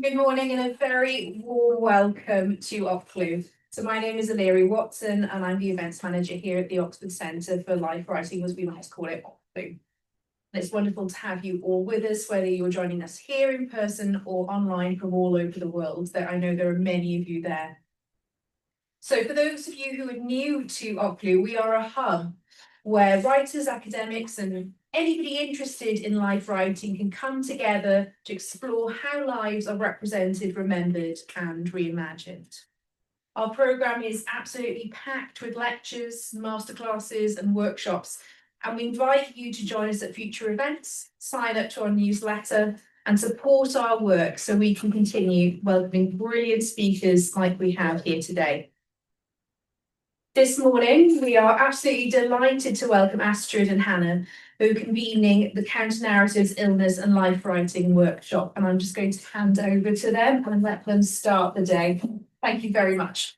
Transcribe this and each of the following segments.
Good morning and a very warm welcome to OCLW. So my name is Illyria Watson and I'm the events manager here at the Oxford Centre for Life Writing, as we like to call it, OCLW. It's wonderful to have you all with us, whether you're joining us here in person or online from all over the world. I know there are many of you there. So for those of you who are new to OCLW, we are a hub where writers, academics and anybody interested in life writing can come together to explore how lives are represented, remembered and reimagined. Our programme is absolutely packed with lectures, masterclasses and workshops, and we invite you to join us at future events, sign up to our newsletter and support our work so we can continue welcoming brilliant speakers like we have here today. This morning, we are absolutely delighted to welcome Astrid and Hannah, who are convening the Counter-Narratives, Illness and Life Writing workshop. And I'm just going to hand over to them and let them start the day. Thank you very much.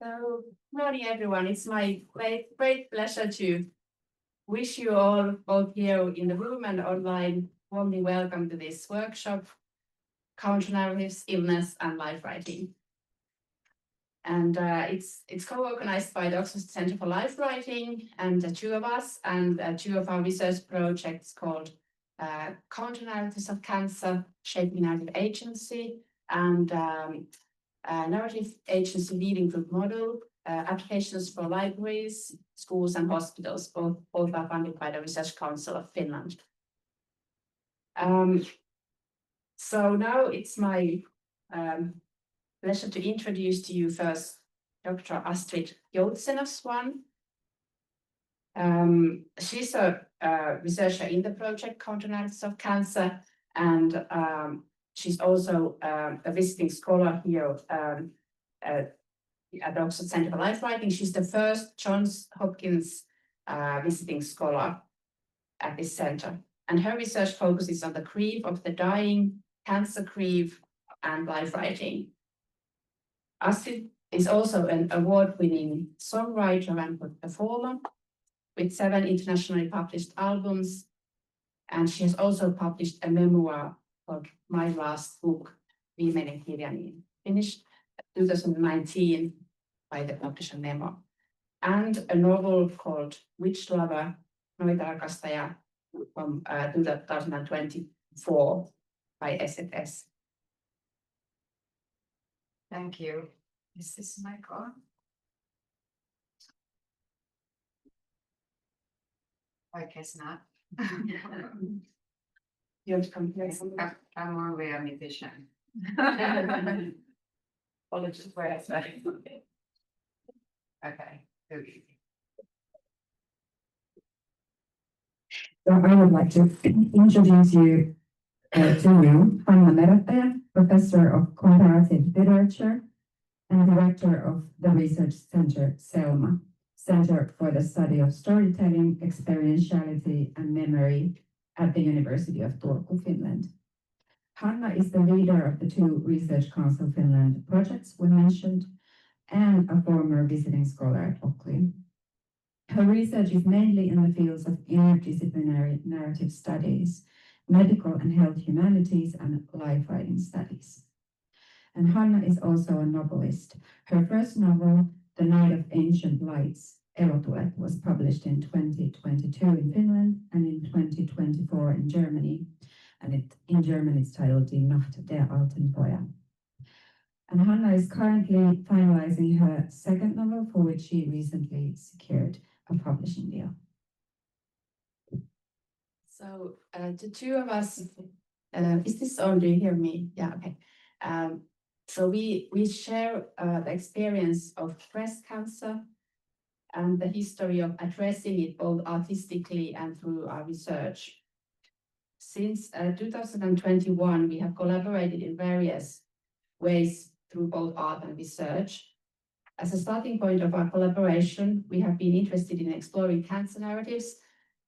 So, good morning, everyone. It's my great pleasure to wish you all, both here in the room and online, warmly welcome to this workshop, Counter-Narratives, Illness and Life Writing. And it's co-organized by the Oxford Centre for Life Writing and the two of us, and two of our research projects called Counter-Narratives of Cancer, Shaping Narrative Agency, and Narrative Agency Leading Group Model, applications for libraries, schools and hospitals, both are funded by the Research Council of Finland. So now it's my pleasure to introduce to you first Dr. Astrid Joutsenos. She's a researcher in the project Counter-Narratives of Cancer, and she's also a visiting scholar here at the Oxford Centre for Life Writing. She's the first Johns Hopkins visiting scholar at this centre, and her research focuses on the grief of the dying, cancer grief, and life writing. Astrid is also an award-winning songwriter and performer with 7 internationally published albums, and she has also published a memoir called My Last Book, Viimeinen kirjani, finished 2019 by the publisher Nemo, and a novel called Witch Lover, Noitarkastaja, from 2024 by SFS. Thank you. Is this mic on? I guess not. You want to come here? I'm only a musician. Apologies for that. Okay. So I would like to introduce you to you, Hanna Merottaja, Professor of Comparative Literature and Director of the Research Center SELMA, Center for the Study of Storytelling, Experientiality and Memory at the University of Turku, Finland. Hanna is the leader of the 2 Research Council Finland projects we mentioned and a former visiting scholar at OCLW. Her research is mainly in the fields of interdisciplinary narrative studies, medical and health humanities, and life writing studies. And Hanna is also a novelist. Her first novel, The Night of Ancient Lights, Elotulet, was published in 2022 in Finland and in 2024 in Germany. And in German it's titled Die Nacht der alten Feuer. And Hanna is currently finalizing her second novel, for which she recently secured a publishing deal. So the two of us, is this on? Do you hear me? Yeah, okay. So we share the experience of breast cancer and the history of addressing it both artistically and through our research. Since 2021, we have collaborated in various ways through both art and research. As a starting point of our collaboration, we have been interested in exploring cancer narratives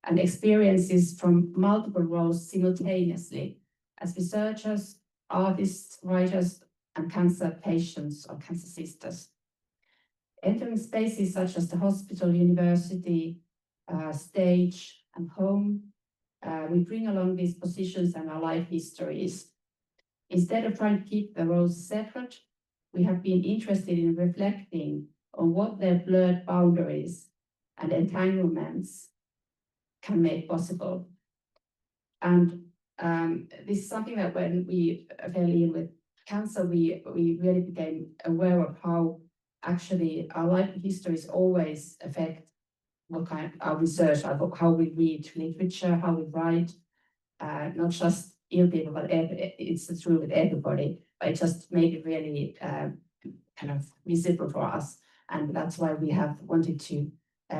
and experiences from multiple roles simultaneously as researchers, artists, writers, and cancer patients or cancer sisters. Entering spaces such as the hospital, university, stage, and home. We bring along these positions and our life histories. Instead of trying to keep the roles separate, we have been interested in reflecting on what their blurred boundaries and entanglements can make possible. And this is something that when we fell in with cancer, we really became aware of how actually our life histories always affect what kind of our research, how we read literature, how we write, not just ill people, but it's true with everybody, but it just made it really kind of visible for us. And that's why we have wanted to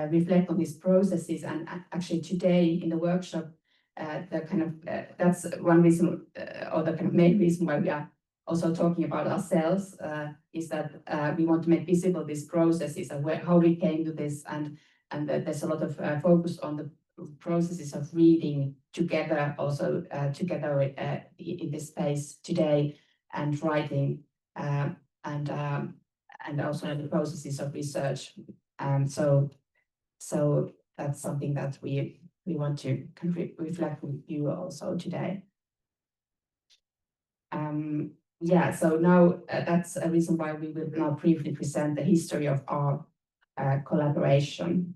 reflect on these processes. And actually today in the workshop, the kind of that's one reason, or the kind of main reason why we are also talking about ourselves, is that we want to make visible these processes and how we came to this, and there's a lot of focus on the processes of reading together, also together in this space today, and writing, and also the processes of research. So that's something that we want to kind of reflect with you also today. Yeah, so now that's a reason why we will now briefly present the history of our collaboration.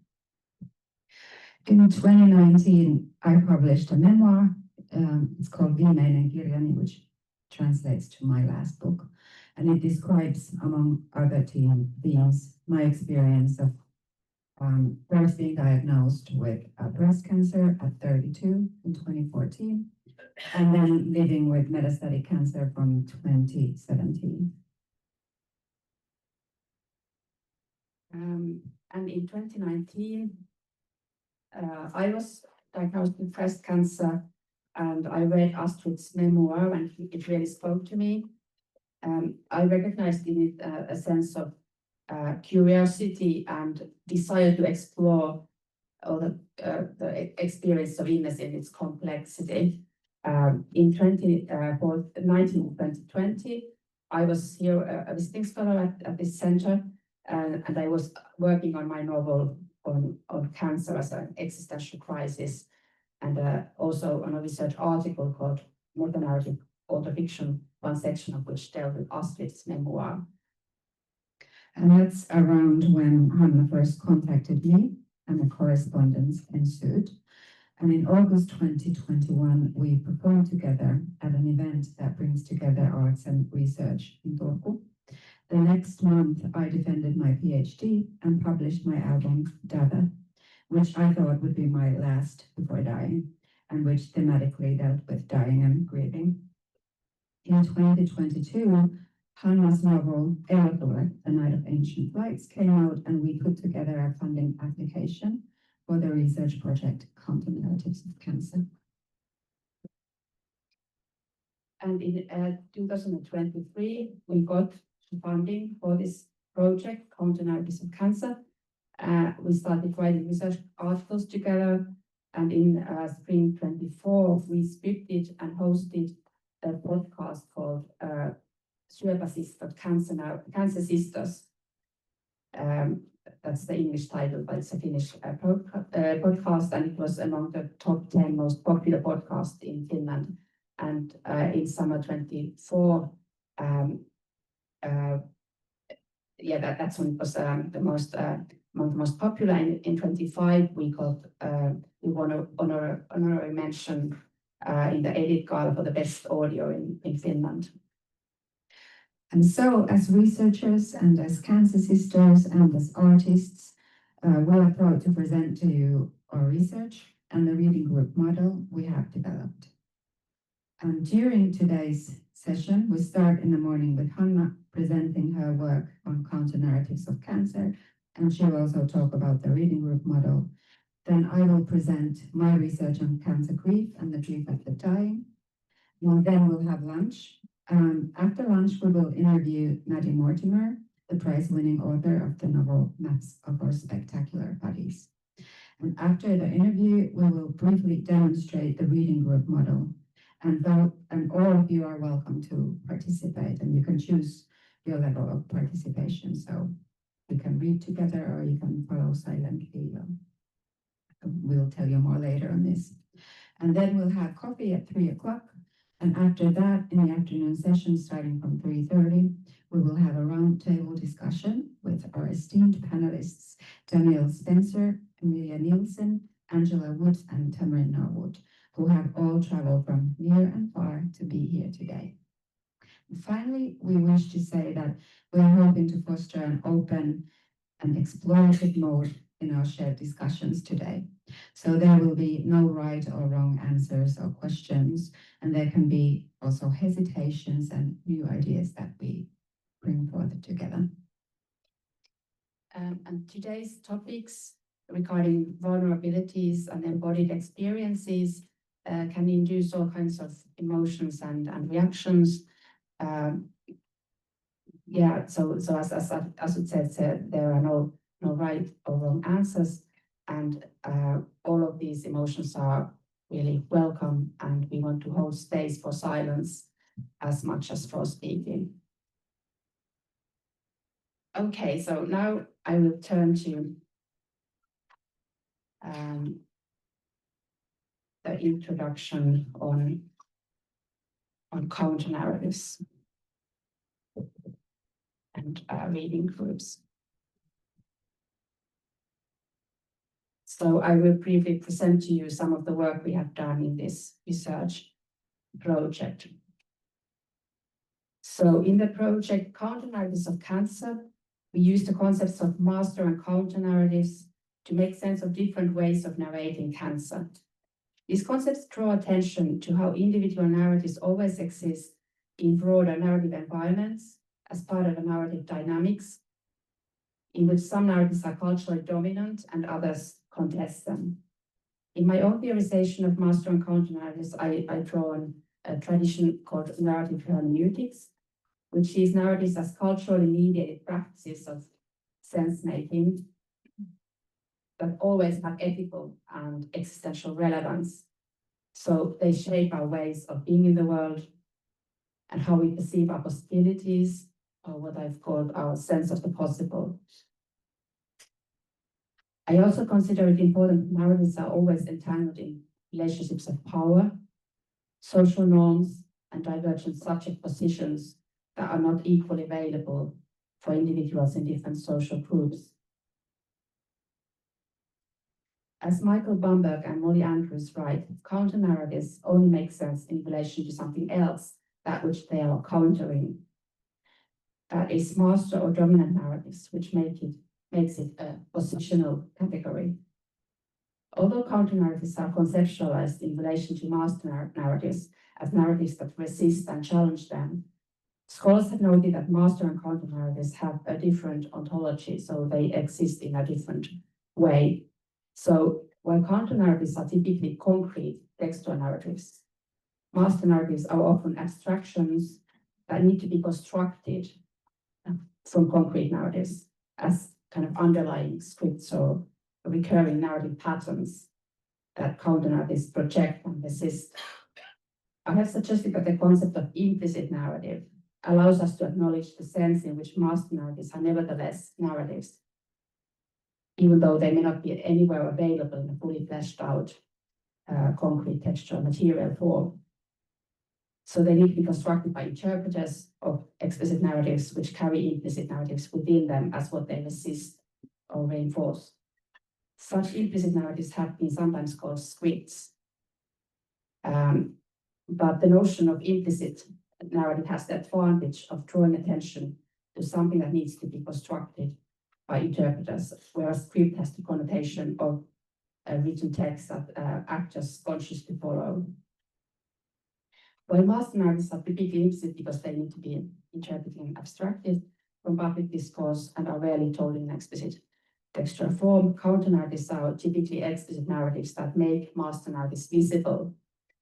In 2019, I published a memoir. It's called Viimeinen kirjani, which translates to my last book. And it describes, among other themes, my experience of first being diagnosed with breast cancer at 32 in 2014, and then living with metastatic cancer from 2017. And in 2019, I was diagnosed with breast cancer, and I read Astrid's memoir, and it really spoke to me. I recognized in it a sense of curiosity and desire to explore all the experience of illness in its complexity. In 2020, I was here a visiting scholar at this center, and I was working on my novel on cancer as an existential crisis, and also on a research article called Meta-narrative Autofiction, one section of which dealt with Astrid's memoir. And that's around when Hanna first contacted me, and the correspondence ensued. And in August 2021, we performed together at an event that brings together arts and research in Turku. The next month, I defended my PhD and published my album, Dada, which I thought would be my last before dying, and which thematically dealt with dying and grieving. In 2022, Hanna's novel, Elokuva, The Night of Ancient Lights, came out, and we put together a funding application for the research project Counter Narratives of Cancer. And in 2023, we got funding for this project, Counter Narratives of Cancer. We started writing research articles together, and in spring 24, we scripted and hosted a podcast called Syöpäsistot, Cancer Sisters. That's the English title, but it's a Finnish podcast, and it was among the top 10 most popular podcasts in Finland. And in summer 24, that's when it was the most among the most popular. In 25, we got we won an honorary mention in the Edit Gala for the best audio in Finland. And so, as researchers and as cancer sisters and as artists, we are proud to present to you our research and the reading group model we have developed. And during today's session, we start in the morning with Hanna presenting her work on counter narratives of cancer, and she will also talk about the reading group model. Then I will present my research on cancer grief and the grief after dying. Then we'll have lunch. After lunch, we will interview Maddie Mortimer, the prize-winning author of the novel Maps of Our Spectacular Bodies. And after the interview, we will briefly demonstrate the reading group model. And all of you are welcome to participate, and you can choose your level of participation. So you can read together or you can follow silently. we'll tell you more later on this. And then we'll have coffee at 3 o'clock. And after that, in the afternoon session, starting from 3:30, we will have a roundtable discussion with our esteemed panelists, Danielle Spencer, Amelia Nielsen, Angela Woods, and Tamarin Norwood, who have all traveled from near and far to be here today. And finally, we wish to say that we are hoping to foster an open and explorative mode in our shared discussions today. So there will be no right or wrong answers or questions, and there can be also hesitations and new ideas that we bring forth together. And today's topics regarding vulnerabilities and embodied experiences can induce all kinds of emotions and reactions. Yeah, so as it says, there are no right or wrong answers, and all of these emotions are really welcome, and we want to hold space for silence as much as for speaking. Okay, so now I will turn to the introduction on counter-narratives and reading groups. So I will briefly present to you some of the work we have done in this research project. So in the project Counter-Narratives of Cancer, we use the concepts of master and counter-narratives to make sense of different ways of narrating cancer. These concepts draw attention to how individual narratives always exist in broader narrative environments as part of the narrative dynamics, in which some narratives are culturally dominant and others contest them. In my own theorization of master and counter narratives, I draw on a tradition called narrative hermeneutics, which sees narratives as culturally mediated practices of sense-making that always have ethical and existential relevance. So they shape our ways of being in the world and how we perceive our possibilities, or what I've called our sense of the possible. I also consider it important that narratives are always entangled in relationships of power, social norms, and divergent subject positions that are not equally available for individuals in different social groups. As Michael Bamberg and Molly Andrews write, counter-narratives only make sense in relation to something else, that which they are countering. That is master or dominant narratives, which makes it a positional category. Although counter-narratives are conceptualized in relation to master narratives as narratives that resist and challenge them, scholars have noted that master and counter-narratives have a different ontology, so they exist in a different way. So while counter-narratives are typically concrete textual narratives, master narratives are often abstractions that need to be constructed from concrete narratives as kind of underlying scripts or recurring narrative patterns that counter-narratives project and resist. I have suggested that the concept of implicit narrative allows us to acknowledge the sense in which master narratives are nevertheless narratives, even though they may not be anywhere available in a fully fleshed out concrete textual material form. So they need to be constructed by interpreters of explicit narratives, which carry implicit narratives within them as what they resist or reinforce. Such implicit narratives have been sometimes called scripts. But the notion of implicit narrative has the advantage of drawing attention to something that needs to be constructed by interpreters, whereas script has the connotation of a written text that actors consciously follow. While master narratives are typically implicit because they need to be interpreted and abstracted from public discourse and are rarely told in an explicit textual form, counter-narratives are typically explicit narratives that make master narratives visible,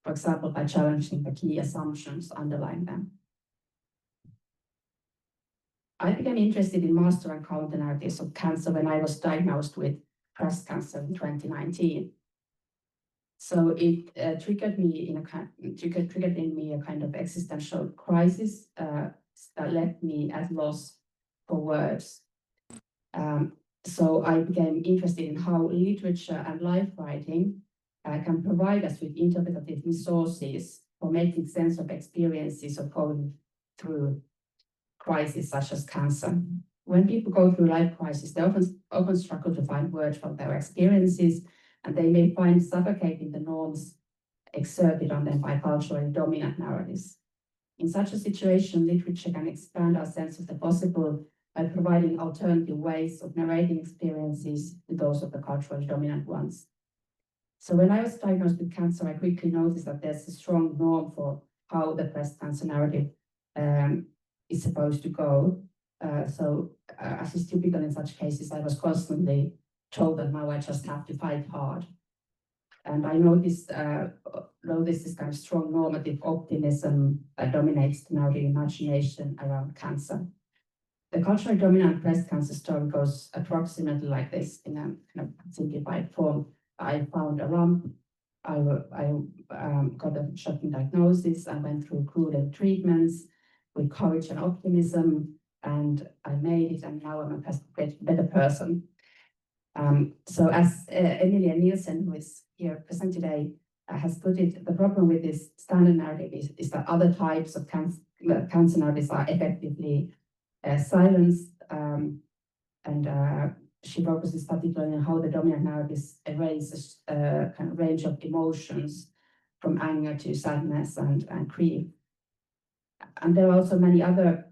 for example, by challenging the key assumptions underlying them. I became interested in master and counter-narratives of cancer when I was diagnosed with breast cancer in 2019. So it triggered in me a kind of existential crisis that left me at loss for words. So I became interested in how literature and life writing can provide us with interpretative resources for making sense of experiences of going through crises such as cancer. When people go through life crisis, they often struggle to find words from their experiences, and they may find suffocating the norms exerted on them by culturally dominant narratives. In such a situation, literature can expand our sense of the possible by providing alternative ways of narrating experiences to those of the culturally dominant ones. So when I was diagnosed with cancer, I quickly noticed that there's a strong norm for how the breast cancer narrative is supposed to go. As is typical in such cases, I was constantly told that now I just have to fight hard. And I noticed this kind of strong normative optimism that dominates the narrative imagination around cancer. The culturally dominant breast cancer story goes approximately like this in a kind of simplified form. I found a lump. I got a shocking diagnosis. I went through grueling treatments with courage and optimism, and I made it, and now I'm a better person. So as Emilia Nielsen, who is here present today, has put it, the problem with this standard narrative is that other types of cancer narratives are effectively silenced, and she focuses particularly on how the dominant narratives erase a kind of range of emotions from anger to sadness and grief. And there are also many other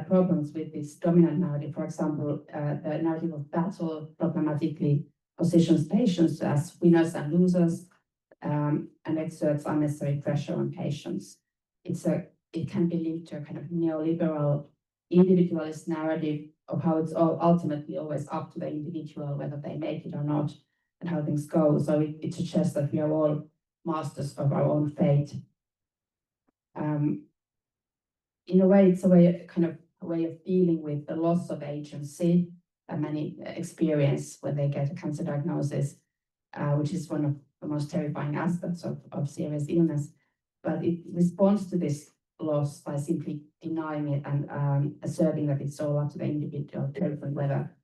problems with this dominant narrative. For example, the narrative of battle problematically positions patients as winners and losers, and exerts unnecessary pressure on patients. It can be linked to a kind of neoliberal individualist narrative of how it's ultimately always up to the individual whether they make it or not and how things go. So it suggests that we are all masters of our own fate. In a way, it's a way of dealing with the loss of agency that many experience when they get a cancer diagnosis, which is one of the most terrifying aspects of serious illness. But it responds to this loss by simply denying it and asserting that it's all up to the individual to determine whether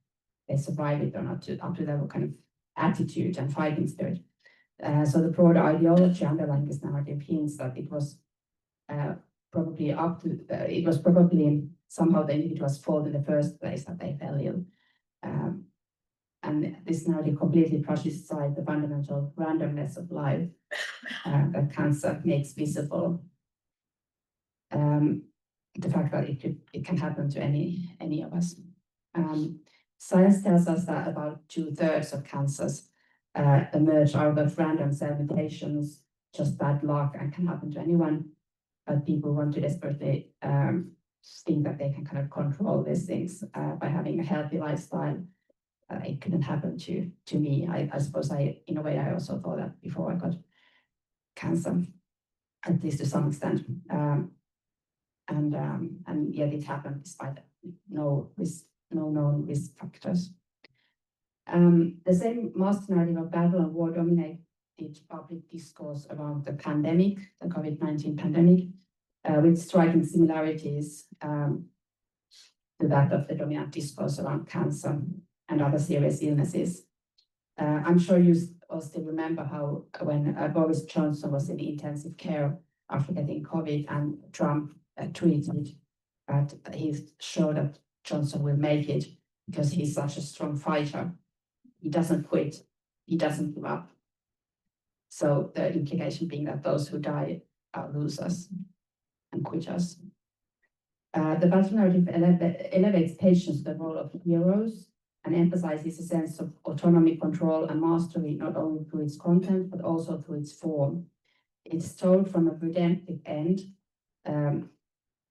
they survive it or not, up to their kind of attitude and fighting spirit. So the broader ideology underlying this narrative hints that it was probably somehow the individual's fault in the first place that they fell ill. And this narrative completely brushes aside the fundamental randomness of life that cancer makes visible. The fact that it can happen to any of us. Science tells us that about 2/3 of cancers emerge out of random cell mutations, just bad luck, and can happen to anyone. But people want to desperately think that they can kind of control these things by having a healthy lifestyle. It couldn't happen to me. I suppose in a way, I also thought that before I got cancer, at least to some extent. And yet it happened despite no known risk factors. The same master narrative of battle and war dominated public discourse around the pandemic, the COVID-19 pandemic, with striking similarities to that of the dominant discourse around cancer and other serious illnesses. I'm sure you all still remember how when Boris Johnson was in intensive care after getting COVID, and Trump tweeted that he's sure that Johnson will make it because he's such a strong fighter. He doesn't quit. He doesn't give up. So the implication being that those who die are losers and quitters. The battle narrative elevates patients to the role of heroes and emphasizes a sense of autonomy, control, and mastery, not only through its content, but also through its form. It's told from a redemptive end,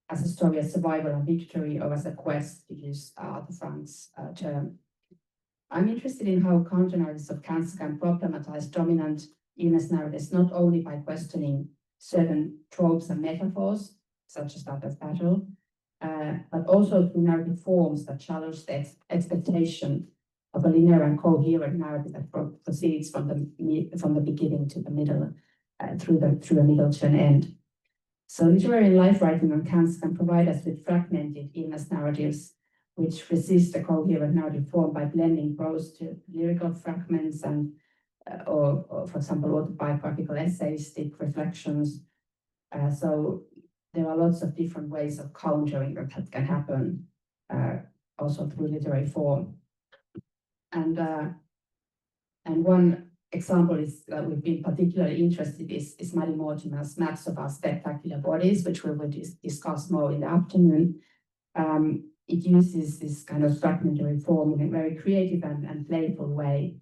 as a story of survival and victory, or as a quest, to use Arthur Frank's term. I'm interested in how counter-narratives of cancer can problematize dominant illness narratives, not only by questioning certain tropes and metaphors, such as that of battle, but also through narrative forms that challenge the expectation of a linear and coherent narrative that proceeds from the beginning to the middle, through a middle to an end. So literary life writing on cancer can provide us with fragmented illness narratives which resist a coherent narrative form by blending prose to lyrical fragments and, or for example, autobiographical essayistic reflections. So there are lots of different ways of countering that can happen, also through literary form. And one example is that we've been particularly interested is Maddie Mortimer's Maps of Our Spectacular Bodies, which we will discuss more in the afternoon. It uses this kind of fragmentary form in a very creative and playful way.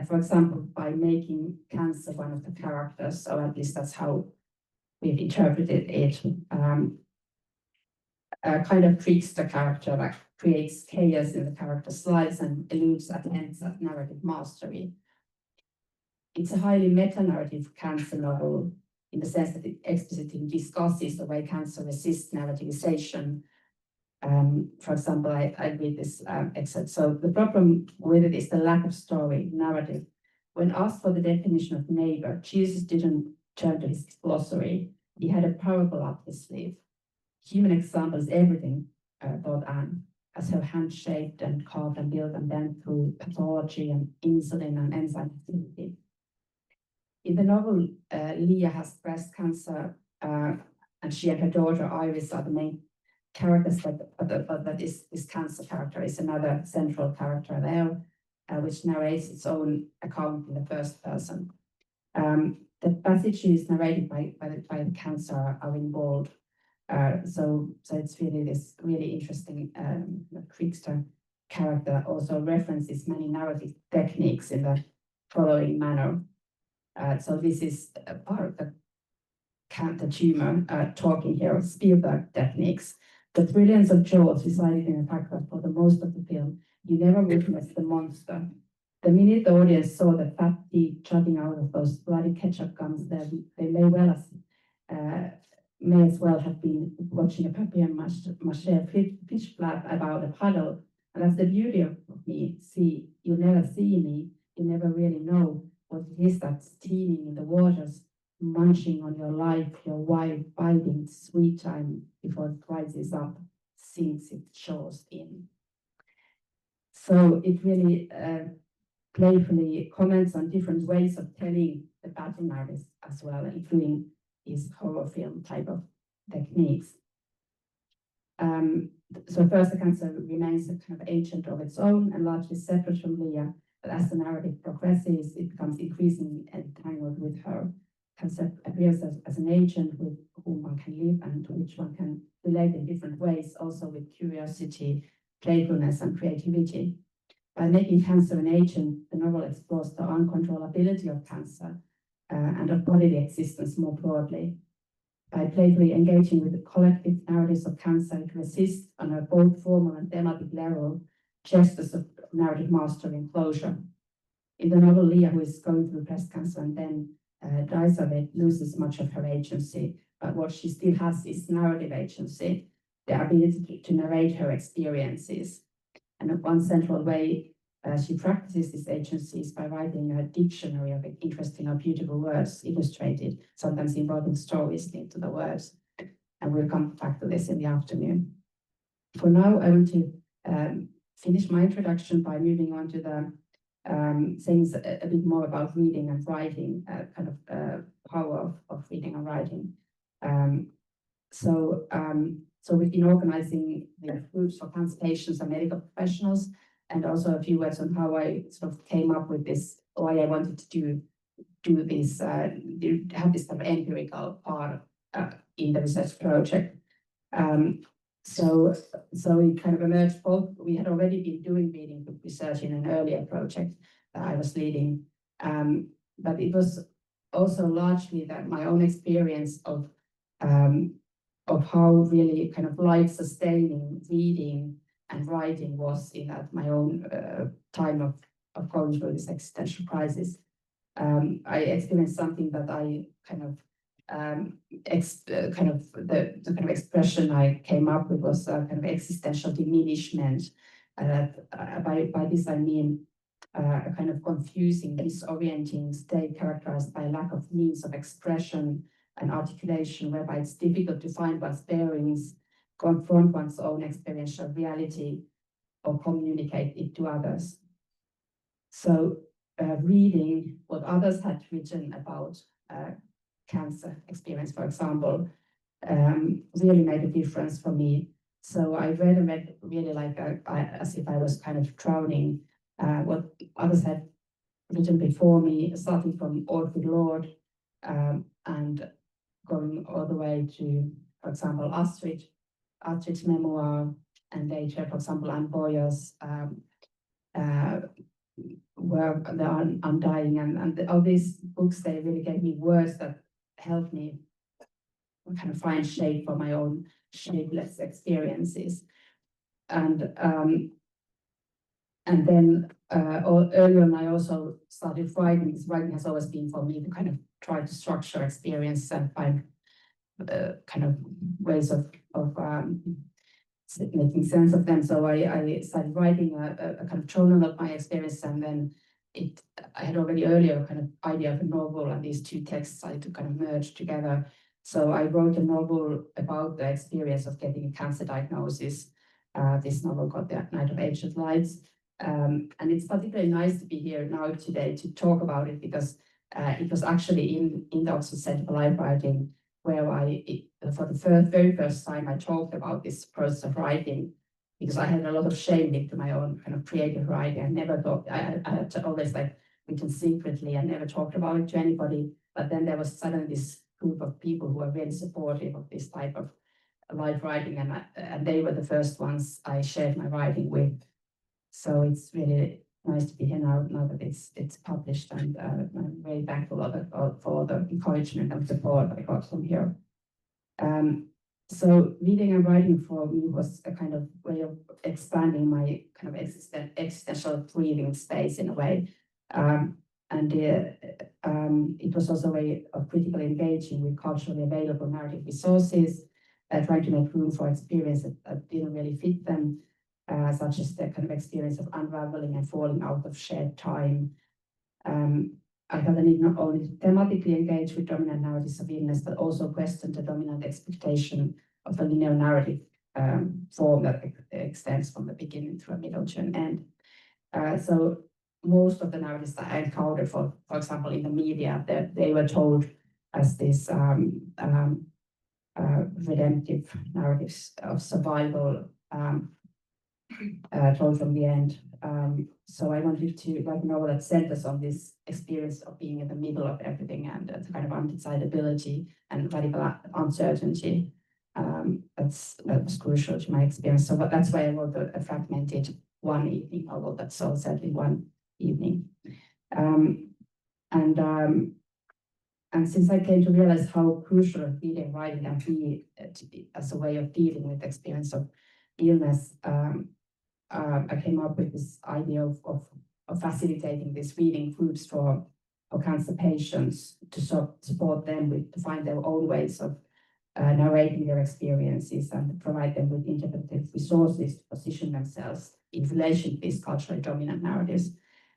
For example, by making cancer one of the characters, or at least that's how we've interpreted it. A kind of tricks the character, like creates chaos in the character's lives and eludes attempts at narrative mastery. It's a highly meta-narrative cancer novel in the sense that it explicitly discusses the way cancer resists narrativization. For example, I read this excerpt. So the problem with it is the lack of story narrative. When asked for the definition of neighbor, Jesus didn't turn to his glossary. He had a parable up his sleeve. Human example is everything, thought Anne, as her hand shaped and carved and built and bent through pathology and insulin and enzyme activity. In the novel, Leah has breast cancer, and she and her daughter Iris are the main characters, but that is this cancer character is another central character there, which narrates its own account in the first person. The passages narrated by the cancer are in bold. So it's really this really interesting trickster character. Also references many narrative techniques in the following manner. So this is a part of the tumor talking here of Spielberg techniques. The brilliance of Jaws resided in the fact that for the most of the film, you never witnessed the monster. The minute the audience saw the fat teeth jutting out of those bloody ketchup gums, they may as well have been watching a papier-mâché fish flap about a puddle. And that's the beauty of me. See, you never see me. You never really know what it is that's teeming in the waters, munching on your life, your wife, biding sweet time before it rises up, sinks its shores in. So it really playfully comments on different ways of telling the battle narrative as well, including his horror film type of techniques. So first, the cancer remains a kind of agent of its own and largely separate from Leah, but as the narrative progresses, it becomes increasingly entangled with her. Cancer appears as an agent with whom one can live and to which one can relate in different ways, also with curiosity, playfulness, and creativity. By making cancer an agent, the novel explores the uncontrollability of cancer and of bodily existence more broadly. By playfully engaging with the collective narratives of cancer, it resists on a both formal and thematic level gestures of narrative mastery and closure. In the novel, Leah, who is going through breast cancer and then dies of it, loses much of her agency, but what she still has is narrative agency, the ability to narrate her experiences. And one central way she practices this agency is by writing a dictionary of interesting or beautiful words, illustrated, sometimes involving stories linked to the words. And we'll come back to this in the afternoon. For now, I want to finish my introduction by moving on to the things a bit more about reading and writing, kind of power of reading and writing. So we've been organizing the groups for cancer patients and medical professionals, and also a few words on how I sort of came up with this, why I wanted to do this, have this kind of empirical part in the research project. So it kind of emerged both. We had already been doing reading group research in an earlier project that I was leading, but it was also largely that my own experience of how really kind of life-sustaining reading and writing was in that my own time of going through this existential crisis. I experienced something that I kind of the kind of expression I came up with was a kind of existential diminishment. By this I mean a kind of confusing, disorienting state characterized by lack of means of expression and articulation, whereby it's difficult to find one's bearings confront one's own experiential reality or communicate it to others. So reading what others had written about cancer experience, for example, really made a difference for me. So I read and read really like as if I was kind of drowning what others had written before me, starting from Orchid Lord and going all the way to, for example, Astrid's memoir, and later, for example, Anne Boyer's work, The Undying, and all these books, they really gave me words that helped me kind of find shape for my own shapeless experiences. And then earlier on, I also started writing, because writing has always been for me to kind of try to structure experience and find kind of ways of making sense of them. So I started writing a kind of journal of my experience, and then I had already earlier kind of idea of a novel, and these two texts I had to kind of merge together. So I wrote a novel about the experience of getting a cancer diagnosis. This novel called The Night of Ancient Lives. And it's particularly nice to be here now today to talk about it, because it was actually in the Oxford Centre for Life Writing where for the very first time I talked about this process of writing, because I had a lot of shame linked to my own kind of creative writing. I never thought, I had always like written secretly and never talked about it to anybody. But then there was suddenly this group of people who were really supportive of this type of life writing, and they were the first ones I shared my writing with. So it's really nice to be here now that it's published, and I'm very thankful for the encouragement and support I got from here. So reading and writing for me was a kind of way of expanding my kind of existential breathing space in a way. It was also a way of critically engaging with culturally available narrative resources, trying to make room for experience that didn't really fit them, such as the kind of experience of unraveling and falling out of shared time. I felt the need not only to thematically engage with dominant narratives of illness, but also question the dominant expectation of a linear narrative form that extends from the beginning to a middle to an end. So most of the narratives that I encountered, for example, in the media, they were told as these redemptive narratives of survival, told from the end. So I wanted to write a novel that centers on this experience of being in the middle of everything, and the kind of undecidability and radical uncertainty. That was crucial to my experience. So that's why I wrote a fragmented one evening novel that sold sadly one evening. And since I came to realize how crucial reading and writing can be as a way of dealing with the experience of illness, I came up with this idea of facilitating these reading groups for cancer patients to support them to find their own ways of narrating their experiences, and to provide them with interpretive resources to position themselves in relation to these culturally dominant narratives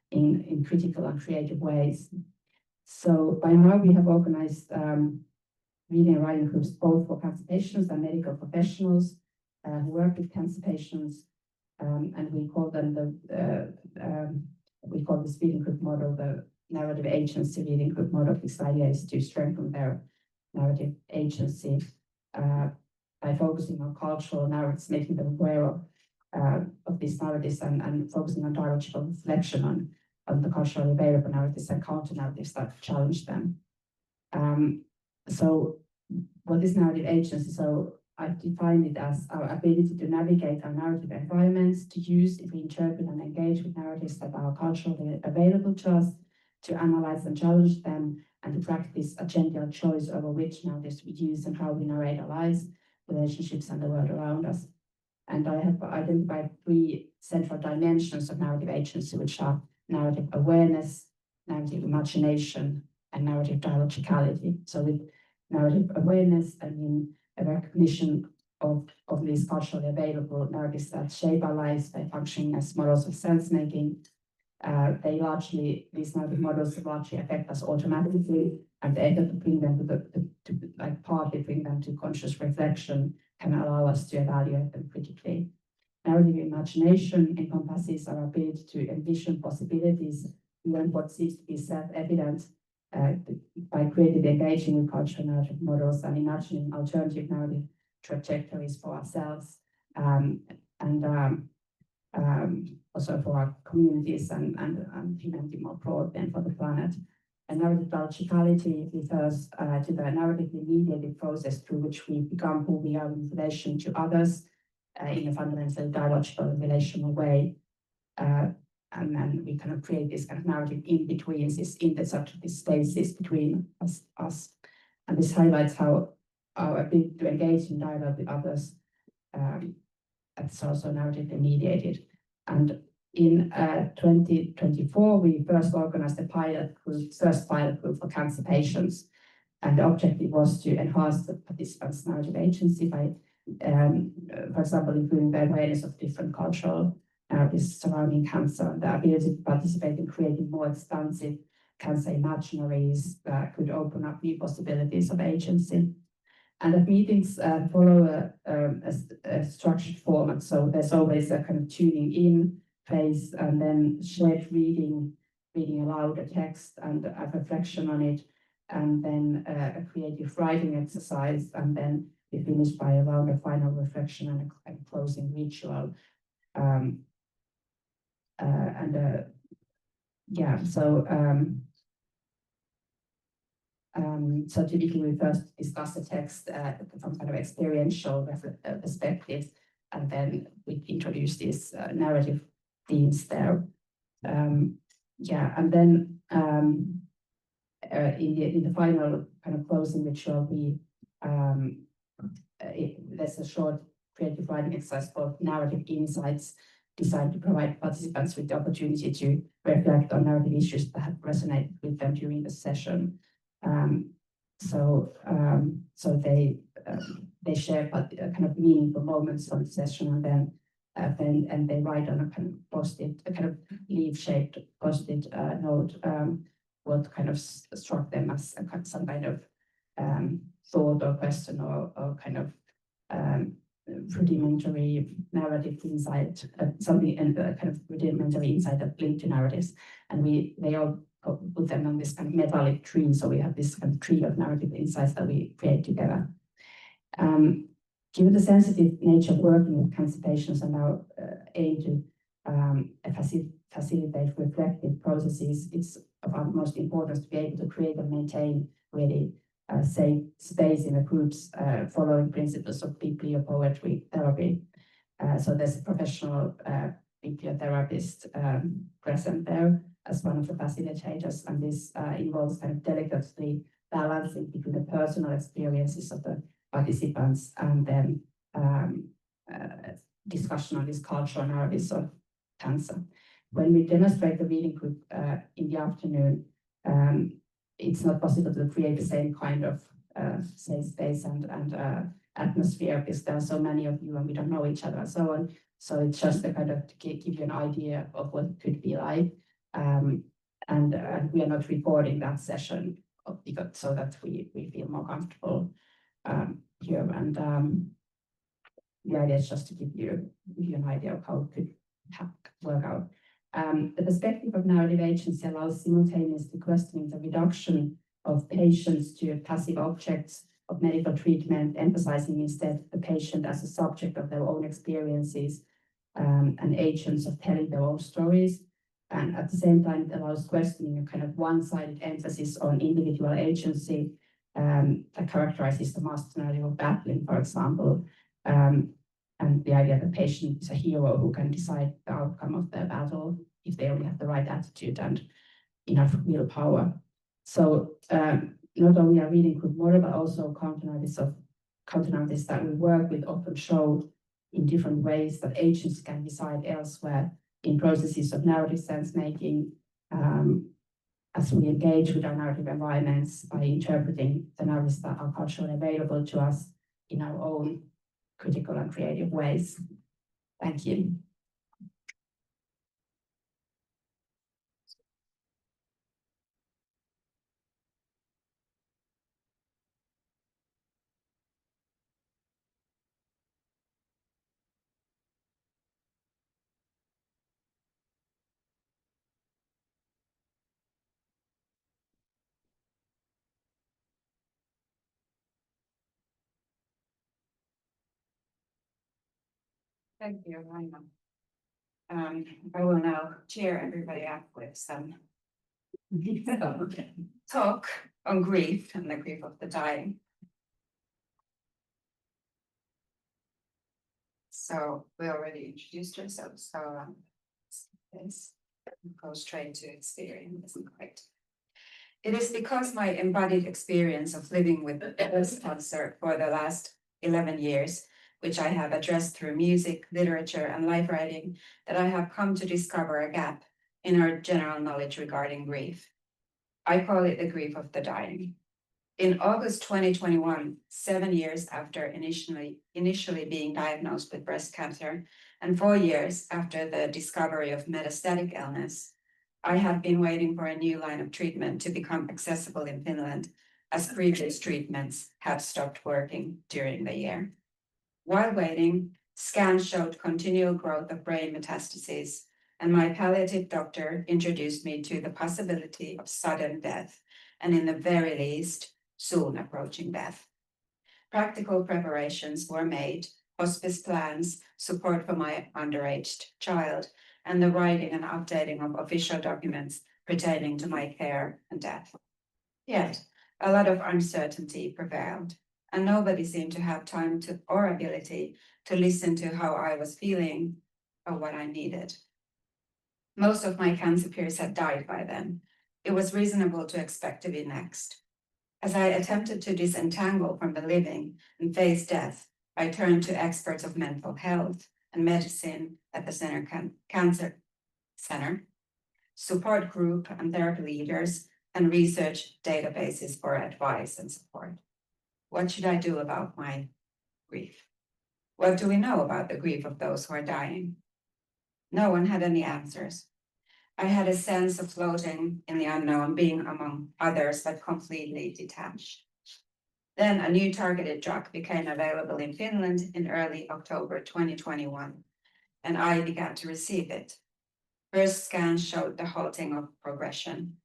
in critical and creative ways. So by now we have organized reading and writing groups both for cancer patients and medical professionals who work with cancer patients, and we call them we call this reading group model the narrative agency reading group model. This idea is to strengthen their narrative agency by focusing on cultural narratives, making them aware of these narratives, and focusing on dialogical reflection on the culturally available narratives and counter narratives that challenge them. So what is narrative agency? So I've defined it as our ability to navigate our narrative environments, to use, reinterpret, and engage with narratives that are culturally available to us, to analyze and challenge them, and to practice agendial choice over which narratives we use and how we narrate our lives, relationships, and the world around us. And I have identified 3 central dimensions of narrative agency, which are narrative awareness, narrative imagination, and narrative dialogicality. So with narrative awareness, I mean a recognition of these culturally available narratives that shape our lives by functioning as models of sense-making. These narrative models largely affect us automatically, and the effort to bring them partly bring them to conscious reflection can allow us to evaluate them critically. Narrative imagination encompasses our ability to envision possibilities beyond what seems to be self-evident by creatively engaging with cultural narrative models and imagining alternative narrative trajectories for ourselves and also for our communities and humanity more broadly and for the planet. And narrative logicality refers to the narratively mediated process through which we become who we are in relation to others in a fundamentally dialogical and relational way. And then we kind of create this kind of narrative in between, this intersubjective spaces between us. And this highlights how our ability to engage in dialogue with others it's also narratively mediated. And in 2024, we first organized a first pilot group for cancer patients. And the objective was to enhance the participants' narrative agency by, for example, improving the awareness of different cultural narratives surrounding cancer, and the ability to participate in creating more expansive cancer imaginaries that could open up new possibilities of agency. And the meetings follow a structured format. So there's always a kind of tuning in phase, and then shared reading aloud a text and a reflection on it, and then a creative writing exercise, and then we finish by a round of final reflection and a closing ritual. So typically we first discuss the text from kind of experiential perspective, and then we introduce these narrative themes there. And then in the final kind of closing ritual, there's a short creative writing exercise called narrative insights, designed to provide participants with the opportunity to reflect on narrative issues that have resonated with them during the session. So they share kind of meaningful moments from the session, and then they write on a kind of post-it, a kind of leaf-shaped post-it note, what kind of struck them as some kind of thought or question or kind of rudimentary narrative insight, something and kind of rudimentary insight that linked to narratives, and they all put them on this kind of metallic tree. So we have this kind of tree of narrative insights that we create together. Given the sensitive nature of working with cancer patients and our aim to facilitate reflective processes, it's of utmost importance to be able to create and maintain really safe space in the groups following principles of bibliopoetry therapy. So there's a professional bibliotherapist present there as one of the facilitators, and this involves kind of delicately balancing between the personal experiences of the participants and then discussion on these cultural narratives of cancer. When we demonstrate the reading group in the afternoon, it's not possible to create the same kind of safe space and atmosphere because there are so many of you and we don't know each other and so on. So it's just a kind of to give you an idea of what it could be like. And we are not recording that session so that we feel more comfortable here. And the idea is just to give you an idea of how it could work out. The perspective of narrative agency allows simultaneously questioning the reduction of patients to passive objects of medical treatment, emphasizing instead the patient as a subject of their own experiences and agents of telling their own stories. And at the same time, it allows questioning a kind of one-sided emphasis on individual agency that characterizes the master narrative of battling, for example, and the idea that the patient is a hero who can decide the outcome of their battle if they only have the right attitude and enough willpower. So not only are reading group model, but also counter narratives that we work with often show in different ways that agents can decide elsewhere in processes of narrative sense making as we engage with our narrative environments by interpreting the narratives that are culturally available to us in our own critical and creative ways. Thank you. Thank you, Raina. I will now cheer everybody up with some talk on grief and the grief of the dying. So we already introduced ourselves, so this go straight to experience, right? It is because my embodied experience of living with breast cancer for the last 11 years, which I have addressed through music, literature, and life writing, that I have come to discover a gap in our general knowledge regarding grief. I call it the grief of the dying. In August 2021, 7 years after initially being diagnosed with breast cancer, and 4 years after the discovery of metastatic illness, I have been waiting for a new line of treatment to become accessible in Finland, as previous treatments had stopped working during the year. While waiting, scans showed continual growth of brain metastases, and my palliative doctor introduced me to the possibility of sudden death, and in the very least, soon approaching death. Practical preparations were made, hospice plans, support for my underaged child, and the writing and updating of official documents pertaining to my care and death. Yet, a lot of uncertainty prevailed, and nobody seemed to have time or ability to listen to how I was feeling or what I needed. Most of my cancer peers had died by then. It was reasonable to expect to be next. As I attempted to disentangle from the living and face death, I turned to experts of mental health and medicine at the Cancer Center, support group and therapy leaders, and research databases for advice and support. What should I do about my grief? What do we know about the grief of those who are dying? No one had any answers. I had a sense of floating in the unknown, being among others, but completely detached. Then a new targeted drug became available in Finland in early October 2021, and I began to receive it. First scans showed the halting of progression,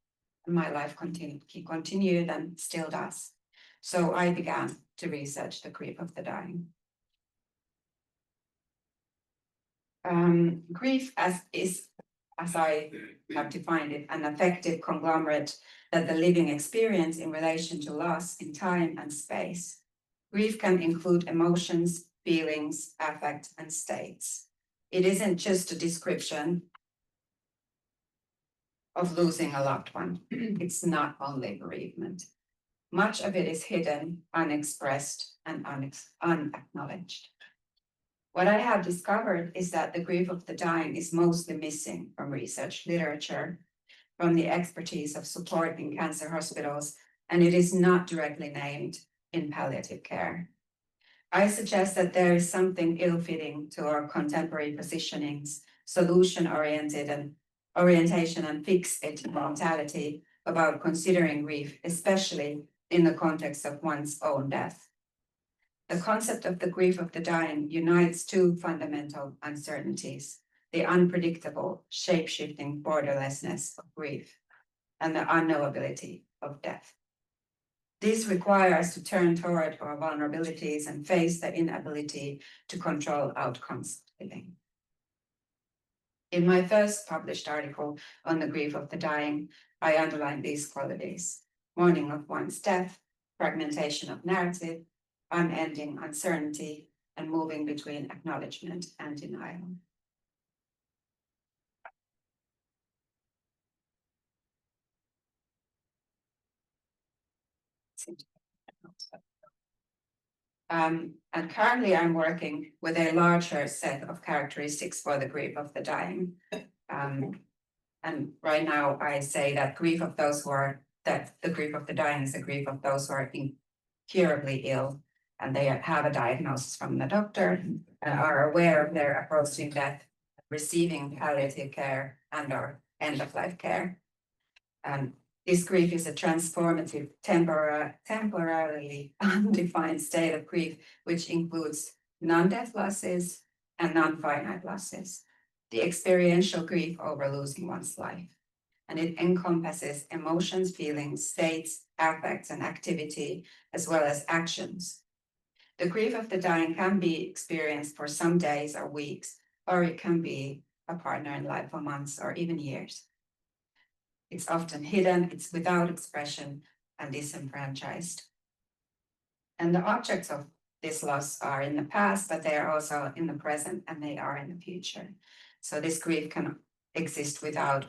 and my life continued and still does. So I began to research the grief of the dying. Grief as I have defined it, an affective conglomerate that the living experience in relation to loss in time and space. Grief can include emotions, feelings, affect, and states. It isn't just a description of losing a loved one. It's not only bereavement. Much of it is hidden, unexpressed, and unacknowledged. What I have discovered is that the grief of the dying is mostly missing from research literature, from the expertise of support in cancer hospitals, and it is not directly named in palliative care. I suggest that there is something ill-fitting to our contemporary positionings, solution-oriented and orientation and fixed mentality about considering grief, especially in the context of one's own death. The concept of the grief of the dying unites two fundamental uncertainties: the unpredictable, shape-shifting borderlessness of grief and the unknowability of death. These require us to turn toward our vulnerabilities and face the inability to control outcomes of living. In my first published article on the grief of the dying, I underlined these qualities: mourning of one's death, fragmentation of narrative, unending uncertainty, and moving between acknowledgement and denial. And currently I'm working with a larger set of characteristics for the grief of the dying. And right now I say that the grief of the dying is the grief of those who are incurably ill, and they have a diagnosis from the doctor and are aware of their approaching death, receiving palliative care and or end-of-life care. And this grief is a transformative, temporarily undefined state of grief, which includes non-death losses and non-finite losses. The experiential grief over losing one's life. And it encompasses emotions, feelings, states, affects, and activity, as well as actions. The grief of the dying can be experienced for some days or weeks, or it can be a partner in life for months or even years. It's often hidden, it's without expression and disenfranchised. And the objects of this loss are in the past, but they are also in the present and they are in the future. So this grief can exist without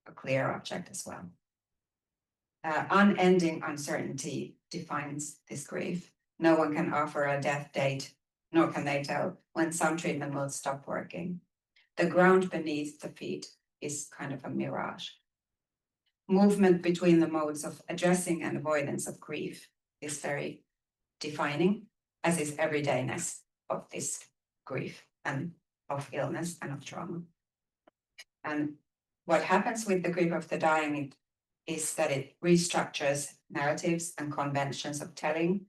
a clear object as well. Unending uncertainty defines this grief. No one can offer a death date, nor can they tell when some treatment will stop working. The ground beneath the feet is kind of a mirage. Movement between the modes of addressing and avoidance of grief is very defining, as is everydayness of this grief and of illness and of trauma. And what happens with the grief of the dying is that it restructures narratives and conventions of telling,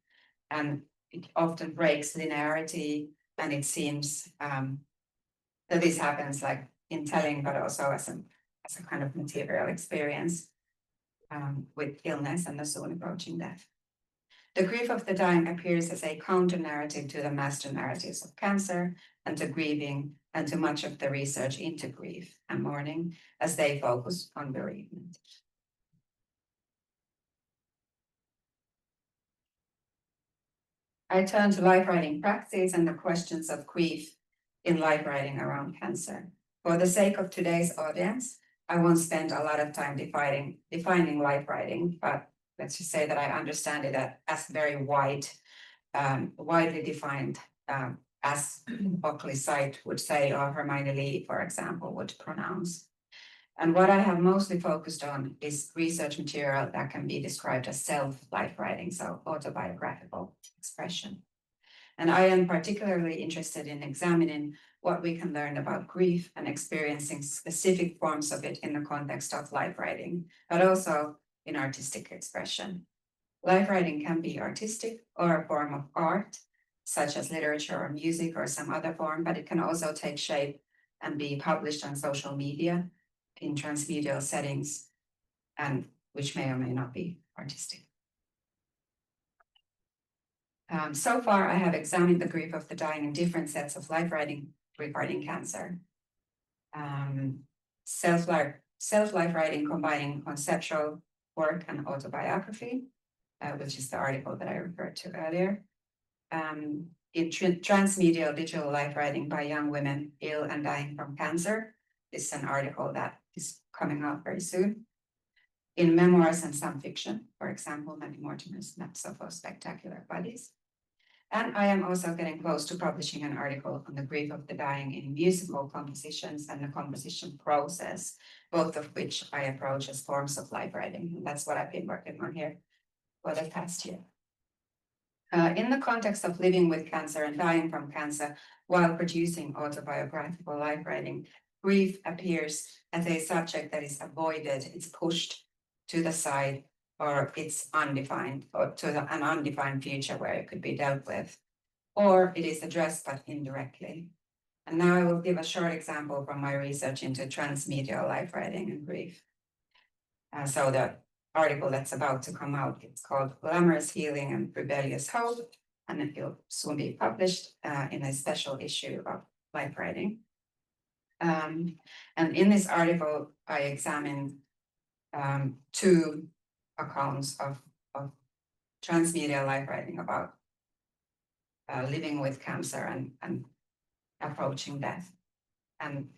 and it often breaks linearity, and it seems that this happens like in telling, but also as a kind of material experience with illness and the soon approaching death. The grief of the dying appears as a counter-narrative to the master narratives of cancer and to grieving and to much of the research into grief and mourning as they focus on bereavement. I turn to life writing practice and the questions of grief in life writing around cancer. For the sake of today's audience, I won't spend a lot of time defining life writing, but let's just say that I understand it as very widely defined, as Oakley Site would say, or Hermione Lee, for example, would pronounce. And what I have mostly focused on is research material that can be described as self-life writing, so autobiographical expression. And I am particularly interested in examining what we can learn about grief and experiencing specific forms of it in the context of life writing, but also in artistic expression. Life writing can be artistic or a form of art, such as literature or music or some other form, but it can also take shape and be published on social media in transmedial settings, and which may or may not be artistic. So far, I have examined the grief of the dying in different sets of life writing regarding cancer. Self-life writing combining conceptual work and autobiography, which is the article that I referred to earlier. In transmedial digital life writing by young women ill and dying from cancer. This is an article that is coming out very soon. In memoirs and some fiction, for example, Maggie Mortimer's Maps of Spectacular Bodies. And I am also getting close to publishing an article on the grief of the dying in musical compositions and the composition process, both of which I approach as forms of life writing. And that's what I've been working on here for the past year. In the context of living with cancer and dying from cancer while producing autobiographical life writing, grief appears as a subject that is avoided, it's pushed to the side, or it's undefined, or to an undefined future where it could be dealt with, or it is addressed but indirectly. And now I will give a short example from my research into transmedial life writing and grief. So the article that's about to come out, it's called Glamorous Healing and Rebellious Hope, and it will soon be published in a special issue of life writing. And in this article, I examined two accounts of transmedia life writing about living with cancer and approaching death. And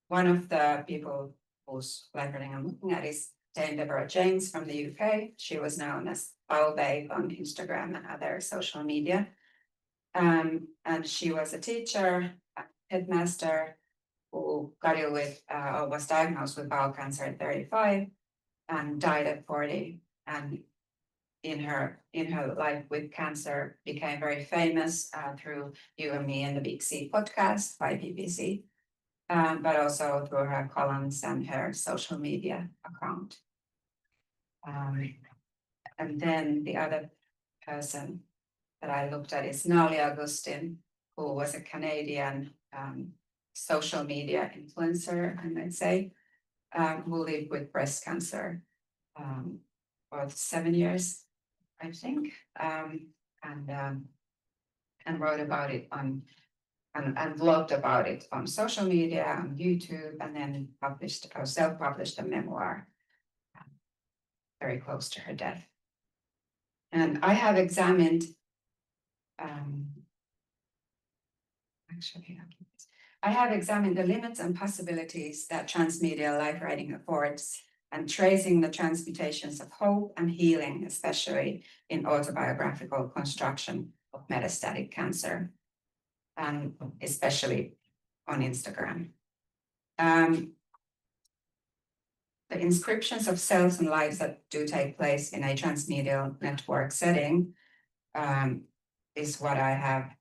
one of the people whose life writing I'm looking at is Dame Deborah James from the UK. She was known as Foul Babe on Instagram and other social media. And she was a teacher, a headmaster who got ill with or was diagnosed with bowel cancer at 35 and died at 40. And in her life with cancer became very famous through You and Me and the Big C podcast by BBC, but also through her columns and her social media account. And then the other person that I looked at is Nali Augustin, who was a Canadian social media influencer, I might say, who lived with breast cancer for 7 years, I think. and wrote about it on and blogged about it on social media, on YouTube, and then published or self-published a memoir very close to her death. And I have examined, I have examined the limits and possibilities that transmedia life writing affords, and tracing the transmutations of hope and healing, especially in autobiographical construction of metastatic cancer, and especially on Instagram. The inscriptions of selves and lives that do take place in a transmedial network setting is what I have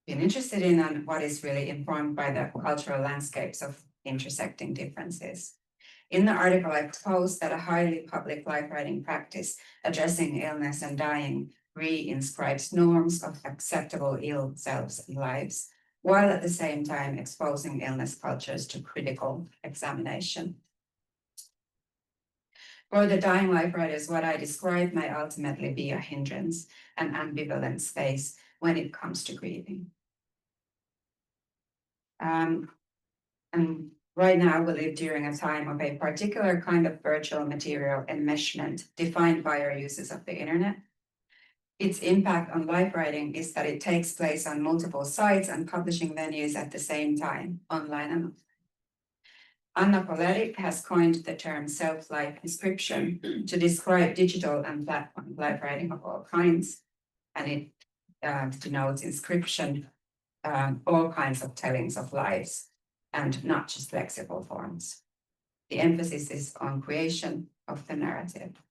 been interested in, and what is really informed by the cultural landscapes of intersecting differences. In the article, I propose that a highly public life writing practice addressing illness and dying re-inscribes norms of acceptable ill selves and lives, while at the same time exposing illness cultures to critical examination. For the dying life writers, what I describe may ultimately be a hindrance, an ambivalent space when it comes to grieving. And right now we live during a time of a particular kind of virtual material enmeshment defined by our uses of the internet. Its impact on life writing is that it takes place on multiple sites and publishing venues at the same time, online and offline. Anna Polerik has coined the term self-life inscription to describe digital and platform life writing of all kinds, and it denotes inscription, all kinds of tellings of lives, and not just lexical forms. The emphasis is on creation of the narrative.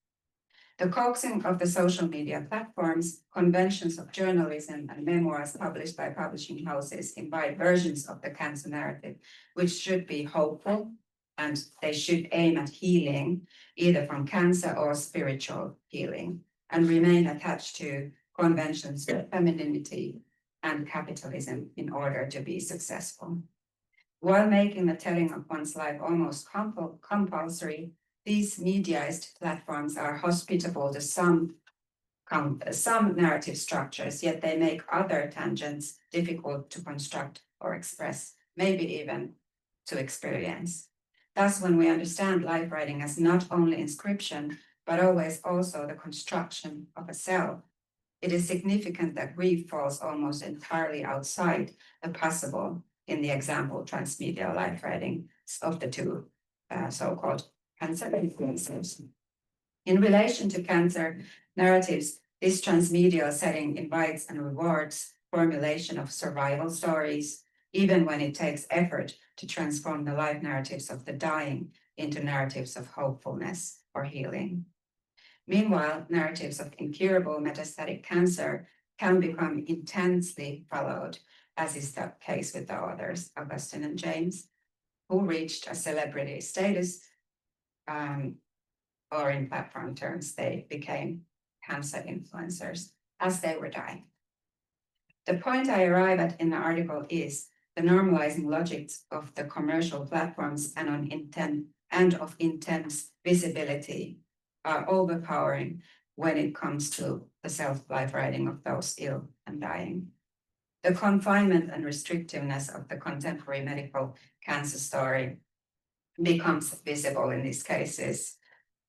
The coaxing of the social media platforms, conventions of journalism, and memoirs published by publishing houses invite versions of the cancer narrative, which should be hopeful, and they should aim at healing, either from cancer or spiritual healing, and remain attached to conventions of femininity and capitalism in order to be successful. While making the telling of one's life almost compulsory, these mediaized platforms are hospitable to some narrative structures, yet they make other tangents difficult to construct or express, maybe even to experience. Thus, when we understand life writing as not only inscription, but always also the construction of a self, it is significant that grief falls almost entirely outside the possible in the example transmedia life writing of the two so-called cancer influencers. In relation to cancer narratives, this transmedial setting invites and rewards formulation of survival stories, even when it takes effort to transform the life narratives of the dying into narratives of hopefulness or healing. Meanwhile, narratives of incurable metastatic cancer can become intensely followed, as is the case with the authors, Augustine and James, who reached a celebrity status, or in platform terms, they became cancer influencers as they were dying. The point I arrive at in the article is the normalizing logics of the commercial platforms and of intense visibility are overpowering when it comes to the self-life writing of those ill and dying. The confinement and restrictiveness of the contemporary medical cancer story becomes visible in these cases.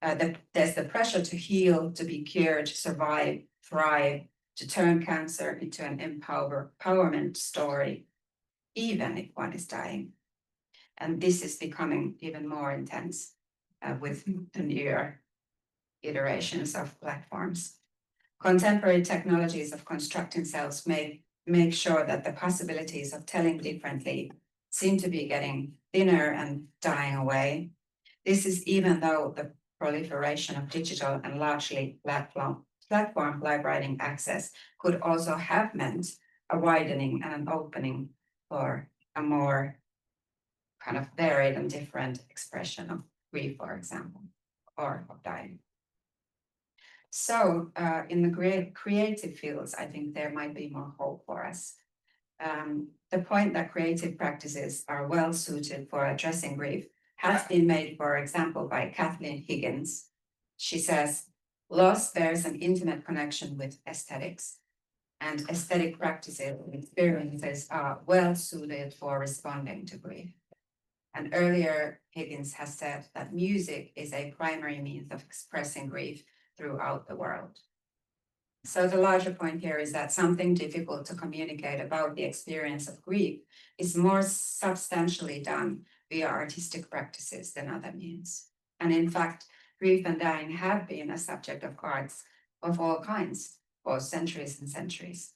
There's the pressure to heal, to be cured, to survive, thrive, to turn cancer into an empowerment story, even if one is dying. And this is becoming even more intense with the newer iterations of platforms. Contemporary technologies of constructing selves make sure that the possibilities of telling differently seem to be getting thinner and dying away. This is even though the proliferation of digital and largely platform live writing access could also have meant a widening and an opening for a more kind of varied and different expression of grief, for example, or of dying. So in the creative fields, I think there might be more hope for us. The point that creative practices are well suited for addressing grief has been made, for example, by Kathleen Higgins. She says, loss bears an intimate connection with aesthetics. and aesthetic practices and experiences are well suited for responding to grief. And earlier, Higgins has said that music is a primary means of expressing grief throughout the world. So the larger point here is that something difficult to communicate about the experience of grief is more substantially done via artistic practices than other means. And in fact, grief and dying have been a subject of arts of all kinds for centuries and centuries.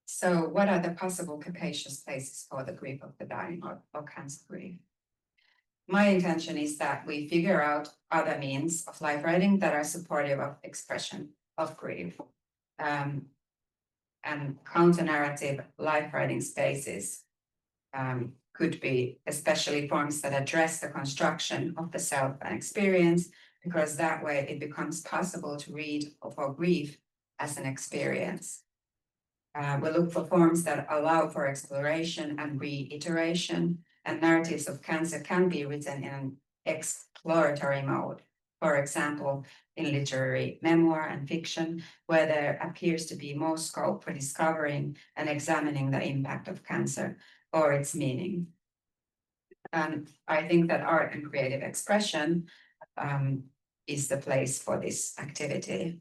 So what are the possible capacious places for the grief of the dying or cancer grief? My intention is that we figure out other means of life writing that are supportive of expression of grief. And counter-narrative life writing spaces could be especially forms that address the construction of the self and experience, because that way it becomes possible to read for grief as an experience. We look for forms that allow for exploration and reiteration, and narratives of cancer can be written in an exploratory mode. For example, in literary memoir and fiction, where there appears to be more scope for discovering and examining the impact of cancer or its meaning. And I think that art and creative expression is the place for this activity.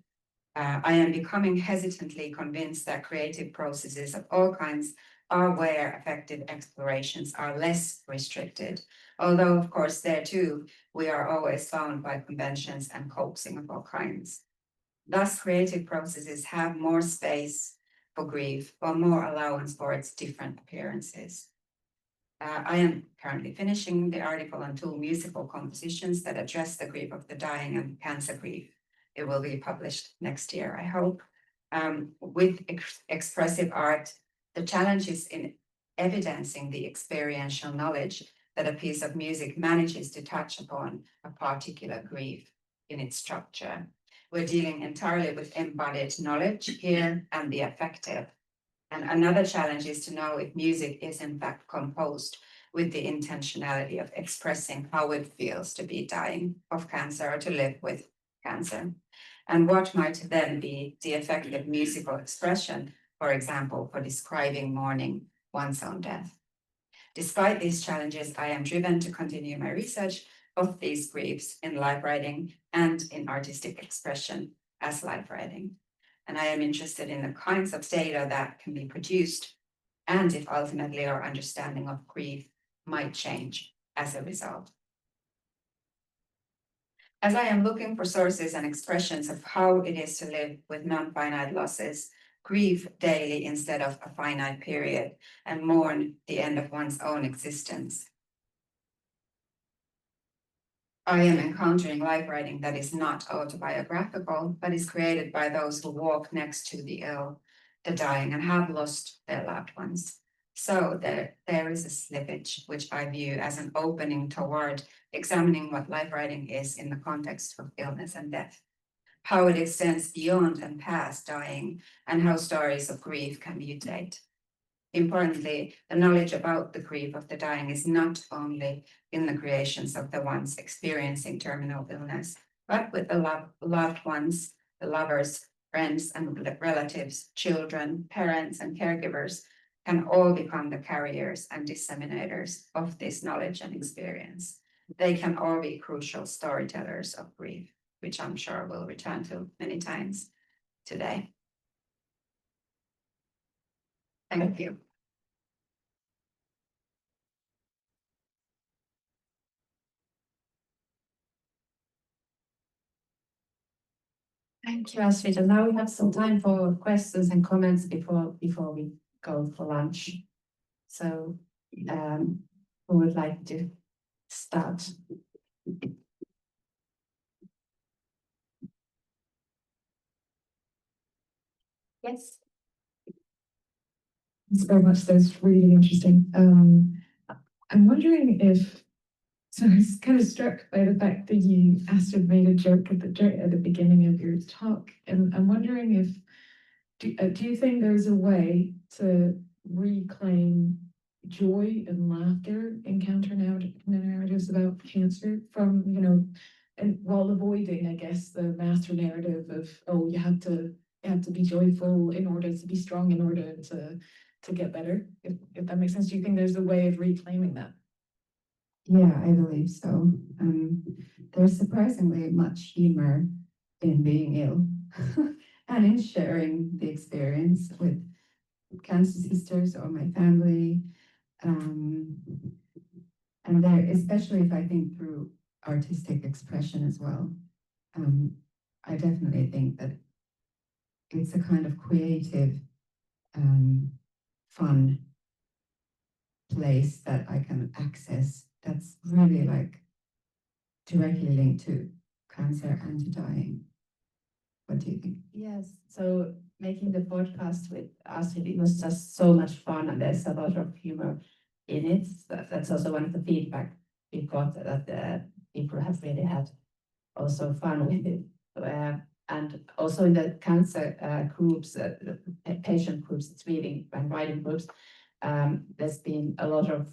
I am becoming hesitantly convinced that creative processes of all kinds are where effective explorations are less restricted. Although, of course, there too, we are always bound by conventions and coaxing of all kinds. Thus, creative processes have more space for grief or more allowance for its different appearances. I am currently finishing the article on 2 musical compositions that address the grief of the dying and cancer grief. It will be published next year, I hope. With expressive art, the challenge is in evidencing the experiential knowledge that a piece of music manages to touch upon a particular grief in its structure. We're dealing entirely with embodied knowledge here and the affective. And another challenge is to know if music is in fact composed with the intentionality of expressing how it feels to be dying of cancer or to live with cancer. And what might then be the effective musical expression, for example, for describing mourning one's own death. Despite these challenges, I am driven to continue my research of these griefs in life writing and in artistic expression as life writing. And I am interested in the kinds of data that can be produced and if ultimately our understanding of grief might change as a result. As I am looking for sources and expressions of how it is to live with non-finite losses, grieve daily instead of a finite period, and mourn the end of one's own existence, I am encountering life writing that is not autobiographical, but is created by those who walk next to the ill, the dying, and have lost their loved ones. So there is a slippage, which I view as an opening toward examining what life writing is in the context of illness and death, how it extends beyond and past dying, and how stories of grief can mutate. Importantly, the knowledge about the grief of the dying is not only in the creations of the ones experiencing terminal illness, but with the loved ones, the lovers, friends and relatives, children, parents and caregivers can all become the carriers and disseminators of this knowledge and experience. They can all be crucial storytellers of grief, which I'm sure we'll return to many times today. Thank you. Thank you, Astrid. And now we have some time for questions and comments before we go for lunch. So, who would like to start? Yes. Thanks very much. That's really interesting. I'm wondering if, so I was kind of struck by the fact that you, Astrid, made a joke at the beginning of your talk, and I'm wondering if, do you think there's a way to reclaim joy and laughter in counter narratives about cancer from, and while avoiding, I guess, the master narrative of, oh, you have to be joyful in order to be strong, in order to get better, if that makes sense. Do you think there's a way of reclaiming that? Yeah, I believe so. There's surprisingly much humor in being ill and in sharing the experience with cancer sisters or my family. And there, especially if I think through artistic expression as well, I definitely think that it's a kind of creative, fun place that I can access that's really like directly linked to cancer and to dying. What do you think? Yes, so making the podcast with Astrid, it was just so much fun and there's a lot of humor in it. That's also one of the feedback we got, that people have really had also fun with it. And also in the cancer groups, patient groups, it's reading and writing groups, there's been a lot of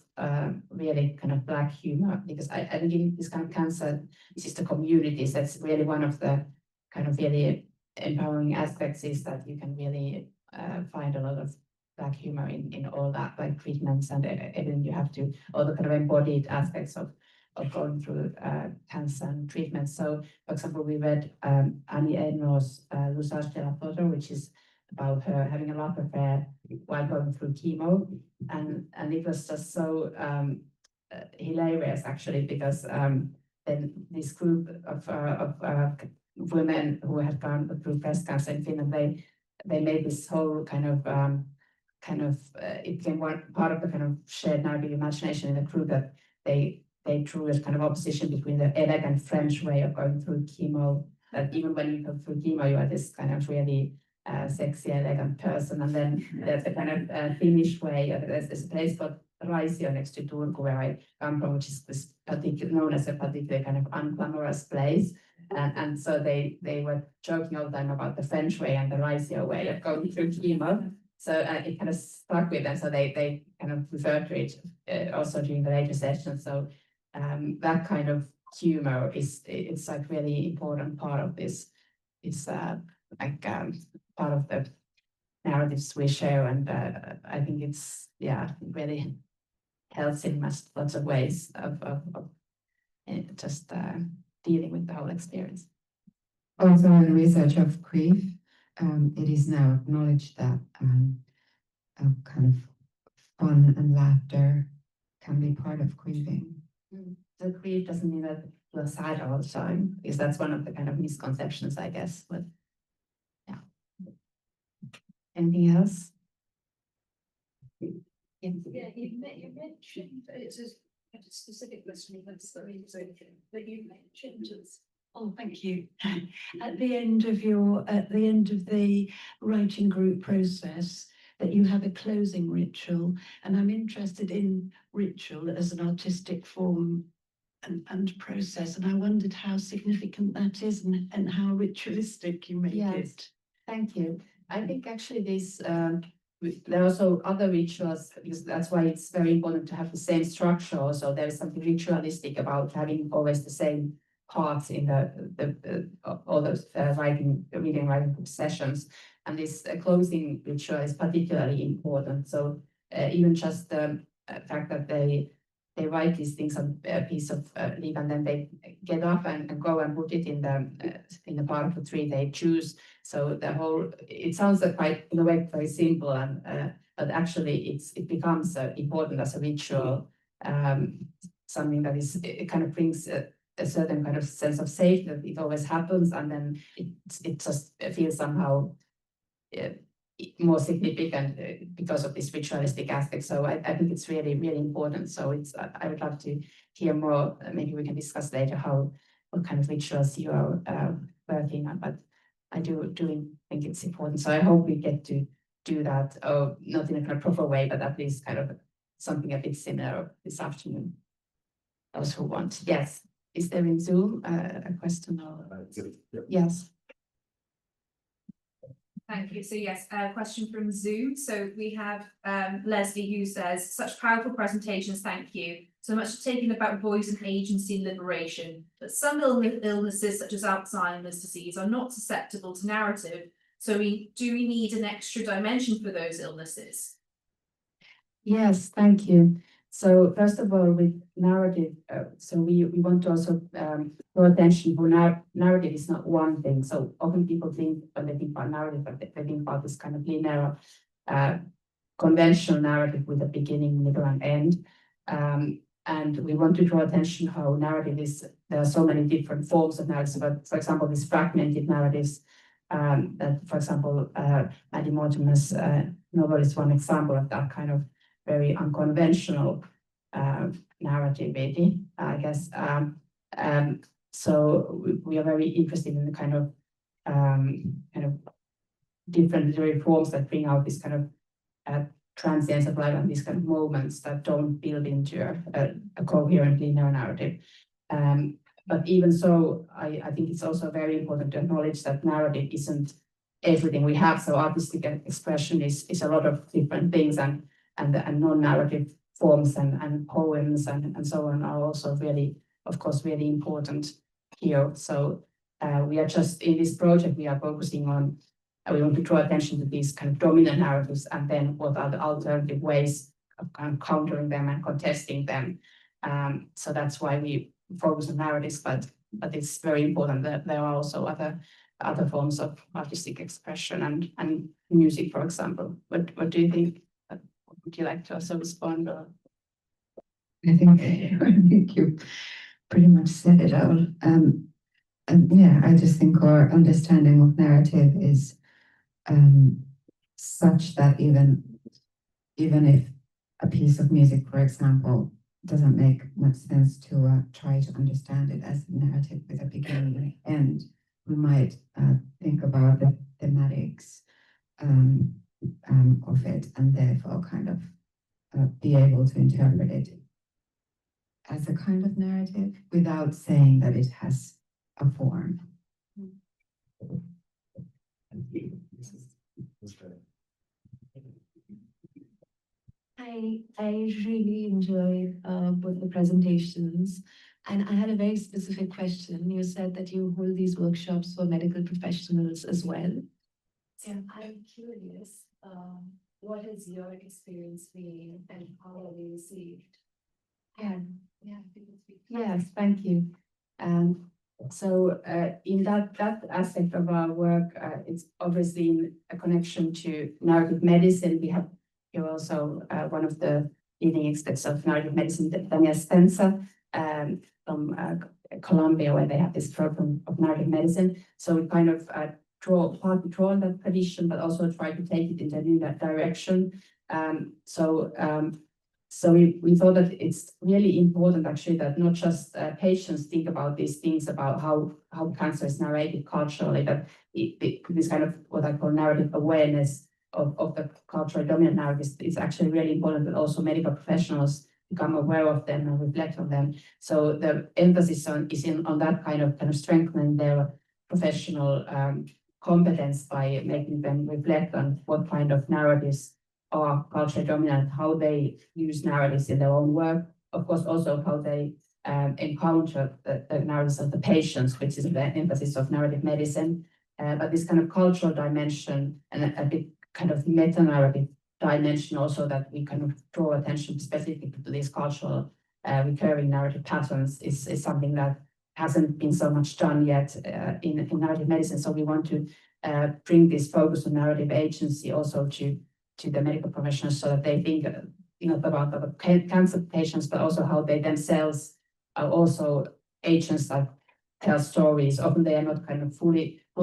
really kind of black humor, because I think in this kind of cancer sister communities, that's really one of the kind of really empowering aspects, is that you can really find a lot of black humor in all that, like treatments and everything you have to, all the kind of embodied aspects of going through cancer and treatment. So, for example, we read Annie Ernaux's L'usage de la photo, which is about her having a love affair while going through chemo. And it was just so hilarious, actually, because then this group of women who had gone through breast cancer in Finland, they made this whole kind of it became one part of the kind of shared narrative imagination in the group, that they drew a kind of opposition between the elegant French way of going through chemo, that even when you go through chemo, you are this kind of really sexy, elegant person. And then there's a kind of Finnish way. There's a place called Raisio next to Turku, where I come from, which is this known as a particularly kind of unglamorous place. And so they were joking all the time about the French way and the Raisio way of going through chemo. So it kind of stuck with them. So they kind of referred to it also during the later sessions. So that kind of humor it's like really important part of this. It's like part of the narratives we share, and I think it's it really helps in lots of ways of just dealing with the whole experience. Also, in research of grief, it is now acknowledged that a kind of fun and laughter can be part of grieving. So grief doesn't mean that you're sad all the time, because that's one of the kind of misconceptions, I guess. But yeah. Anything else? Yeah, you mentioned it's a specific question that you mentioned. Oh, thank you. At the end of the writing group process, that you have a closing ritual, and I'm interested in ritual as an artistic form and process, and I wondered how significant that is, and how ritualistic you make it. Thank you. I think actually this there are also other rituals, because that's why it's very important to have the same structure. Also, there is something ritualistic about having always the same parts in all those reading writing sessions, and this closing ritual is particularly important. So even just the fact that they write these things on a piece of leaf, and then they get up and go and put it in the part of the tree they choose. So it sounds like quite, in a way, very simple, and but actually it becomes important as a ritual, something that it kind of brings a certain kind of sense of safety, that it always happens, and then it just feels somehow more significant because of this ritualistic aspect. So I think it's really, really important. So I would love to hear more. Maybe we can discuss later what kind of rituals you are working on. But I do think it's important. So I hope we get to do that, not in a kind of proper way, but at least kind of something a bit similar this afternoon. Those who want. Yes. Is there in Zoom a question? Or... Yes. Thank you. So yes, a question from Zoom. So we have Leslie who says, such powerful presentations, thank you. So much taken about voice and agency and liberation, but some illnesses such as Alzheimer's disease are not susceptible to narrative. So do we need an extra dimension for those illnesses? Yes, thank you. So first of all, with narrative, so we want to also draw attention for narrative is not one thing. So often people think when they think about narrative, but they think about this kind of linear, conventional narrative with a beginning, middle, and end. And we want to draw attention how narrative is. There are so many different forms of narratives. But for example, these fragmented narratives. That, for example, Maddie Mortimer's novel is one example of that kind of very unconventional narrative, maybe, I guess. So we are very interested in the kind of different literary forms that bring out this kind of transience of life and these kind of moments that don't build into a coherent linear narrative. But even so, I think it's also very important to acknowledge that narrative isn't everything we have. So artistic expression is a lot of different things, and non-narrative forms and poems and so on are also really, of course, really important here. So we are just in this project, we are focusing on, we want to draw attention to these kind of dominant narratives, and then what are the alternative ways of kind of countering them and contesting them. So that's why we focus on narratives, but it's very important that there are also other forms of artistic expression and music, for example. What do you think? Would you like to also respond? Or? I think you pretty much said it all. And yeah, I just think our understanding of narrative is such that even if a piece of music, for example, doesn't make much sense to try to understand it as a narrative with a beginning and end, we might think about the thematics of it, and therefore kind of be able to interpret it as a kind of narrative without saying that it has a form. I really enjoyed both the presentations, and I had a very specific question. You said that you hold these workshops for medical professionals as well. So I'm curious, what has your experience been and how are they received? Yes, thank you. So in that aspect of our work, it's obviously in a connection to narrative medicine. We have here also one of the leading experts of narrative medicine, Daniel Spencer, from Colombia, where they have this program of narrative medicine. So we kind of partly draw on that tradition, but also try to take it in a new direction. So we thought that it's really important actually that not just patients think about these things about how cancer is narrated culturally, that this kind of what I call narrative awareness of the cultural dominant narratives is actually really important that also medical professionals become aware of them and reflect on them. So the emphasis is on that kind of strengthening their professional competence by making them reflect on what kind of narratives are culturally dominant, how they use narratives in their own work. Of course, also how they encounter the narratives of the patients, which is the emphasis of narrative medicine. But this kind of cultural dimension and a bit kind of meta-narrative dimension also that we kind of draw attention specifically to these cultural recurring narrative patterns is something that hasn't been so much done yet in narrative medicine. So we want to bring this focus on narrative agency also to the medical professionals so that they think about the cancer patients, but also how they themselves are also agents that tell stories. Often they are not kind of full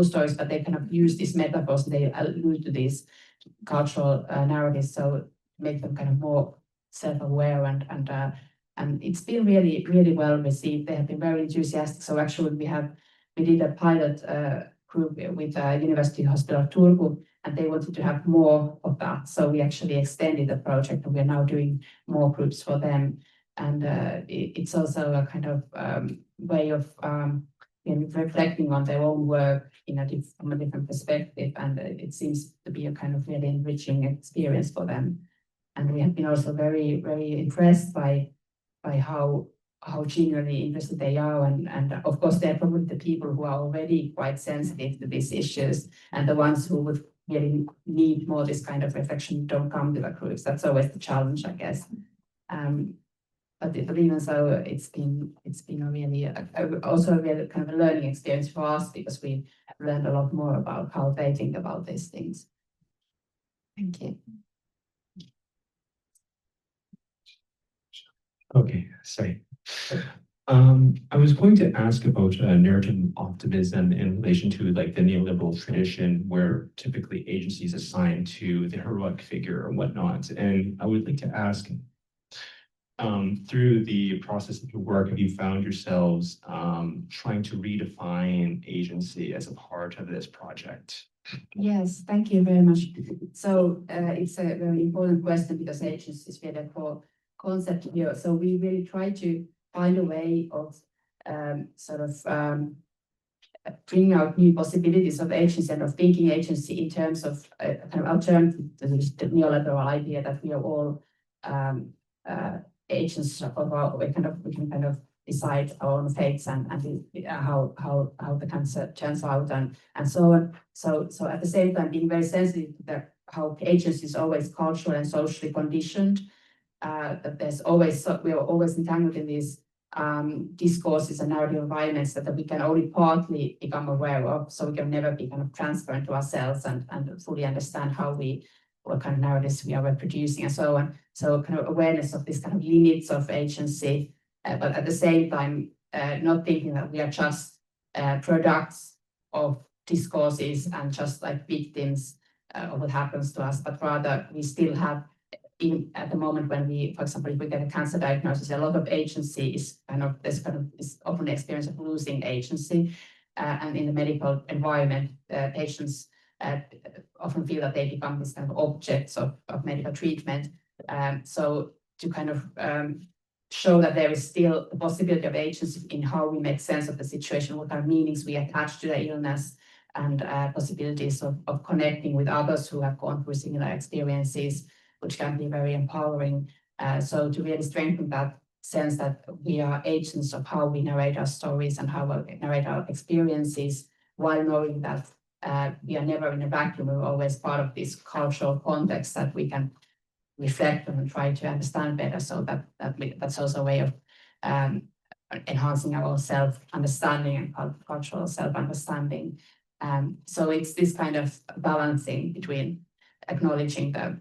stories, but they kind of use these metaphors, they allude to these cultural narratives, so make them kind of more self-aware and it's been really, really well received. They have been very enthusiastic. So actually we did a pilot group with University Hospital of Turku, and they wanted to have more of that. So we actually extended the project, and we're now doing more groups for them. And it's also a kind of way of reflecting on their own work from a different perspective, and it seems to be a kind of really enriching experience for them. And we have been also very, very impressed by how genuinely interested they are, and of course they're probably the people who are already quite sensitive to these issues, and the ones who would really need more this kind of reflection don't come to the groups. That's always the challenge, I guess. But even so, it's been a really also a really kind of a learning experience for us, because we have learned a lot more about how they think about these things. Thank you. Okay, sorry. I was going to ask about narrative optimism in relation to like the neoliberal tradition, where typically agency is assigned to the heroic figure or whatnot. And I would like to ask, through the process of your work, have you found yourselves trying to redefine agency as a part of this project? Yes, thank you very much. So it's a very important question, because agency is really a core concept here. So we really try to find a way of bringing out new possibilities of agency and of thinking agency in terms of a kind of alternative to the neoliberal idea that we are all agents of our, we can kind of decide our own fates and how the cancer turns out and so on. So at the same time, being very sensitive to that, how agency is always culturally and socially conditioned. That there's always, we are always entangled in these discourses and narrative environments that we can only partly become aware of, so we can never be kind of transparent to ourselves and fully understand what kind of narratives we are reproducing and so on. So kind of awareness of this kind of limits of agency, but at the same time, not thinking that we are just products of discourses and just like victims of what happens to us, but rather we still have, at the moment when we, for example, if we get a cancer diagnosis, a lot of agency is often the experience of losing agency. And in the medical environment, patients often feel that they become this kind of objects of medical treatment. So to kind of show that there is still a possibility of agency in how we make sense of the situation, what kind of meanings we attach to the illness, and possibilities of connecting with others who have gone through similar experiences, which can be very empowering. So to really strengthen that sense that we are agents of how we narrate our stories and how we narrate our experiences, while knowing that we are never in a vacuum. We're always part of this cultural context that we can reflect on and try to understand better. So that's also a way of enhancing our self-understanding and cultural self-understanding. So it's this kind of balancing between acknowledging the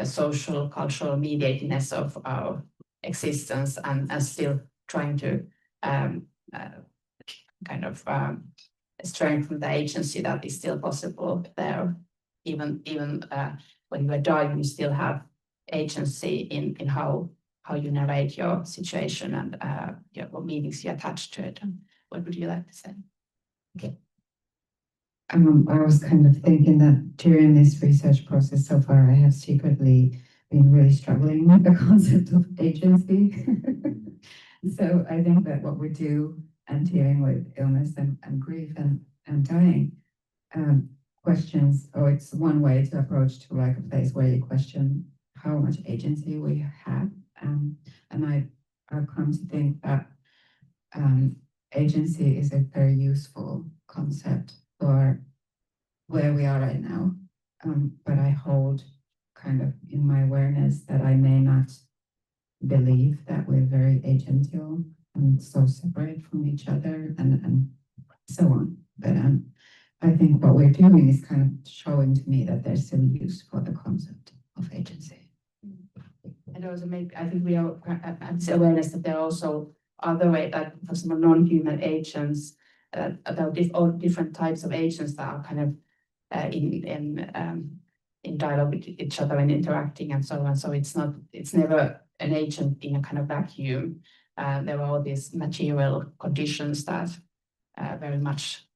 social, cultural mediatedness of our existence and still trying to strengthen the agency that is still possible there. Even when you are dying, you still have agency in how you narrate your situation and what meanings you attach to it. And what would you like to say? Okay. I was kind of thinking that during this research process so far, I have secretly been really struggling with the concept of agency. So I think that what we do and dealing with illness and grief and dying questions, or it's one way to approach to like a place where you question how much agency we have. And I've come to think that agency is a very useful concept for where we are right now. But I hold kind of in my awareness that I may not believe that we're very agential and so separate from each other and so on. But I think what we're doing is kind of showing to me that there's some use for the concept of agency. And also maybe I think we are have this awareness that there are also other ways, that for some non-human agents, about all different types of agents that are kind of in dialogue with each other and interacting and so on. So it's never an agent in a kind of vacuum. There are all these material conditions that very much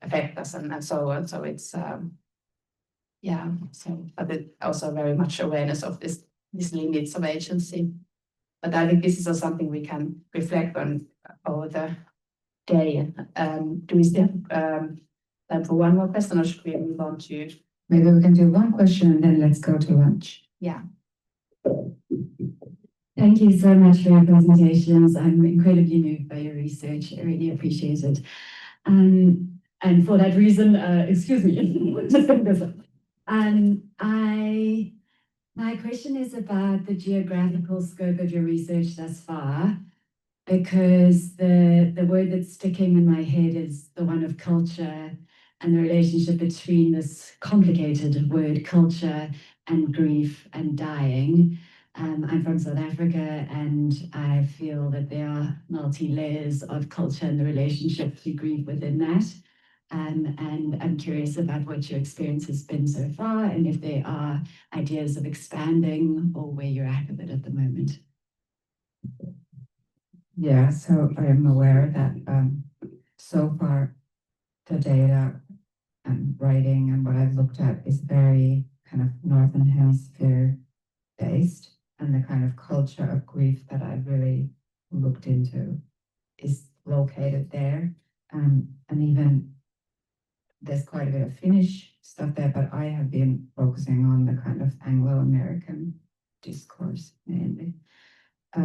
affect us and so on. So it's but it also very much awareness of these limits of agency. But I think this is also something we can reflect on over day. Do we still have time for one more question, or should we move on to? Maybe we can do one question and then let's go to lunch. Yeah. Thank you so much for your presentations. I'm incredibly moved by your research. I really appreciate it. And for that reason, excuse me, just bring this up. My question is about the geographical scope of your research thus far, because the word that's sticking in my head is the one of culture and the relationship between this complicated word culture and grief and dying. I'm from South Africa, and I feel that there are multi-layers of culture and the relationship to grief within that. And I'm curious about what your experience has been so far, and if there are ideas of expanding or where you're at with it at the moment. Yeah, so I am aware that so far the data and writing and what I've looked at is very kind of Northern Hemisphere based, and the kind of culture of grief that I've really looked into is located there. And even there's quite a bit of Finnish stuff there, but I have been focusing on the kind of Anglo-American discourse mainly,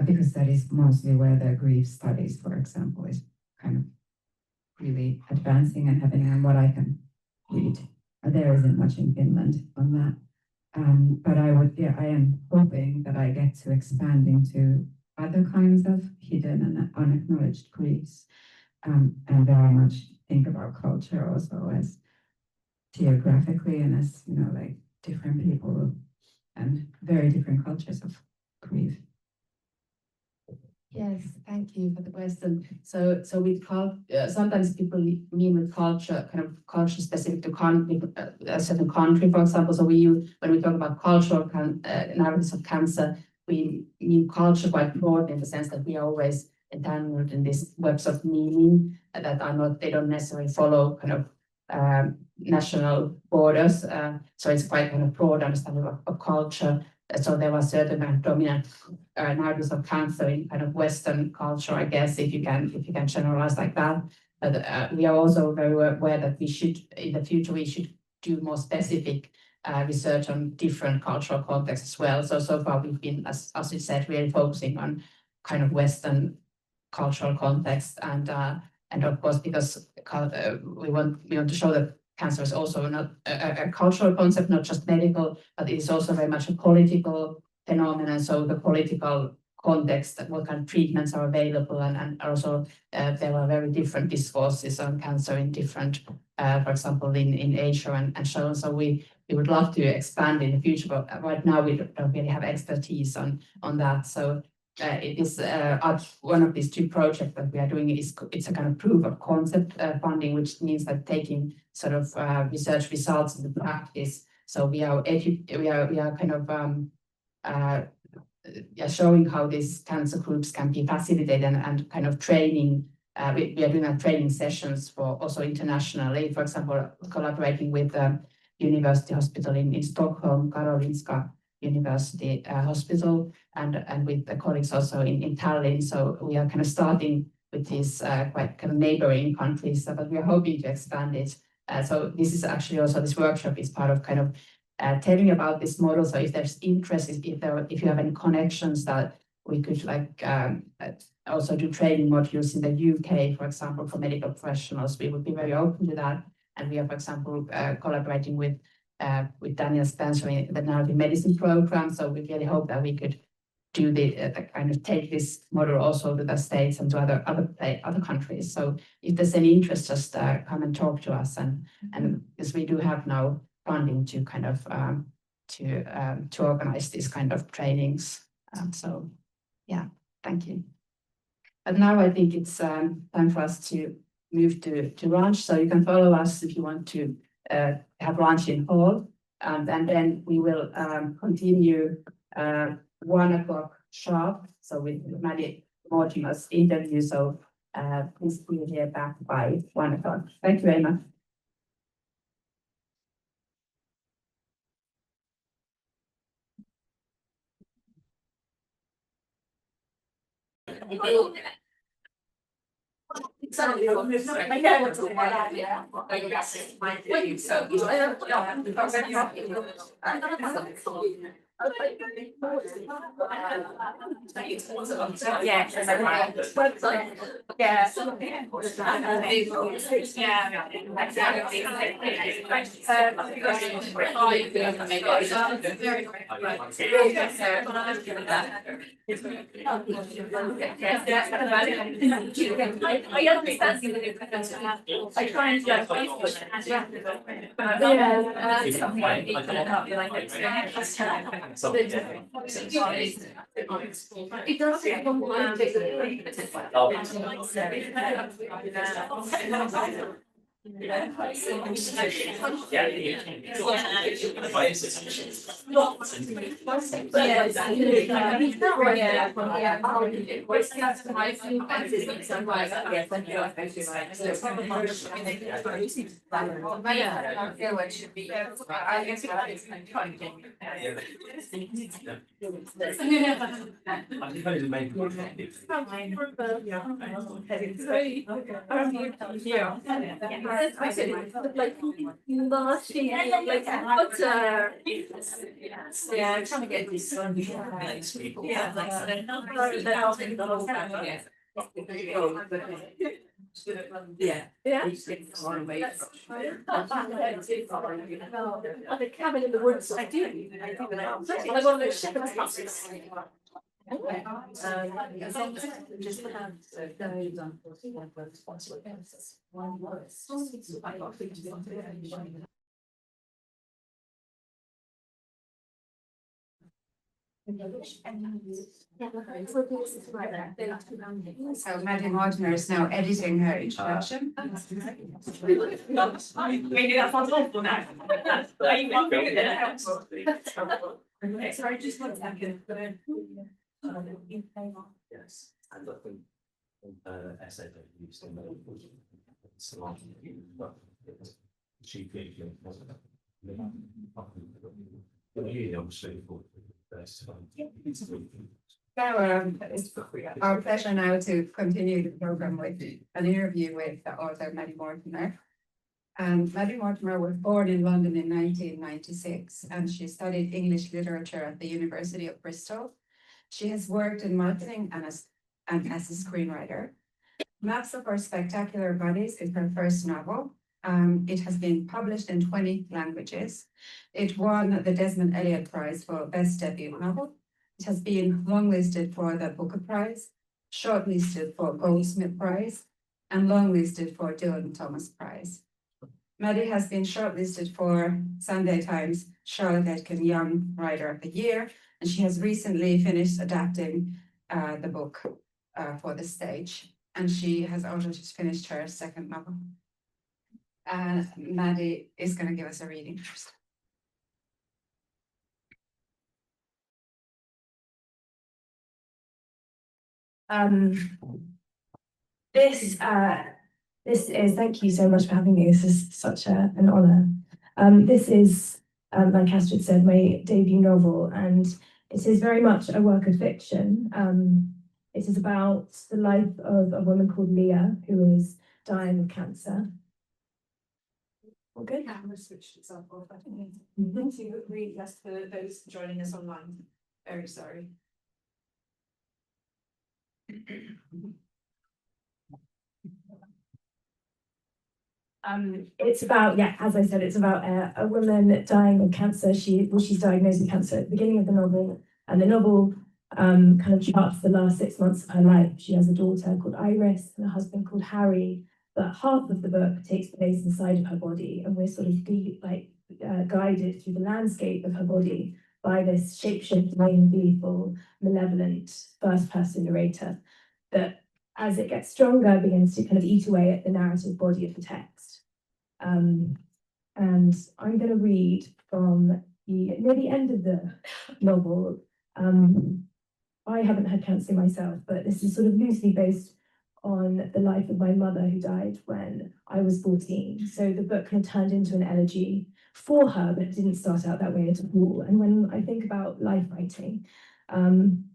because that is mostly where the grief studies, for example, is kind of really advancing and happening, and what I can read. There isn't much in Finland on that. But I am hoping that I get to expand into other kinds of hidden and unacknowledged griefs, and very much think about culture also as geographically and as, like different people and very different cultures of grief. Yes, thank you for the question. So with sometimes people mean with culture, kind of culture specific to a certain country, for example. So when we talk about cultural narratives of cancer, we mean culture quite broad in the sense that we are always entangled in these webs of meaning that they don't necessarily follow kind of national borders. So it's quite kind of broad understanding of culture. So there was certain kind of dominant narratives of cancer in kind of Western culture, I guess, if you can generalize like that. But we are also very aware that we should, in the future, we should do more specific research on different cultural contexts as well. So far we've been, as you said, really focusing on kind of Western cultural context, and of course because we want to show that cancer is also not a cultural concept, not just medical, but it is also very much a political phenomenon. So the political context, what kind of treatments are available, and also there are very different discourses on cancer in different, for example, in Asia and so on. So we would love to expand in the future, but right now we don't really have expertise on that. So it is one of these two projects that we are doing. It's a kind of proof of concept funding, which means that taking sort of research results into practice. So we are kind of showing how these cancer groups can be facilitated and kind of training. We are doing training sessions for also internationally. For example, collaborating with the University Hospital in Stockholm, Karolinska University Hospital, and with the colleagues also in Tallinn. So we are kind of starting with these quite kind of neighboring countries, but we are hoping to expand it. So this is actually also, this workshop is part of kind of telling about this model. So if there's interest, if you have any connections that we could also do training modules in the UK, for example, for medical professionals, we would be very open to that. And we are, for example, collaborating with Daniel Spencer in the narrative medicine program. So we really hope that we could do the kind of take this model also to the States and to other countries. So if there's any interest, just come and talk to us. And because we do have now funding to kind of to organize these kind of trainings. So yeah, thank you. But now I think it's time for us to move to lunch. So you can follow us if you want to have lunch in hall, and then we will continue 1 o'clock sharp. So with Maddie Mortimer's interview. So please be here back by 1 o'clock. Thank you very much. Exactly. I know what's going on. Yeah. My thing, so. Yeah. I understand you. I try and get. It does. I feel it should be. I guess it's trying to yeah, trying to get this. Yeah, yeah. Yeah. The cabin in the woods, I do. Like one of those shepherd's houses. Just So Maddie Mortimer is now editing her introduction. Maybe that's not awful now. Sorry, just one second. Yes, and I think essay that you used in the chiefly obviously for So it's our pleasure now to continue the program with an interview with the author Maddie Mortimer. And Maddie Mortimer was born in London in 1996 and she studied English literature at the University of Bristol. She has worked in marketing and as a screenwriter. Maps of Our Spectacular Bodies is her first novel. It has been published in 20 languages. It won the Desmond Elliott Prize for Best Debut Novel. It has been longlisted for the Booker Prize, shortlisted for Goldsmith Prize, and longlisted for Dylan Thomas Prize. Maddie has been shortlisted for Sunday Times Charlotte Etkin Young Writer of the Year, and she has recently finished adapting the book for the stage. And she has also just finished her second novel. And Maddie is going to give us a reading first. This is, thank you so much for having me. This is such an honor. This is, like Astrid said, my debut novel, and it is very much a work of fiction. It is about the life of a woman called Leah, who is dying of cancer. All good? Camera switched itself off. I don't know. To read less for those joining us online. Very sorry. It's about, yeah, as I said, it's about a woman dying of cancer. She's diagnosed with cancer at the beginning of the novel, and the novel kind of charts the last 6 months of her life. She has a daughter called Iris and a husband called Harry, but half of the book takes place inside of her body, and we're sort of guided through the landscape of her body by this shape-shifting, gleeful, malevolent first-person narrator that, as it gets stronger, begins to kind of eat away at the narrative body of the text. And I'm going to read from near the end of the novel. I haven't had cancer myself, but this is sort of loosely based on the life of my mother, who died when I was 14. So the book kind of turned into an elegy for her, but it didn't start out that way at all. And when I think about life writing,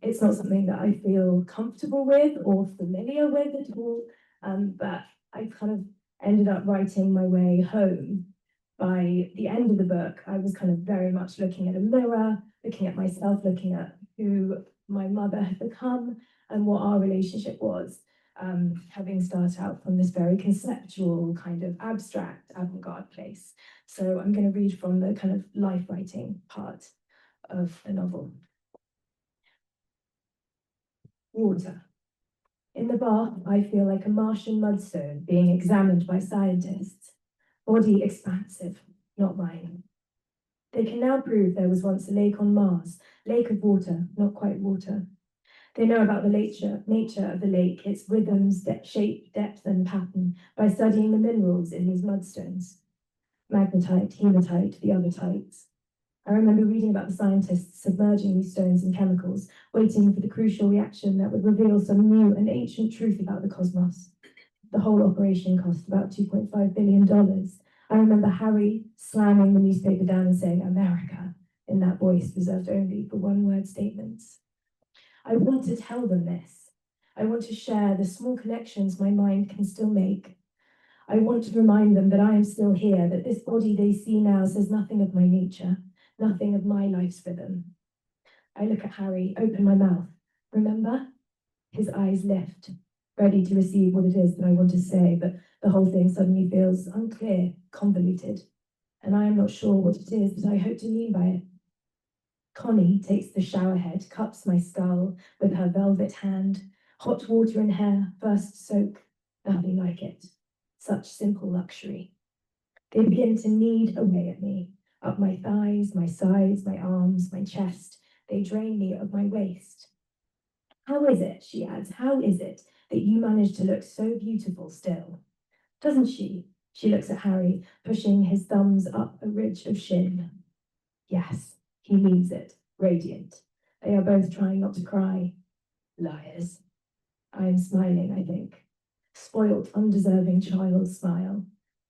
it's not something that I feel comfortable with or familiar with at all. But I kind of ended up writing my way home. By the end of the book, I was kind of very much looking at a mirror, looking at myself, looking at who my mother had become and what our relationship was, having started out from this very conceptual, kind of abstract, avant-garde place. So I'm going to read from the kind of life writing part of the novel. Water. In the bath, I feel like a Martian mudstone being examined by scientists. Body expansive, not mine. They can now prove there was once a lake on Mars, lake of water, not quite water. They know about the nature of the lake, its rhythms, shape, depth, and pattern by studying the minerals in these mudstones. Magnetite, hematite, the other types. I remember reading about the scientists submerging these stones in chemicals, waiting for the crucial reaction that would reveal some new and ancient truth about the cosmos. The whole operation cost about $2.5 billion. I remember Harry slamming the newspaper down and saying, America, in that voice reserved only for one-word statements. I want to tell them this. I want to share the small connections my mind can still make. I want to remind them that I am still here, that this body they see now says nothing of my nature, nothing of my life's rhythm. I look at Harry, open my mouth. Remember? His eyes lift, ready to receive what it is that I want to say, but the whole thing suddenly feels unclear, convoluted, and I am not sure what it is that I hope to mean by it. Connie takes the shower head, cups my skull with her velvet hand. Hot water and hair, first soak, nothing like it. Such simple luxury. They begin to knead away at me, up my thighs, my sides, my arms, my chest. They drain me of my waist. How is it, she adds, how is it that you manage to look so beautiful still? Doesn't she? She looks at Harry, pushing his thumbs up a ridge of shin. Yes, he leaves it, radiant. They are both trying not to cry. Liars. I am smiling, I think. Spoilt, undeserving child smile.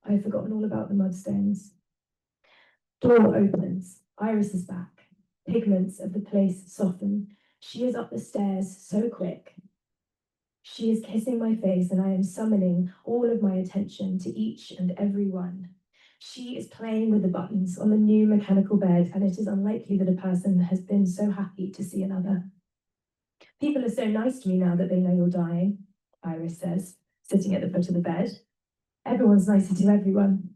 I have forgotten all about the mudstones. Door opens. Iris is back. Pigments of the place soften. She is up the stairs so quick. She is kissing my face, and I am summoning all of my attention to each and every one. She is playing with the buttons on the new mechanical bed, and it is unlikely that a person has been so happy to see another. People are so nice to me now that they know you're dying, Iris says, sitting at the foot of the bed. Everyone's nicer to everyone.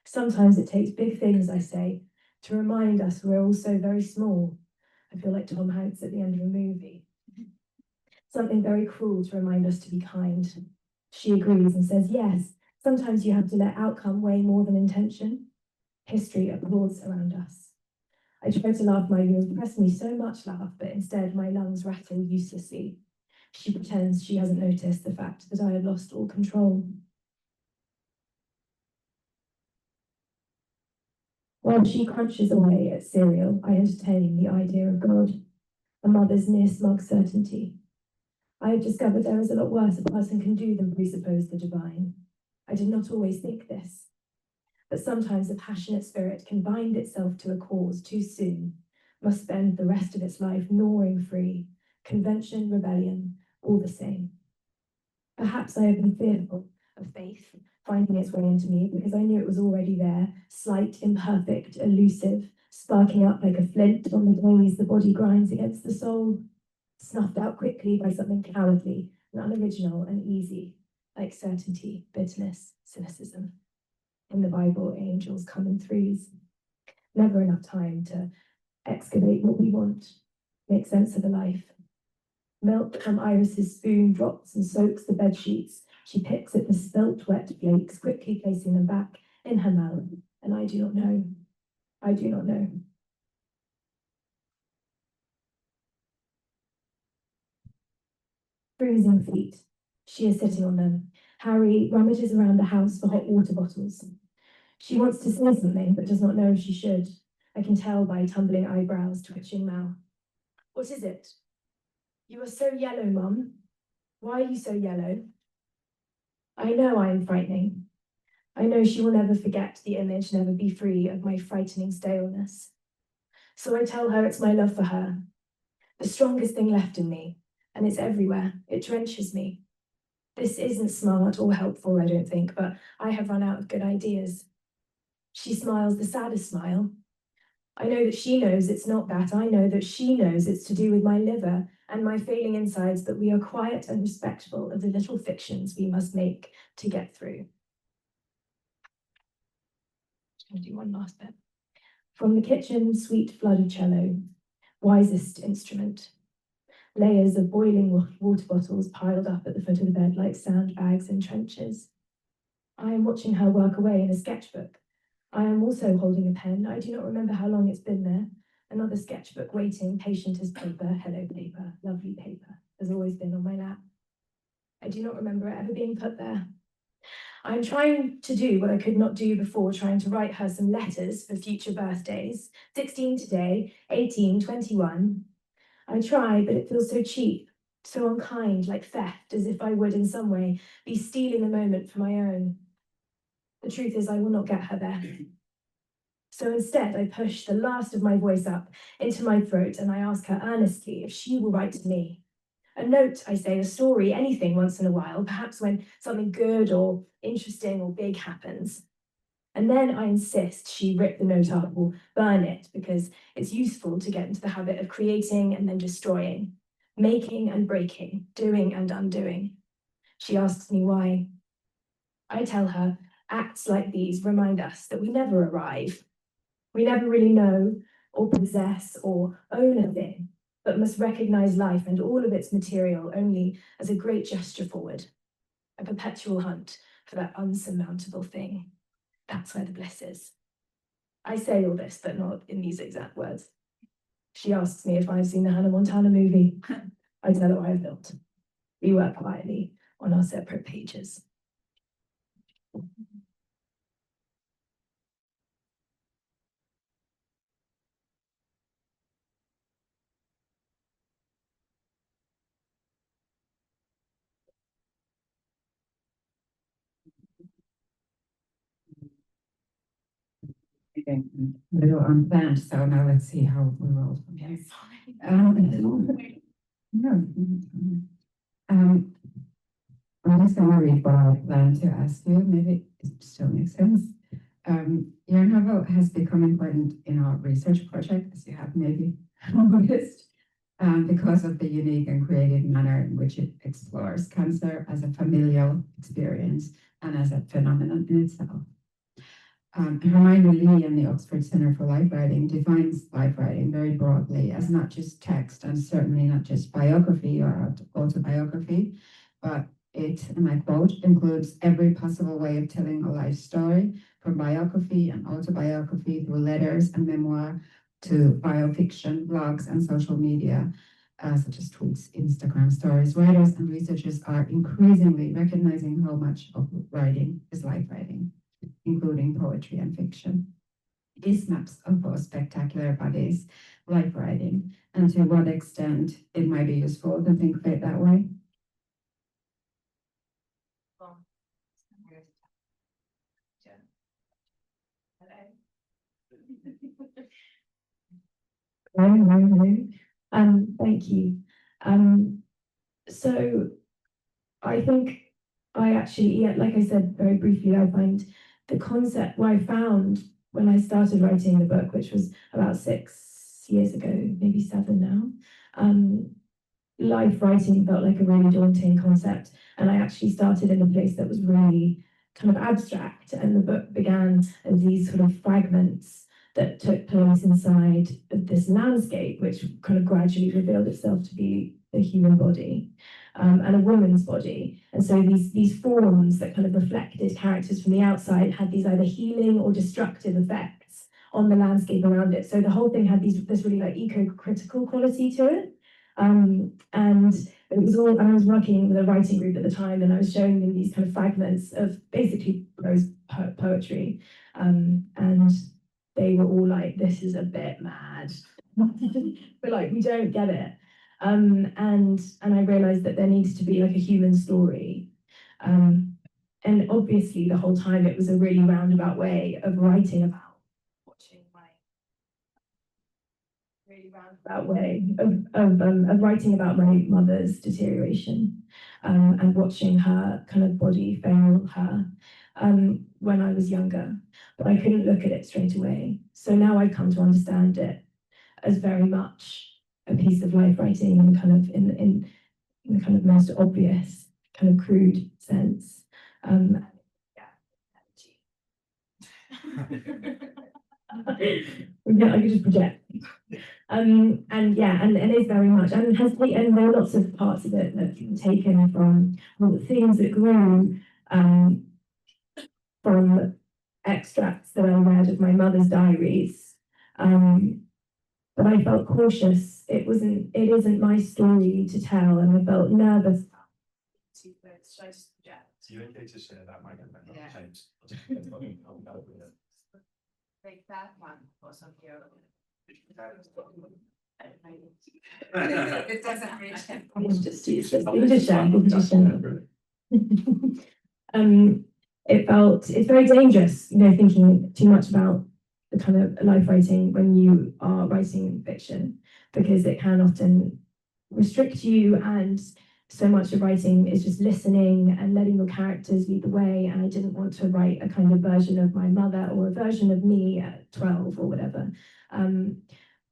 Sometimes it takes big things, I say, to remind us we're all so very small. I feel like Tom Hanks at the end of a movie. Something very cruel to remind us to be kind. She agrees and says, yes, sometimes you have to let outcome weigh more than intention. History applauds around us. I try to laugh my you impress me so much laugh, but instead my lungs rattle uselessly. She pretends she hasn't noticed the fact that I have lost all control. While she crunches away at cereal, I entertain the idea of God, a mother's near smug certainty. I have discovered there is a lot worse a person can do than presuppose the divine. I did not always think this, but sometimes a passionate spirit can bind itself to a cause too soon, must spend the rest of its life gnawing free, convention, rebellion, all the same. Perhaps I have been fearful of faith finding its way into me because I knew it was already there, slight, imperfect, elusive, sparking up like a flint on the days the body grinds against the soul, snuffed out quickly by something cowardly and unoriginal and easy, like certainty, bitterness, cynicism. In the Bible, angels come in threes. Never enough time to excavate what we want, make sense of a life. Milk from Iris's spoon drops and soaks the bed sheets. She picks at the spelt wet flakes, quickly placing them back in her mouth. And I do not know. I do not know. Freezing feet. She is sitting on them. Harry rummages around the house for hot water bottles. She wants to say something, but does not know if she should. I can tell by tumbling eyebrows, twitching mouth. What is it? You are so yellow, Mum. Why are you so yellow? I know I am frightening. I know she will never forget the image, never be free of my frightening staleness. So I tell her it's my love for her, the strongest thing left in me, and it's everywhere. It drenches me. This isn't smart or helpful, I don't think, but I have run out of good ideas. She smiles the saddest smile. I know that she knows it's not that. I know that she knows it's to do with my liver and my failing insides, that we are quiet and respectful of the little fictions we must make to get through. I'm going to do one last bit. From the kitchen, sweet flooded cello, wisest instrument. Layers of boiling water bottles piled up at the foot of the bed like sandbags in trenches. I am watching her work away in a sketchbook. I am also holding a pen. I do not remember how long it's been there. Another sketchbook waiting, patient as paper, hello paper, lovely paper, has always been on my lap. I do not remember it ever being put there. I'm trying to do what I could not do before, trying to write her some letters for future birthdays. 16 today, 18, 21. I try, but it feels so cheap, so unkind, like theft, as if I would in some way be stealing the moment for my own. The truth is, I will not get her there. So instead, I push the last of my voice up into my throat and I ask her earnestly if she will write to me. A note, I say, a story, anything once in a while, perhaps when something good or interesting or big happens. And then I insist she rip the note up or burn it, because it's useful to get into the habit of creating and then destroying, making and breaking, doing and undoing. She asks me why. I tell her, acts like these remind us that we never arrive. We never really know or possess or own a thing, but must recognize life and all of its material only as a great gesture forward, a perpetual hunt for that unsurmountable thing. That's where the bliss is. I say all this, but not in these exact words. She asks me if I've seen the Hannah Montana movie. I tell her I have not. We work quietly on our separate pages. Okay, a little unplanned, so now let's see how we roll from here. No. I'm just gonna read what I planned to ask you, maybe it still makes sense. Your novel has become important in our research project, as you have maybe noticed, because of the unique and creative manner in which it explores cancer as a familial experience and as a phenomenon in itself. Hermione Lee and the Oxford Centre for Life Writing defines life writing very broadly as not just text and certainly not just biography or autobiography, but it, and I quote, includes every possible way of telling a life story, from biography and autobiography through letters and memoir to biofiction, blogs, and social media, such as tweets, Instagram stories. Writers and researchers are increasingly recognizing how much of writing is life writing, including poetry and fiction. These maps of both spectacular bodies, life writing, and to what extent it might be useful to think of it that way. Thank you. So I think I actually, yeah, like I said very briefly, I find the concept, what I found when I started writing the book, which was about 6 years ago, maybe 7 now, life writing felt like a really daunting concept. And I actually started in a place that was really kind of abstract. And the book began as these sort of fragments that took place inside of this landscape, which kind of gradually revealed itself to be the human body. And a woman's body. And so these forms that kind of reflected characters from the outside had these either healing or destructive effects on the landscape around it. So the whole thing had this really like eco-critical quality to it. And it was all, I was working with a writing group at the time, and I was showing them these kind of fragments of basically prose poetry. And they were all like, this is a bit mad. But like, we don't get it. And I realized that there needs to be like a human story. And obviously the whole time it was a really roundabout way of writing about watching my really roundabout way of writing about my mother's deterioration, and watching her kind of body fail her when I was younger, but I couldn't look at it straight away. So now I've come to understand it as very much a piece of life writing, and kind of in the kind of most obvious, kind of crude sense. Yeah, I could just project. And yeah, and it is very much, and and there are lots of parts of it that are taken from things that grew from extracts that I read of my mother's diaries. But I felt cautious. It isn't my story to tell, and I felt nervous. Should I just project? You okay to share that microphone? Yeah. Take that one for some here. It doesn't reach him. Just use this. You just share. You just share. It's very dangerous, thinking too much about the kind of life writing when you are writing fiction, because it can often restrict you, and so much of writing is just listening and letting your characters lead the way. And I didn't want to write a kind of version of my mother or a version of me at 12 or whatever,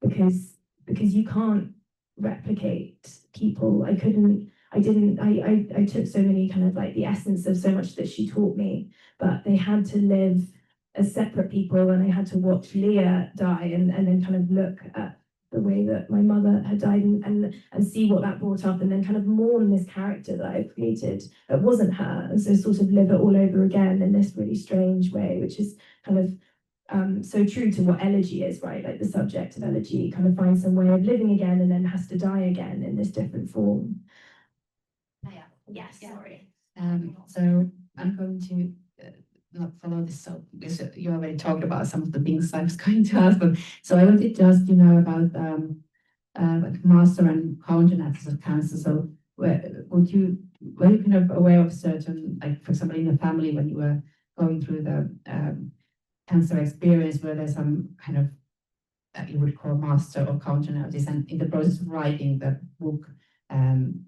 because you can't replicate people. I took so many kind of like the essence of so much that she taught me, but they had to live as separate people, and I had to watch Leah die and then kind of look at the way that my mother had died, and see what that brought up, and then kind of mourn this character that I've created that wasn't her, and so sort of live it all over again in this really strange way, which is kind of so true to what elegy is, right? Like the subject of elegy kind of finds some way of living again and then has to die again in this different form. Yes, sorry. So I'm going to not follow this, so because you already talked about some of the things I was going to ask, but so I wanted to ask about like master and counter-analysis of cancer. So were you kind of aware of certain, like for example, in the family when you were going through the cancer experience, were there some kind of that you would call master or counter-analysis, and in the process of writing the book, can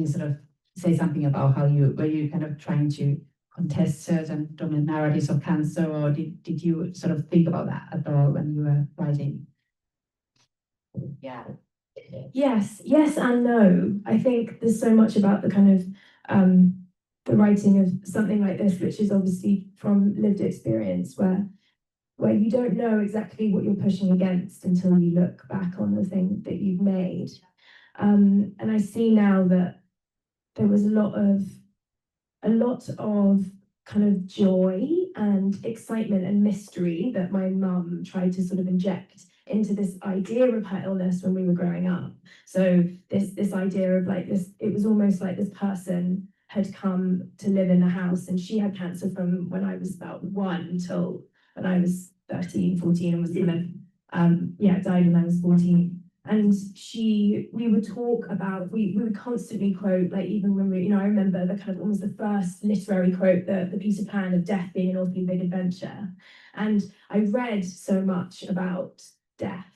you sort of say something about how were you kind of trying to contest certain dominant narratives of cancer, or did you sort of think about that at all when you were writing? Yeah. Yes and no. I think there's so much about the kind of the writing of something like this, which is obviously from lived experience, where you don't know exactly what you're pushing against until you look back on the thing that you've made. And I see now that there was a lot of kind of joy and excitement and mystery that my mum tried to sort of inject into this idea of her illness when we were growing up. So this idea of like this, it was almost like this person had come to live in the house, and she had cancer from when I was about 1 till when I was 13, 14, and was kind of died when I was 14. And we would talk about, we would constantly quote, like even when I remember the kind of almost the first literary quote, the Peter Pan of death being an awfully big adventure. And I read so much about death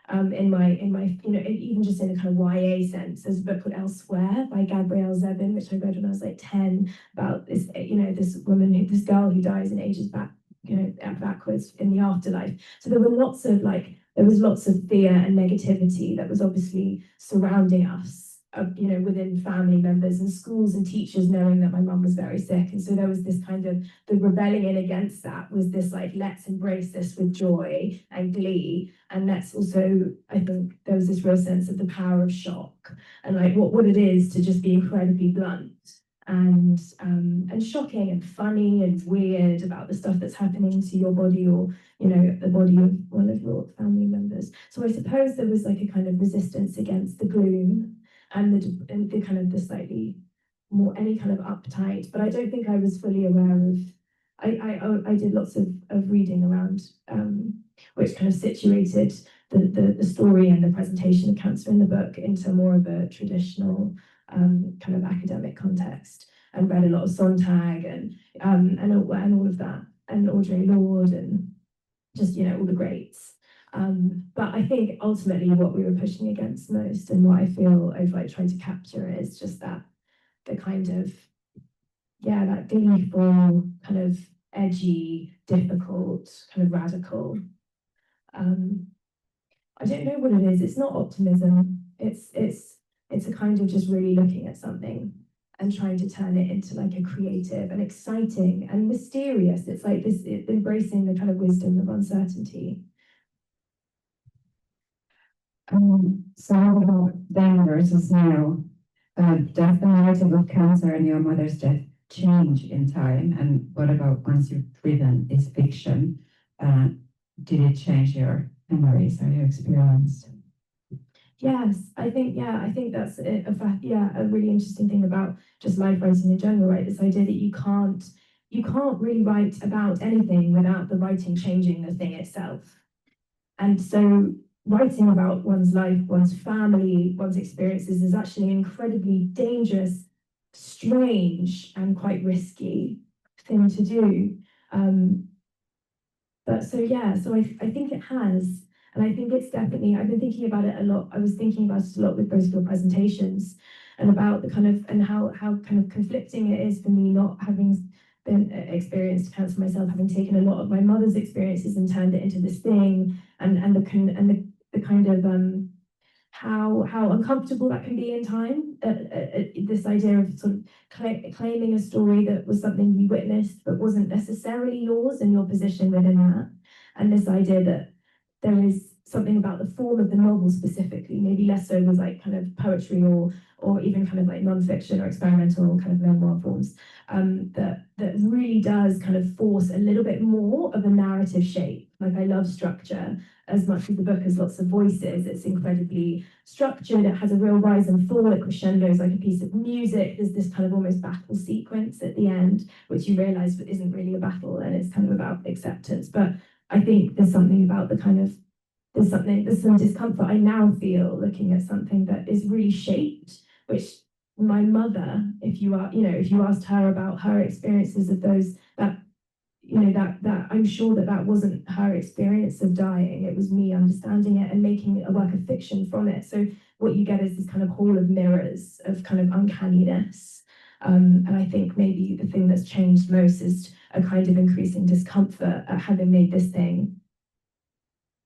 in my even just in a kind of YA sense. There's a book called Elsewhere by Gabrielle Zevin, which I read when I was like 10, about this, this woman, this girl who dies and ages back, backwards in the afterlife. So there was lots of fear and negativity that was obviously surrounding us, within family members and schools and teachers, knowing that my mum was very sick. And so there was this kind of, the rebelling in against that was this like, let's embrace this with joy and glee. And let's also, I think there was this real sense of the power of shock, and like what it is to just be incredibly blunt and shocking and funny and weird about the stuff that's happening to your body, or the body of one of your family members. So I suppose there was like a kind of resistance against the gloom and the kind of the slightly more any kind of uptight. But I don't think I was fully aware of. I did lots of reading around, which kind of situated the story and the presentation of cancer in the book into more of a traditional kind of academic context, and read a lot of Sontag and all of that, and Audre Lorde, and just all the greats. But I think ultimately what we were pushing against most, and what I feel I've like tried to capture, is just that the kind of, yeah, that gleeful, kind of edgy, difficult, kind of radical. I don't know what it is. It's not optimism. It's a kind of just really looking at something and trying to turn it into like a creative and exciting and mysterious. It's like this, embracing the kind of wisdom of uncertainty. So what about then versus now? Does the narrative of cancer and your mother's death change in time? And what about once you've written its fiction? Did it change your memories or your experience? Yes, I think that's a fact. Yeah, a really interesting thing about just life writing in general, right? This idea that you can't really write about anything without the writing changing the thing itself. And so writing about one's life, one's family, one's experiences is actually an incredibly dangerous, strange, and quite risky thing to do. But so yeah, so I think it has. And I think it's definitely, I've been thinking about it a lot. I was thinking about it a lot with both of your presentations, and about the kind of, and how kind of conflicting it is for me not having been experienced cancer myself, having taken a lot of my mother's experiences and turned it into this thing, and the kind of how uncomfortable that can be in time. This idea of sort of claiming a story that was something you witnessed but wasn't necessarily yours, and your position within that, and this idea that there is something about the form of the novel specifically, maybe less so with like kind of poetry or even kind of like non-fiction or experimental kind of memoir forms, that really does kind of force a little bit more of a narrative shape. Like, I love structure as much as the book has lots of voices. It's incredibly structured. It has a real rise and fall. It crescendos like a piece of music. There's this kind of almost battle sequence at the end, which you realise isn't really a battle, and it's kind of about acceptance. But I think there's something about the kind of, there's some discomfort I now feel looking at something that is really shaped, which my mother, if you asked her about her experiences of those, that I'm sure that wasn't her experience of dying. It was me understanding it and making a work of fiction from it. So what you get is this kind of hall of mirrors of kind of uncanniness. And I think maybe the thing that's changed most is a kind of increasing discomfort at having made this thing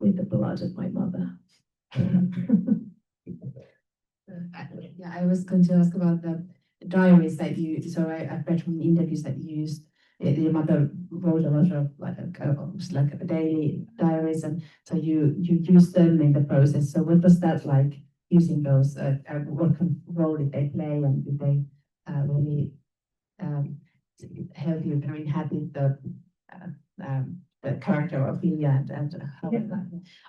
with the blood of my mother. Yeah, I was going to ask about the diaries that you, so I've read from interviews that you used, your mother wrote a lot of like a daily diaries, and so you use them in the process. So what was that like, using those? What kind of role did they play, and did they really help you kind of inhabit the character of Leah, and how? Yeah.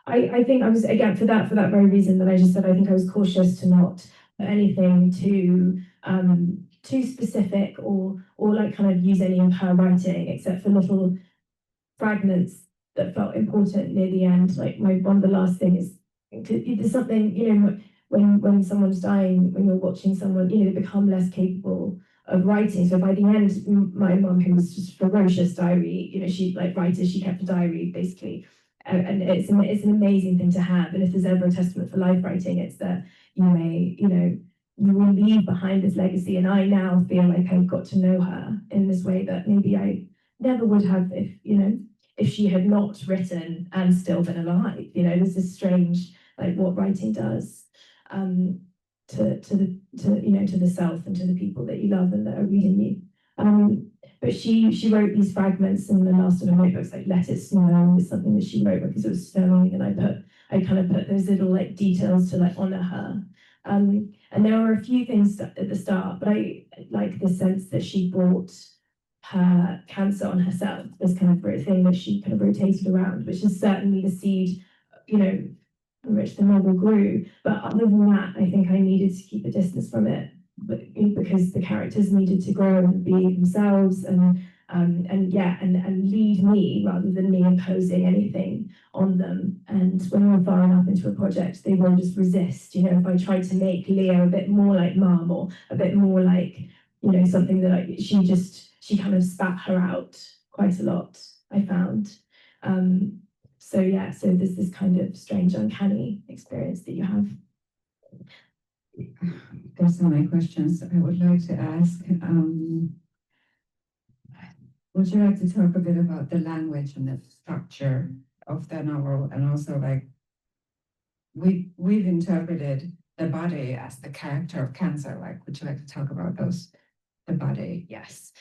I think I was, again, for that very reason that I just said, I think I was cautious to not put anything too specific or like kind of use any of her writing, except for little fragments that felt important near the end. Like one of the last things is, there's something, when someone's dying, when you're watching someone, they become less capable of writing. So by the end, my mum, who was just ferocious diary, she like writer, she kept a diary basically. And it's an amazing thing to have. And if there's ever a testament for life writing, it's that you will leave behind this legacy. And I now feel like I've got to know her in this way that maybe I never would have if she had not written and still been alive. There's this strange, like, what writing does to the self and to the people that you love and that are reading you. But she wrote these fragments, and the last of her notebooks, like "Let It Snow" is something that she wrote because it was snowing, and I kind of put those little like details to like honor her. And there were a few things at the start, but I like the sense that she brought her cancer on herself, this kind of thing that she kind of rotated around, which is certainly the seed, from which the novel grew. But other than that, I think I needed to keep a distance from it, because the characters needed to grow and be themselves and lead me rather than me imposing anything on them. And when we're far enough into a project, they will just resist. If I tried to make Leah a bit more like Mum, or a bit more like, something that she kind of spat her out quite a lot, I found. so yeah, so there's this kind of strange, uncanny experience that you have. There's so many questions I would like to ask. Would you like to talk a bit about the language and the structure of the novel, and also like we've interpreted the body as the character of cancer. Like, would you like to talk about those? The body. Yes.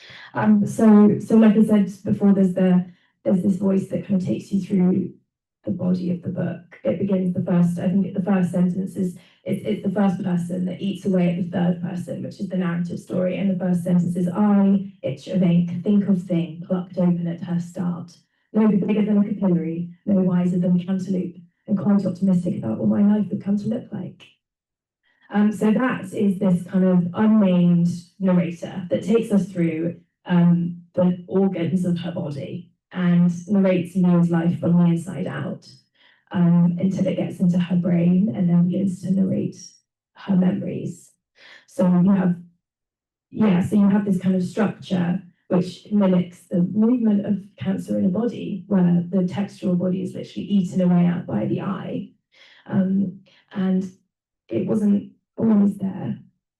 So like I said before, there's this voice that kind of takes you through the body of the book. It begins I think the first sentence is it's the first person that eats away at the third person, which is the narrative story. And the first sentence is I, itch of ink, think of thing, plucked open at her start. No bigger than a capillary, no wiser than a cantaloupe, and quite optimistic about what my life would come to look like. So that is this kind of unnamed narrator that takes us through the organs of her body and narrates Leah's life from the inside out until it gets into her brain and then begins to narrate her memories. So you have this kind of structure which mimics the movement of cancer in a body, where the textual body is literally eaten away at by the eye. And it wasn't always there.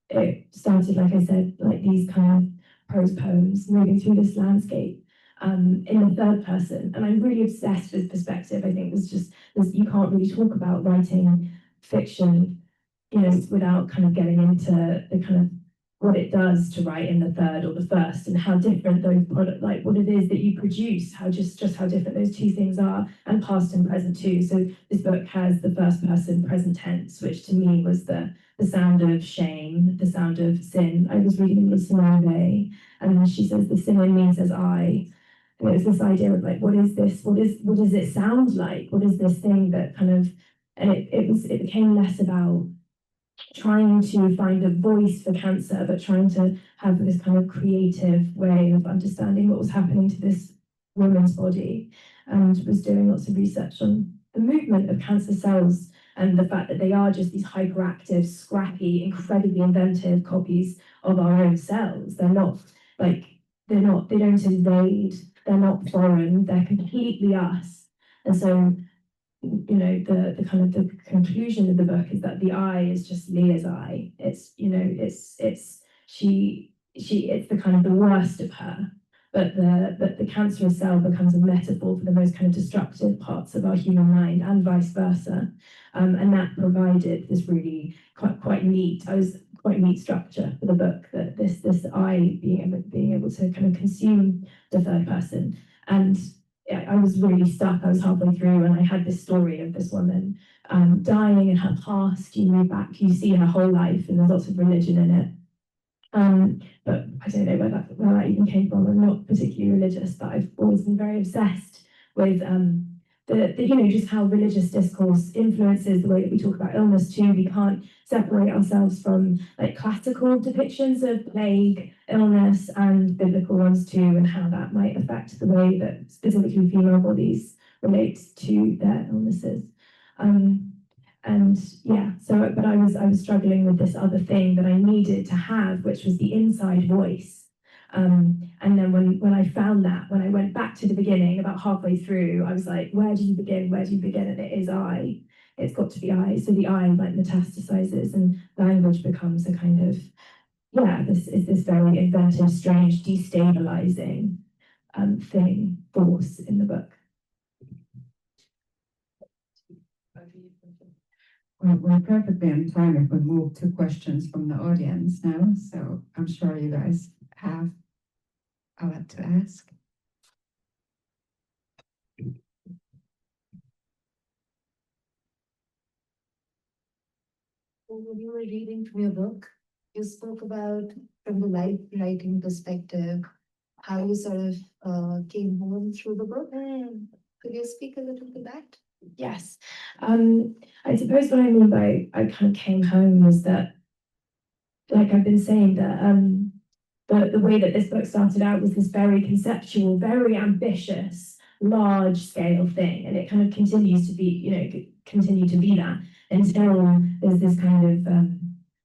It started, like I said, like these kind of prose poems moving through this landscape in the third person. And I'm really obsessed with perspective. I think you can't really talk about writing fiction, without kind of getting into the kind of what it does to write in the third or the first, and how different those like what it is that you produce, how just how different those two things are, and past and present too. So this book has the first person present tense, which to me was the sound of shame, the sound of sin. I was reading the Simone, and then she says the sin in me says I. And it was this idea of like, what is this? What does it sound like? What is this thing that kind of, and it became less about trying to find a voice for cancer, but trying to have this kind of creative way of understanding what was happening to this woman's body, and was doing lots of research on the movement of cancer cells and the fact that they are just these hyperactive, scrappy, incredibly inventive copies of our own cells. They don't invade, they're not foreign, they're completely us. And so the kind of the conclusion of the book is that the eye is just Leah's eye. It's it's the kind of the worst of her, but the cancerous cell becomes a metaphor for the most kind of destructive parts of our human mind, and vice versa. And that provided this really quite neat structure for the book, that this eye being able to kind of consume the third person. And I was really stuck. I was halfway through, and I had this story of this woman dying in her past. You move back, you see her whole life, and there's lots of religion in it. But I don't know where that even came from. I'm not particularly religious, but I've always been very obsessed with just how religious discourse influences the way that we talk about illness too. We can't separate ourselves from like classical depictions of plague, illness, and biblical ones too, and how that might affect the way that specifically female bodies relate to their illnesses. But I was struggling with this other thing that I needed to have, which was the inside voice. And then when I found that, when I went back to the beginning, about halfway through, I was like, where do you begin? Where do you begin? And it is I. It's got to be I. So the I like metastasizes, and language becomes a kind of, this very inventive, strange, destabilizing force in the book. We're perfectly on time if we move to questions from the audience now. So I'm sure you guys have a lot to ask. When you were reading from your book, you spoke about, from the writing perspective, how you sort of came home through the book. Could you speak a little to that? Yes. I suppose what I mean by I kind of came home was that, like I've been saying, that the way that this book started out was this very conceptual, very ambitious, large scale thing, and it kind of continues to be, continue to be that until there's this kind of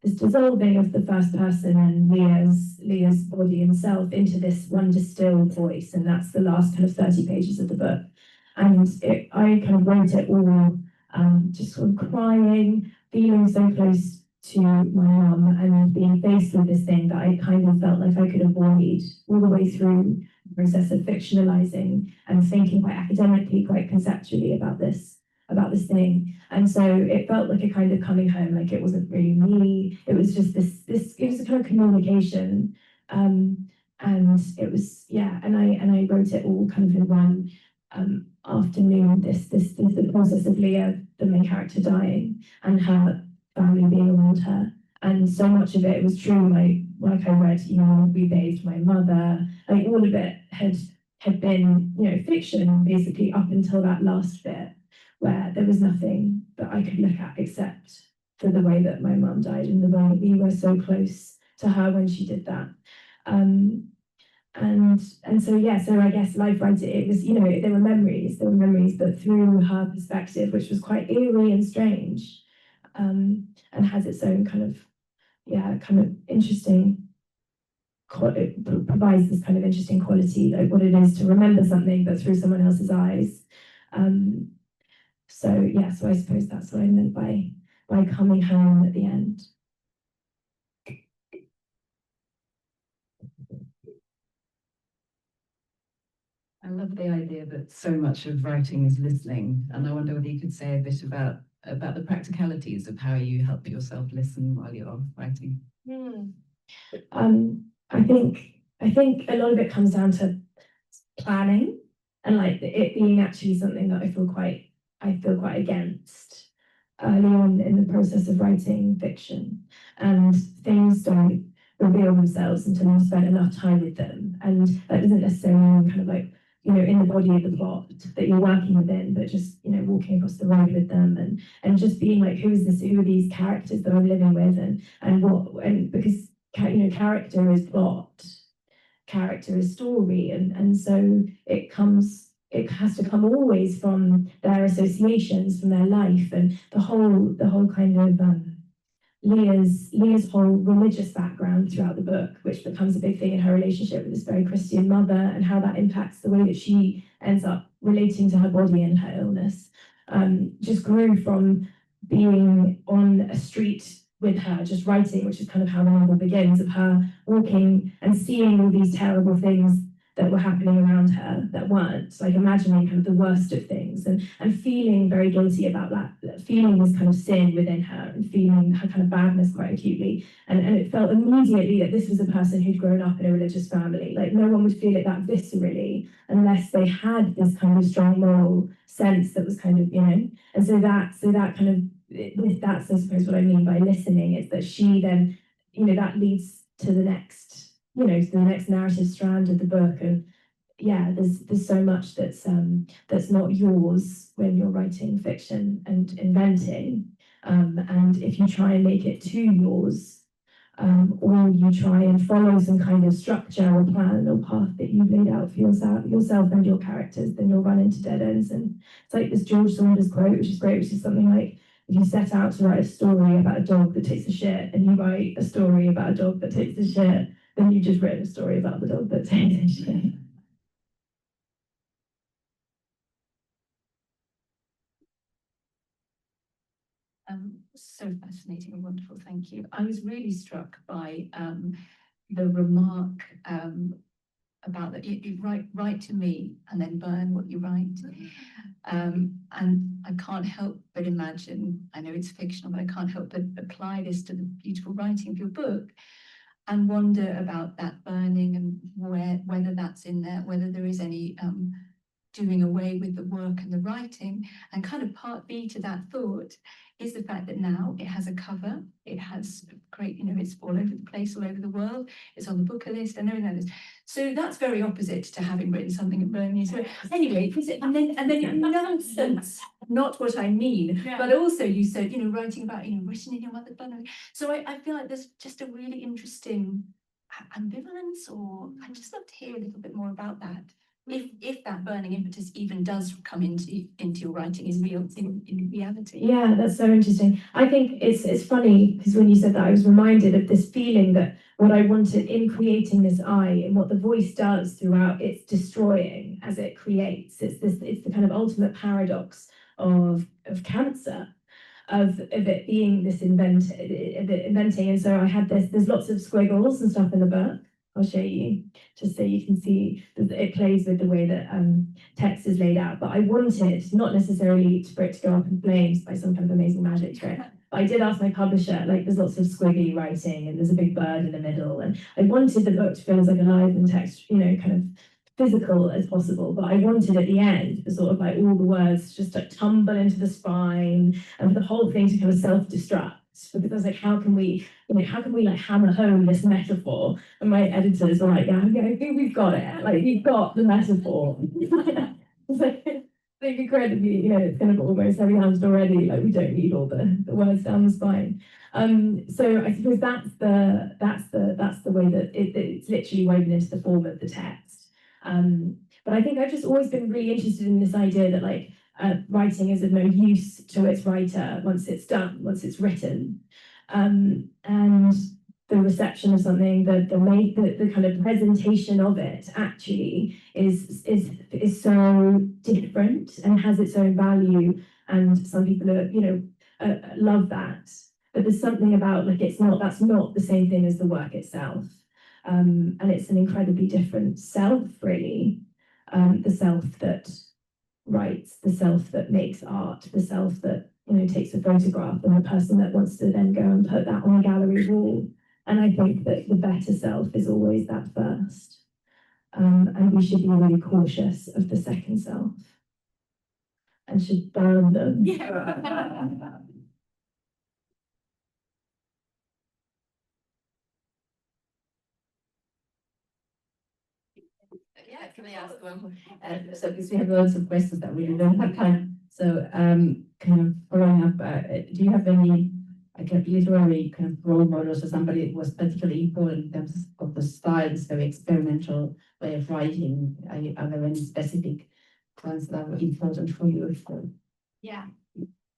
this dissolving of the first person and Leah's body and self into this one distilled voice, and that's the last kind of 30 pages of the book. And I kind of wrote it all, just sort of crying, feeling so close to my mum and being faced with this thing that I kind of felt like I could avoid all the way through the process of fictionalizing and thinking quite academically, quite conceptually about this thing. And so it felt like a kind of coming home, like it wasn't really me. It was just it was a kind of communication. And it was, yeah, and I wrote it all kind of in one afternoon, the process of Leah, the main character, dying and her family being around her. And so much of it was true, like I read, We Bathed My Mother, like all of it had been, fiction basically up until that last bit where there was nothing that I could look at except for the way that my mum died and the way that we were so close to her when she did that. And so yeah, so I guess life writing, it was, there were memories, but through her perspective, which was quite eerie and strange, and has its own kind of interesting, it provides this kind of interesting quality, like what it is to remember something, but through someone else's eyes. So yeah, so I suppose that's what I meant by coming home at the end. I love the idea that so much of writing is listening, and I wonder whether you could say a bit about the practicalities of how you help yourself listen while you're writing. I think a lot of it comes down to planning and like it being actually something that I feel quite against early on in the process of writing fiction, and things don't reveal themselves until you've spent enough time with them, and that doesn't necessarily mean kind of like in the body of the plot that you're working within, but just walking across the road with them and just being like, who are these characters that I'm living with, and because character is plot, character is story, and so it has to come always from their associations, from their life, and the whole kind of Leah's whole religious background throughout the book, which becomes a big thing in her relationship with this very Christian mother, and how that impacts the way that she ends up relating to her body and her illness, just grew from being on a street with her, just writing, which is kind of how the novel begins, of her walking and seeing all these terrible things that were happening around her that weren't, like imagining kind of the worst of things, and feeling very guilty about that, feeling this kind of sin within her and feeling her kind of badness quite acutely. And it felt immediately that this was a person who'd grown up in a religious family. Like no one would feel it that viscerally unless they had this kind of strong moral sense that was kind of, and so that kind of, that's I suppose what I mean by listening, is that she then, that leads to the next, to the next narrative strand of the book. And yeah, there's so much that's not yours when you're writing fiction and inventing, and if you try and make it too yours, or you try and follow some kind of structure or plan or path that you've laid out for yourself and your characters, then you'll run into dead ends. And it's like this George Saunders quote, which is great, which is something like, if you set out to write a story about a dog that takes a shit, and you write a story about a dog that takes a shit, then you just written a story about the dog that takes a shit. So fascinating and wonderful, thank you. I was really struck by the remark about that you write to me and then burn what you write. And I can't help but imagine, I know it's fictional, but I can't help but apply this to the beautiful writing of your book and wonder about that burning and whether that's in there, whether there is any doing away with the work and the writing. And kind of part B to that thought is the fact that now it has a cover, it has great, it's all over the place, all over the world, it's on the Booker list and everything like this. So that's very opposite to having written something and burning it. So anyway, and then nonsense, not what I mean, but also you said, writing about, written in your mother tongue. So I feel like there's just a really interesting ambivalence, or I'd just love to hear a little bit more about that if that burning impetus even does come into your writing is real in reality. Yeah, that's so interesting. I think it's funny because when you said that, I was reminded of this feeling that what I wanted in creating this eye and what the voice does throughout, it's destroying as it creates. It's the kind of ultimate paradox of cancer. Of it being this inventing. And so I had there's lots of squiggles and stuff in the book. I'll show you just so you can see that it plays with the way that text is laid out. But I wanted not necessarily for it to go up in flames by some kind of amazing magic trick. But I did ask my publisher, like there's lots of squiggly writing and there's a big bird in the middle. And I wanted the book to feel as like alive and text, kind of physical as possible, but I wanted at the end for sort of like all the words just to tumble into the spine and for the whole thing to kind of self-destruct. Because I was like, how can we like hammer home this metaphor? And my editors were like, yeah, I think we've got it. Like we've got the metaphor. It's like incredibly, it's kind of almost heavy-handed already. Like we don't need all the words down the spine. So I suppose that's the way that it's literally woven into the form of the text. But I think I've just always been really interested in this idea that like writing is of no use to its writer once it's done, once it's written, and the reception of something, the kind of presentation of it actually is so different and has its own value, and some people are love that, but there's something about like that's not the same thing as the work itself. And it's an incredibly different self, really. The self that writes, the self that makes art, the self that takes a photograph, and the person that wants to then go and put that on a gallery wall. And I think that the better self is always that first. And we should be really cautious of the second self and should burn them. Yeah. Yeah, can I ask one more? So because we have loads of questions that we don't have time. So kind of following up, do you have any kind of literary kind of role models or somebody who was particularly important in terms of the style, this very experimental way of writing? Are there any specific ones that were important for you? Yeah.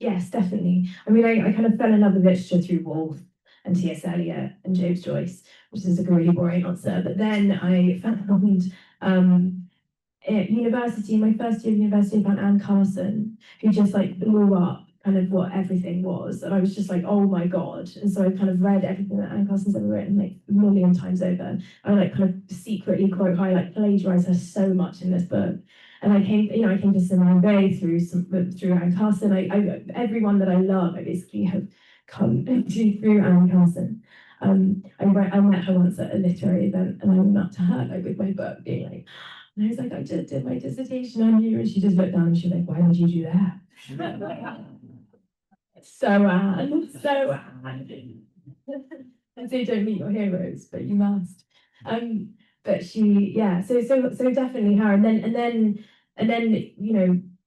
Yes, definitely. I mean, I kind of fell in love with literature through Woolf and T.S. Eliot and James Joyce, which is a really boring answer. But then I found at university, my first year of university, I found Anne Carson, who just like blew up kind of what everything was. And I was just like, oh my God. And so I kind of read everything that Anne Carson's ever written like a million times over. I like kind of secretly quote her, like plagiarize her so much in this book. And I came to Simone Weil through Anne Carson. I everyone that I love, I basically have come to through Anne Carson. I met her once at a literary event, and I went up to her like with my book, being like, and I was like, I just did my dissertation on you, and she just looked down and she was like, why would you do that? So Anne. And so you don't meet your heroes, but you must. But she, yeah, so definitely her, and then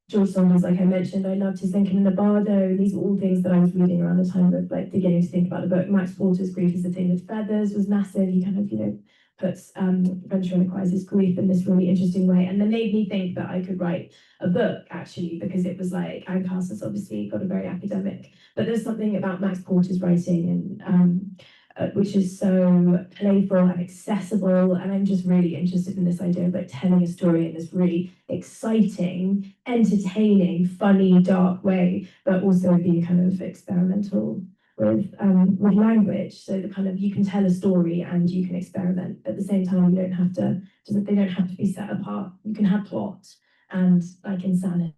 George Saunders, like I mentioned, I loved his Lincoln and the Bardo. These were all things that I was reading around the time of like beginning to think about the book. Max Porter's Grief is the Thing with Feathers was massive. He kind of puts French crisis grief in this really interesting way, and then made me think that I could write a book actually, because it was like Anne Carson's obviously got a very academic, but there's something about Max Porter's writing and which is so playful and accessible, and I'm just really interested in this idea of like telling a story in this really exciting, entertaining, funny, dark way, but also being kind of experimental with language. So the kind of, you can tell a story and you can experiment at the same time. They don't have to be set apart. You can have plot and like insanity.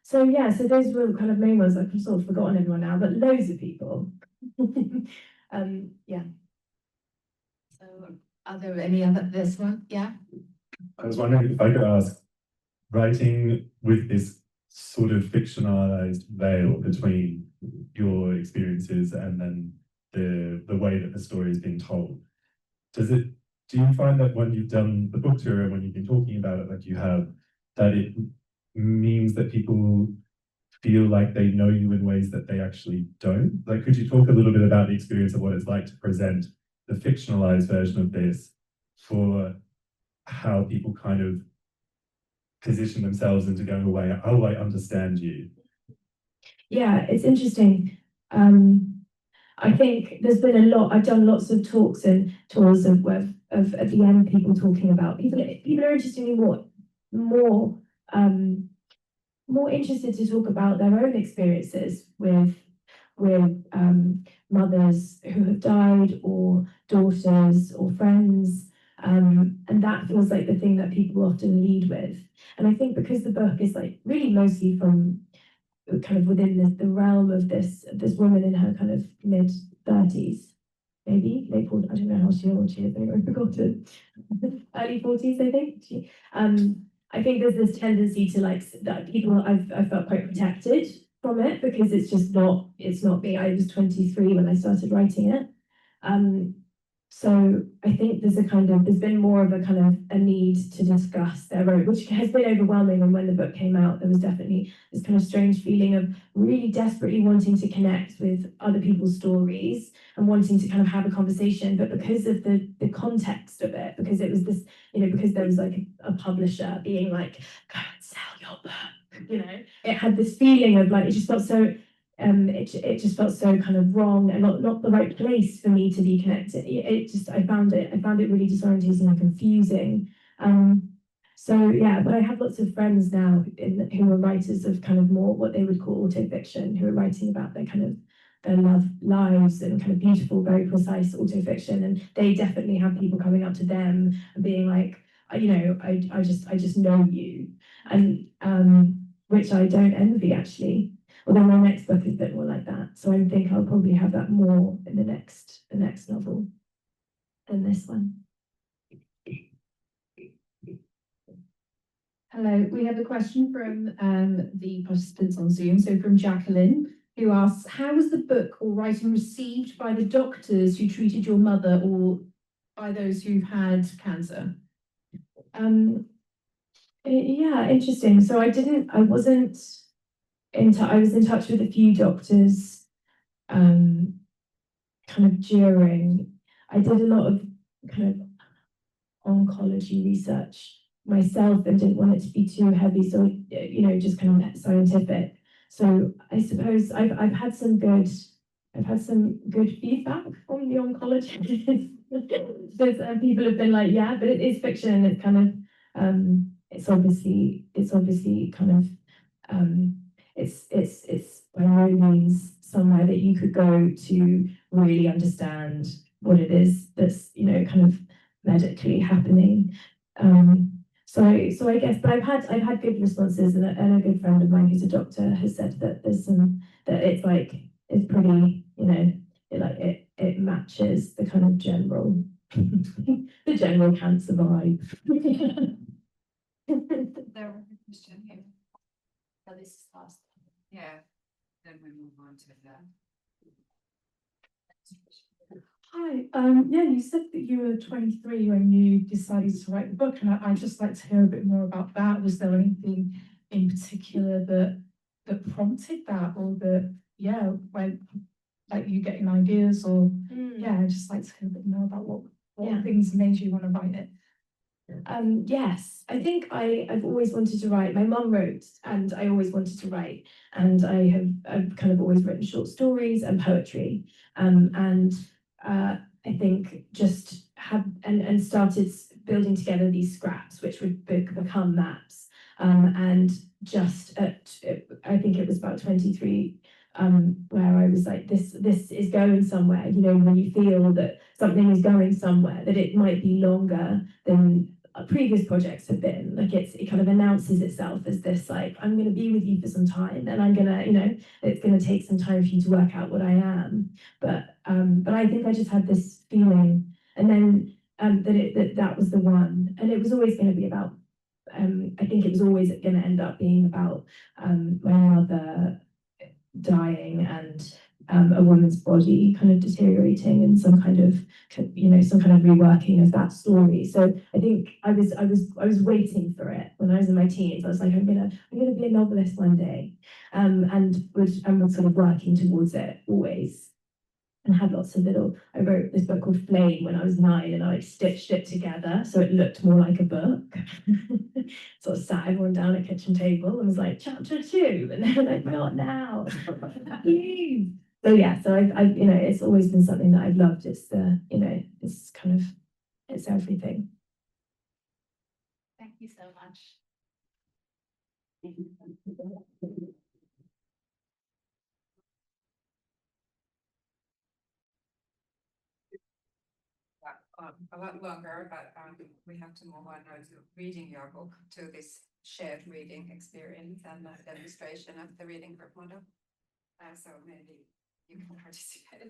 So yeah, so those were kind of main ones. I've sort of forgotten everyone now, but loads of people. Yeah. So are there any other, this one? Yeah. I was wondering if I could ask, writing with this sort of fictionalized veil between your experiences and then the way that the story is being told, do you find that when you've done the book tour and when you've been talking about it like you have, that it means that people feel like they know you in ways that they actually don't? Like, could you talk a little bit about the experience of what it's like to present the fictionalized version of this for how people kind of position themselves into going away. Oh, I understand you. Yeah, it's interesting. I think there's been a lot. I've done lots of talks and tours of at the end people talking about people. People are interestingly more more interested to talk about their own experiences with mothers who have died or daughters or friends. And that feels like the thing that people often lead with. And I think because the book is like really mostly from kind of within the realm of this woman in her kind of mid-30s, maybe late 40s, I don't know how old she is, I've forgotten. Early 40s, I think. I think there's this tendency to like that people I felt quite protected from it because it's not me. I was 23 when I started writing it. So I think there's been more of a kind of a need to discuss their own, which has been overwhelming. And when the book came out, there was definitely this kind of strange feeling of really desperately wanting to connect with other people's stories and wanting to kind of have a conversation. But because of the context of it, because it was this, because there was like a publisher being like, go and sell your book, it had this feeling of like, it just felt so it just felt so kind of wrong and not the right place for me to be connected. I found it really disorientating and confusing. So yeah, but I have lots of friends now who are writers of kind of more what they would call autofiction, who are writing about their kind of their love lives and kind of beautiful, very precise autofiction. And they definitely have people coming up to them and being like, I just know you, and which I don't envy actually. Although my next book is a bit more like that. So I think I'll probably have that more in the next novel than this one. Hello, we have a question from the participants on Zoom. So from Jacqueline, who asks, how was the book or writing received by the doctors who treated your mother or by those who've had cancer? Yeah, interesting. So I was in touch with a few doctors kind of during. I did a lot of kind of oncology research myself and didn't want it to be too heavy, so just kind of scientific. So I suppose I've had some good feedback from the oncologists. People have been like, yeah, but it is fiction. It's kind of it's obviously kind of it's by no means somewhere that you could go to really understand what it is that's kind of medically happening. So I guess, but I've had good responses, and a good friend of mine who's a doctor has said that it's pretty, it matches the kind of general the general cancer vibe. There was a question here. So this is last. Yeah, then we move on to that. Hi, yeah, you said that you were 23 when you decided to write the book, and I'd just like to hear a bit more about that. Was there anything in particular that prompted that, or that, yeah, when like you getting ideas, or yeah, I'd just like to hear a bit more about what things made you want to write it. Yes, I think I've always wanted to write. My mum wrote, and I always wanted to write. And I've kind of always written short stories and poetry. I think just and started building together these scraps, which would become maps. And just I think it was about 23, where I was like, this is going somewhere. When you feel that something is going somewhere, that it might be longer than previous projects have been. Like it kind of announces itself as this, like, I'm going to be with you for some time, and I'm gonna, it's going to take some time for you to work out what I am. But I think I just had this feeling, and then that was the one, and it was always going to be about. I think it was always going to end up being about my mother dying and a woman's body kind of deteriorating, and some kind of reworking of that story. So I think I was waiting for it when I was in my teens. I was like, I'm gonna be a novelist one day, and was sort of working towards it always. and had lots of little, I wrote this book called Flame when I was 9 and I like stitched it together so it looked more like a book. Sort of sat everyone down at kitchen table and was like, chapter 2, and they're like, not now. Please. So yeah, so I've you know, it's always been something that I've loved. It's the, you know, it's kind of, it's everything. Thank you so much. A lot longer, but we have to move on now to reading your book, to this shared reading experience and demonstration of the reading group model. So maybe you can participate.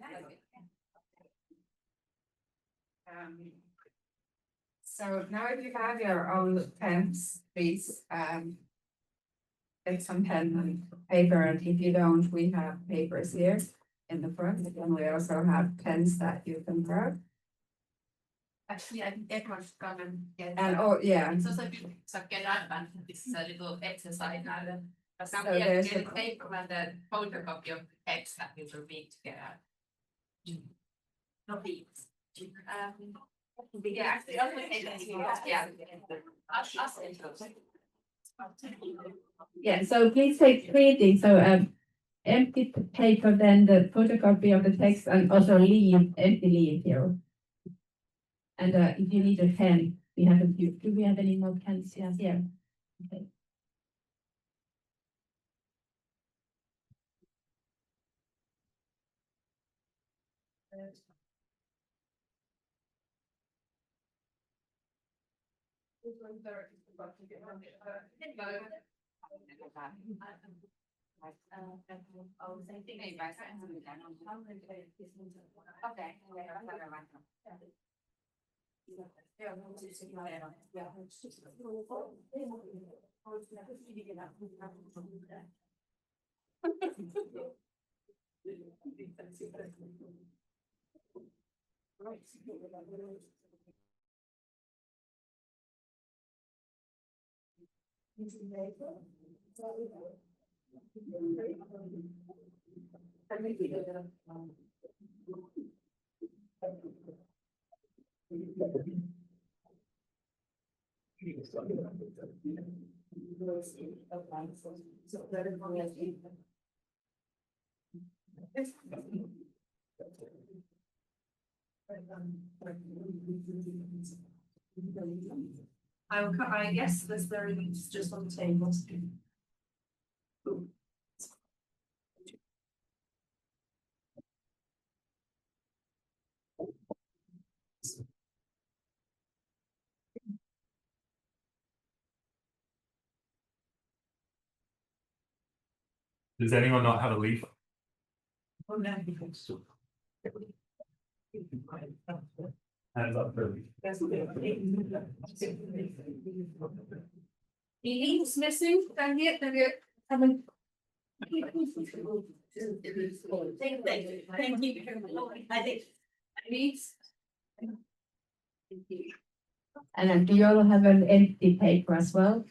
So now if you have your own pens, please get some pen and paper, and if you don't, we have papers here in the front, and we also have pens that you can grab. Actually, I think everyone's gonna get. And oh, yeah. It's also good, so get out and this is a little exercise now. But now So we have there's to get the- a paper and a photocopy of the text that we will read together. Not these. Yeah, actually, I'll take that to you. Yeah. Yeah, so please take 3 things. So empty paper, then the photocopy of the text, and also leave, empty leave here. And if you need a pen, we have a few. Do we have any more pens? Yes, yeah. Okay. I guess there's very much just on the table. Does anyone not have a leaf? Hands up for me. The leaves missing, down here, haven't. Thank you. I think. Leaves. And then do you all have an empty paper as well?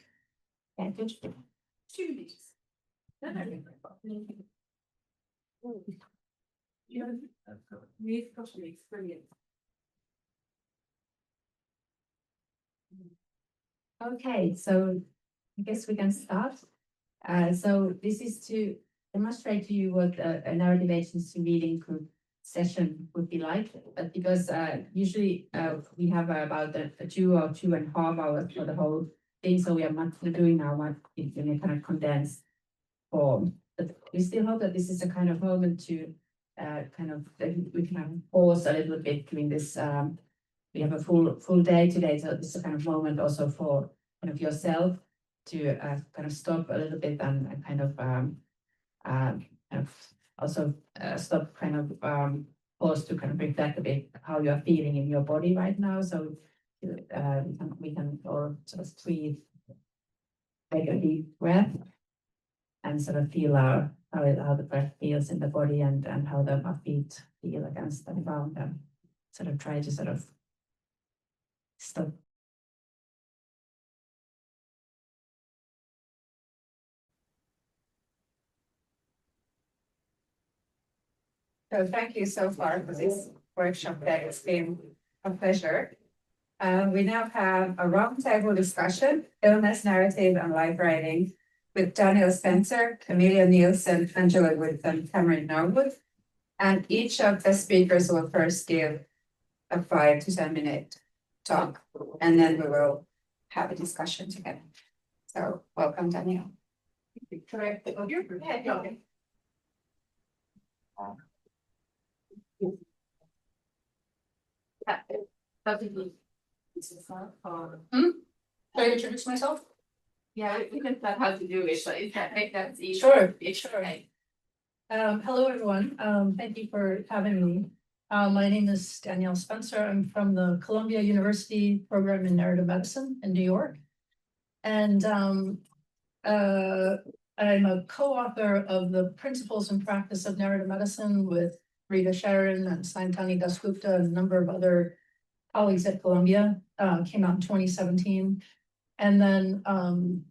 Yeah, good. 2 leaves. Leave cross leaves, brilliant. Okay, so I guess we can start. So this is to demonstrate to you what a narrative agency reading group session would be like. But because usually we have about a 2 or 2.5 hours for the whole thing, so we are not doing now what in a kind of condensed form. But we still hope that this is a kind of moment to we can pause a little bit during this. We have a full day today, so this is a kind of moment also for kind of yourself to kind of stop a little bit and kind of also stop kind of pause to kind of reflect a bit how you are feeling in your body right now. So we can all just breathe, take a deep breath, and sort of feel how the breath feels in the body and how our feet feel against the ground, and sort of try to sort of stop. So thank you so far for this workshop that it's been a pleasure. We now have a roundtable discussion, illness narrative and life writing with Daniel Spencer, Amelia Nielsen, Angela Wood, and Cameron Norwood. And each of the speakers will first give a 5 to 10 minute talk, and then we will have a discussion together. So welcome, Daniel. Correct. Should I introduce myself? Yeah, we can plan how to do it, but if that make that easy. Sure. Hello, everyone. Thank you for having me. My name is Danielle Spencer. I'm from the Columbia University program in narrative medicine in New York. And I'm a co-author of the Principles and Practice of Narrative Medicine with Rita Sharon and Saintani Dasgupta and a number of other colleagues at Columbia. Came out in 2017. And then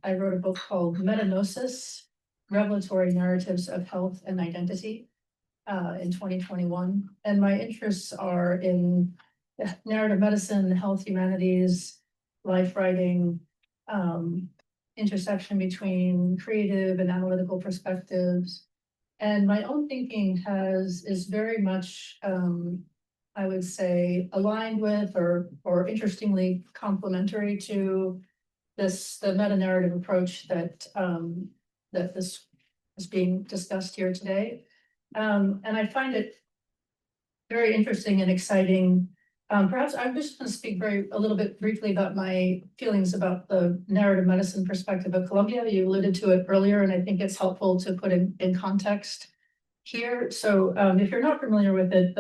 I wrote a book called Metanosis, Revelatory Narratives of Health and Identity in 2021. And my interests are in narrative medicine, health humanities, life writing, intersection between creative and analytical perspectives. And my own thinking is very much, I would say, aligned with or interestingly complementary to the meta-narrative approach that this is being discussed here today. And I find it very interesting and exciting. Perhaps I'm just going to speak a little bit briefly about my feelings about the narrative medicine perspective of Columbia. You alluded to it earlier, and I think it's helpful to put in context here. So if you're not familiar with it,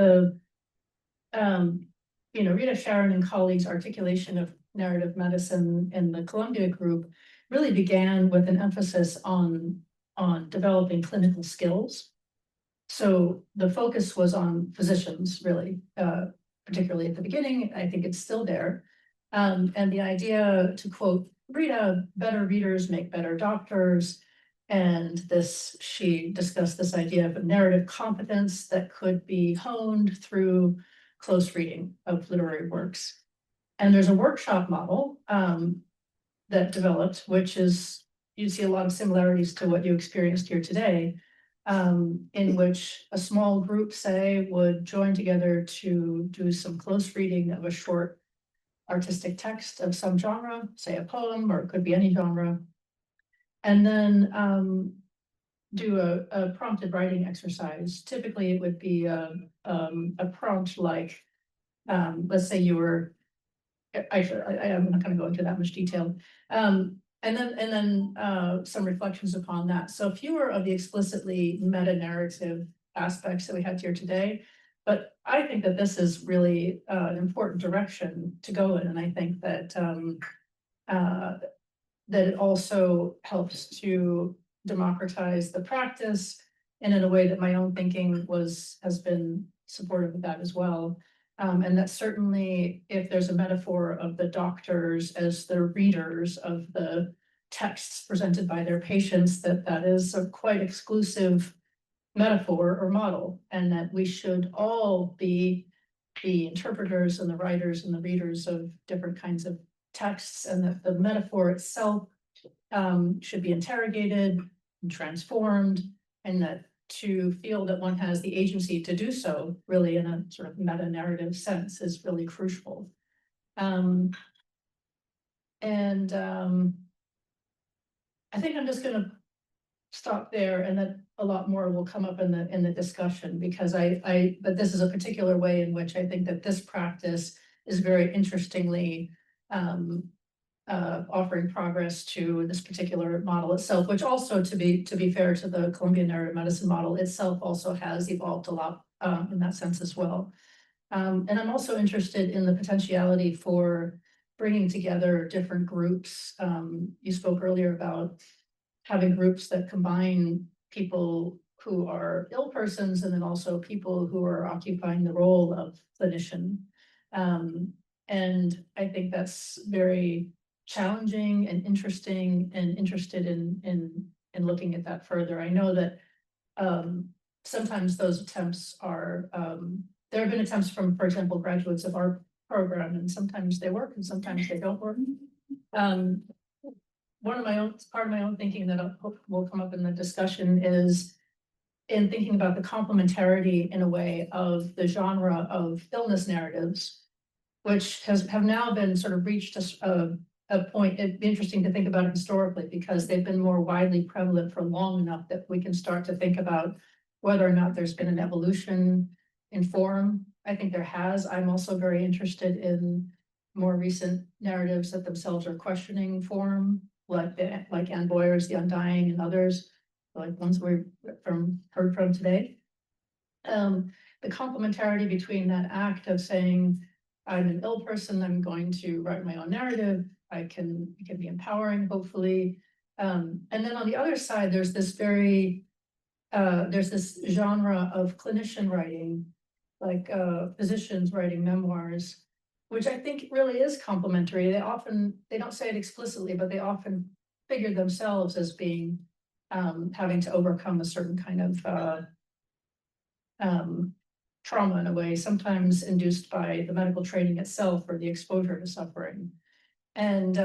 Rita Sharon and colleagues' articulation of narrative medicine in the Columbia group really began with an emphasis on developing clinical skills. So the focus was on physicians, really, particularly at the beginning. I think it's still there. And the idea, to quote Rita, better readers make better doctors. And she discussed this idea of a narrative competence that could be honed through close reading of literary works. And there's a workshop model that developed, which is, you see a lot of similarities to what you experienced here today, in which a small group, say, would join together to do some close reading of a short artistic text of some genre, say a poem, or it could be any genre, and then do a prompted writing exercise. Typically, it would be a prompt like, let's say you were, I'm not going to go into that much detail. And then some reflections upon that. So fewer of the explicitly meta-narrative aspects that we had here today, but I think that this is really an important direction to go in, and I think that that it also helps to democratize the practice, and in a way that my own thinking has been supportive of that as well. And that certainly, if there's a metaphor of the doctors as the readers of the texts presented by their patients, that is a quite exclusive metaphor or model, and that we should all be the interpreters and the writers and the readers of different kinds of texts, and that the metaphor itself should be interrogated and transformed, and that to feel that one has the agency to do so, really in a sort of meta-narrative sense, is really crucial. I think I'm just going to stop there, and that a lot more will come up in the discussion, because but this is a particular way in which I think that this practice is very interestingly offering progress to this particular model itself, which also, to be fair to the Columbia narrative medicine model itself, also has evolved a lot in that sense as well. And I'm also interested in the potentiality for bringing together different groups. You spoke earlier about having groups that combine people who are ill persons and then also people who are occupying the role of clinician. And I think that's very challenging and interesting, and interested in looking at that further. I know that sometimes those attempts are, there have been attempts from, for example, graduates of our program, and sometimes they work and sometimes they don't work. One of my own, part of my own thinking that I hope will come up in the discussion is in thinking about the complementarity in a way of the genre of illness narratives, which have now been sort of reached a point. It'd be interesting to think about it historically because they've been more widely prevalent for long enough that we can start to think about whether or not there's been an evolution in form. I think there has. I'm also very interested in more recent narratives that themselves are questioning form, like Anne Boyer's The Undying and others, like ones we heard from today. The complementarity between that act of saying, I'm an ill person, I'm going to write my own narrative, it can be empowering, hopefully. And then on the other side, there's this genre of clinician writing, like physicians writing memoirs, which I think really is complementary. They don't say it explicitly, but they often figure themselves as being having to overcome a certain kind of trauma in a way, sometimes induced by the medical training itself or the exposure to suffering. And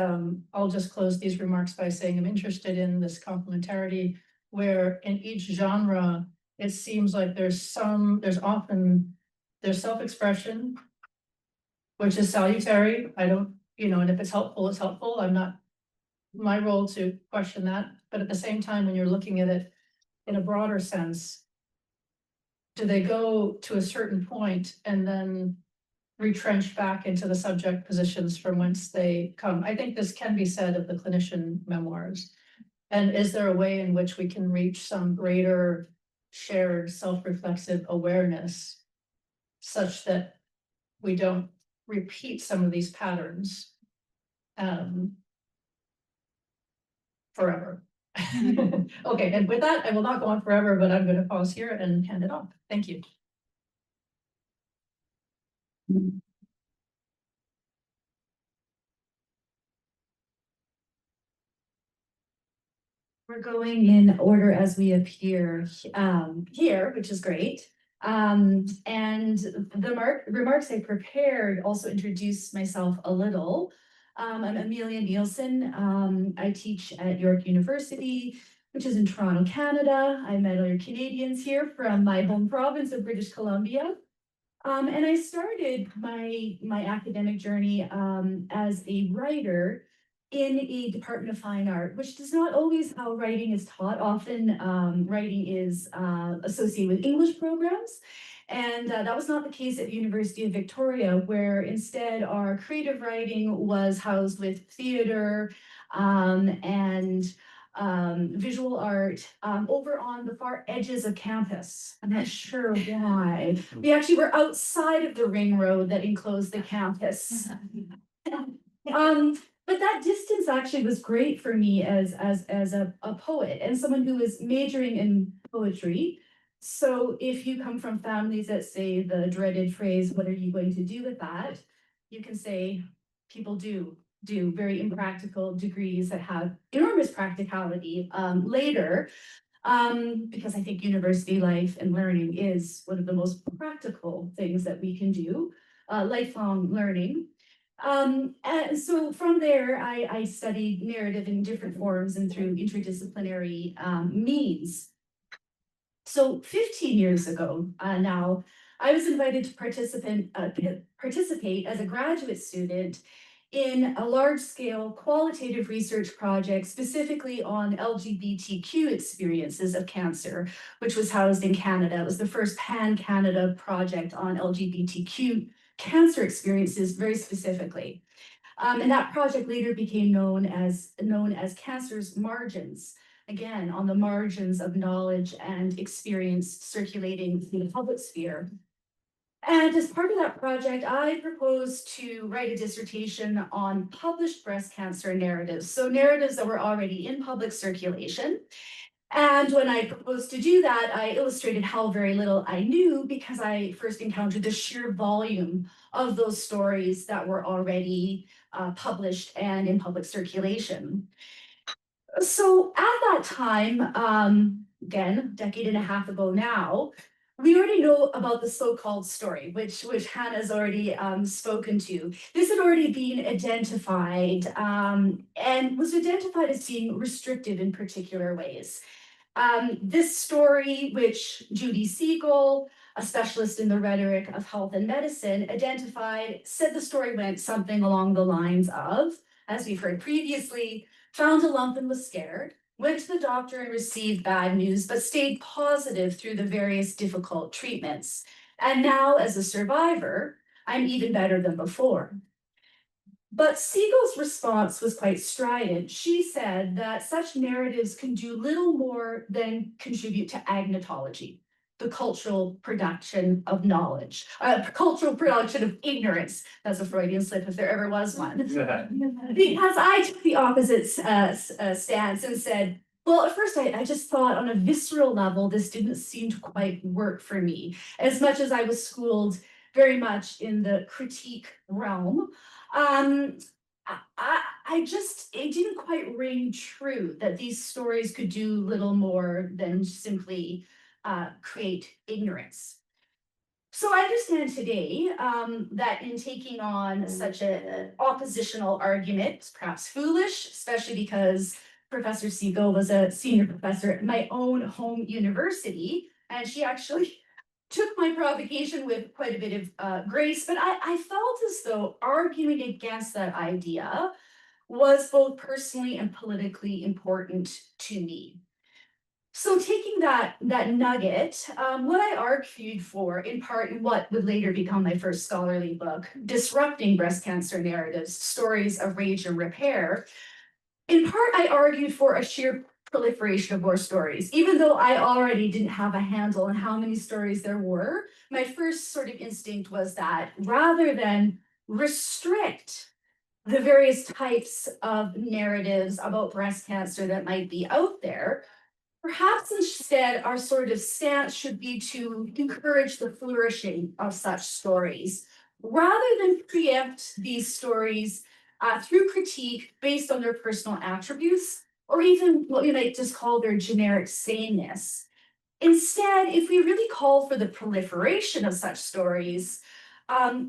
I'll just close these remarks by saying I'm interested in this complementarity, where in each genre, it seems like there's self-expression, which is salutary. And if it's helpful, it's helpful. I'm not my role to question that. But at the same time, when you're looking at it in a broader sense, do they go to a certain point and then retrench back into the subject positions from whence they come? I think this can be said of the clinician memoirs. And is there a way in which we can reach some greater shared self-reflexive awareness such that we don't repeat some of these patterns forever? Okay, and with that, I will not go on forever, but I'm going to pause here and hand it off. Thank you. We're going in order as we appear here, which is great. And the remarks I prepared also introduce myself a little. I'm Amelia Nielsen. I teach at York University, which is in Toronto, Canada. I met other Canadians here from my home province of British Columbia. And I started my academic journey as a writer in a department of fine art, which is not always how writing is taught. Often writing is associated with English programs. And that was not the case at the University of Victoria, where instead our creative writing was housed with theater and visual art over on the far edges of campus. I'm not sure why. We actually were outside of the ring road that enclosed the campus. But that distance actually was great for me as a poet and someone who was majoring in poetry. So if you come from families that say the dreaded phrase, what are you going to do with that? You can say people do very impractical degrees that have enormous practicality later, because I think university life and learning is one of the most practical things that we can do, lifelong learning. And so from there, I studied narrative in different forms and through interdisciplinary means. So 15 years ago now, I was invited to participate as a graduate student in a large-scale qualitative research project specifically on LGBTQ experiences of cancer, which was housed in Canada. It was the first pan-Canada project on LGBTQ cancer experiences very specifically. And that project later became known as Cancer's Margins, again, on the margins of knowledge and experience circulating through the public sphere. And as part of that project, I proposed to write a dissertation on published breast cancer narratives, so narratives that were already in public circulation. And when I proposed to do that, I illustrated how very little I knew because I first encountered the sheer volume of those stories that were already published and in public circulation. So at that time, again, decade and a half ago now, we already know about the so-called story, which Hannah's already spoken to. This had already been identified and was identified as being restrictive in particular ways. This story, which Judy Siegel, a specialist in the rhetoric of health and medicine, identified, said the story went something along the lines of, as we've heard previously, found a lump and was scared, went to the doctor and received bad news, but stayed positive through the various difficult treatments. And now, as a survivor, I'm even better than before. But Siegel's response was quite strident. She said that such narratives can do little more than contribute to agnotology, the cultural production of knowledge, cultural production of ignorance. That's a Freudian slip if there ever was one. Because I took the opposite stance and said, well, at first I just thought on a visceral level, this didn't seem to quite work for me. As much as I was schooled very much in the critique realm, it didn't quite ring true that these stories could do little more than simply create ignorance. So I understand today that in taking on such an oppositional argument, it's perhaps foolish, especially because Professor Siegel was a senior professor at my own home university, and she actually took my provocation with quite a bit of grace, but I felt as though arguing against that idea was both personally and politically important to me. So taking that nugget, what I argued for, in part in what would later become my first scholarly book, Disrupting Breast Cancer Narratives, Stories of Rage and Repair, in part I argued for a sheer proliferation of more stories. Even though I already didn't have a handle on how many stories there were, my first sort of instinct was that rather than restrict the various types of narratives about breast cancer that might be out there, perhaps instead our sort of stance should be to encourage the flourishing of such stories, rather than preempt these stories through critique based on their personal attributes, or even what we might just call their generic sameness. Instead, if we really call for the proliferation of such stories,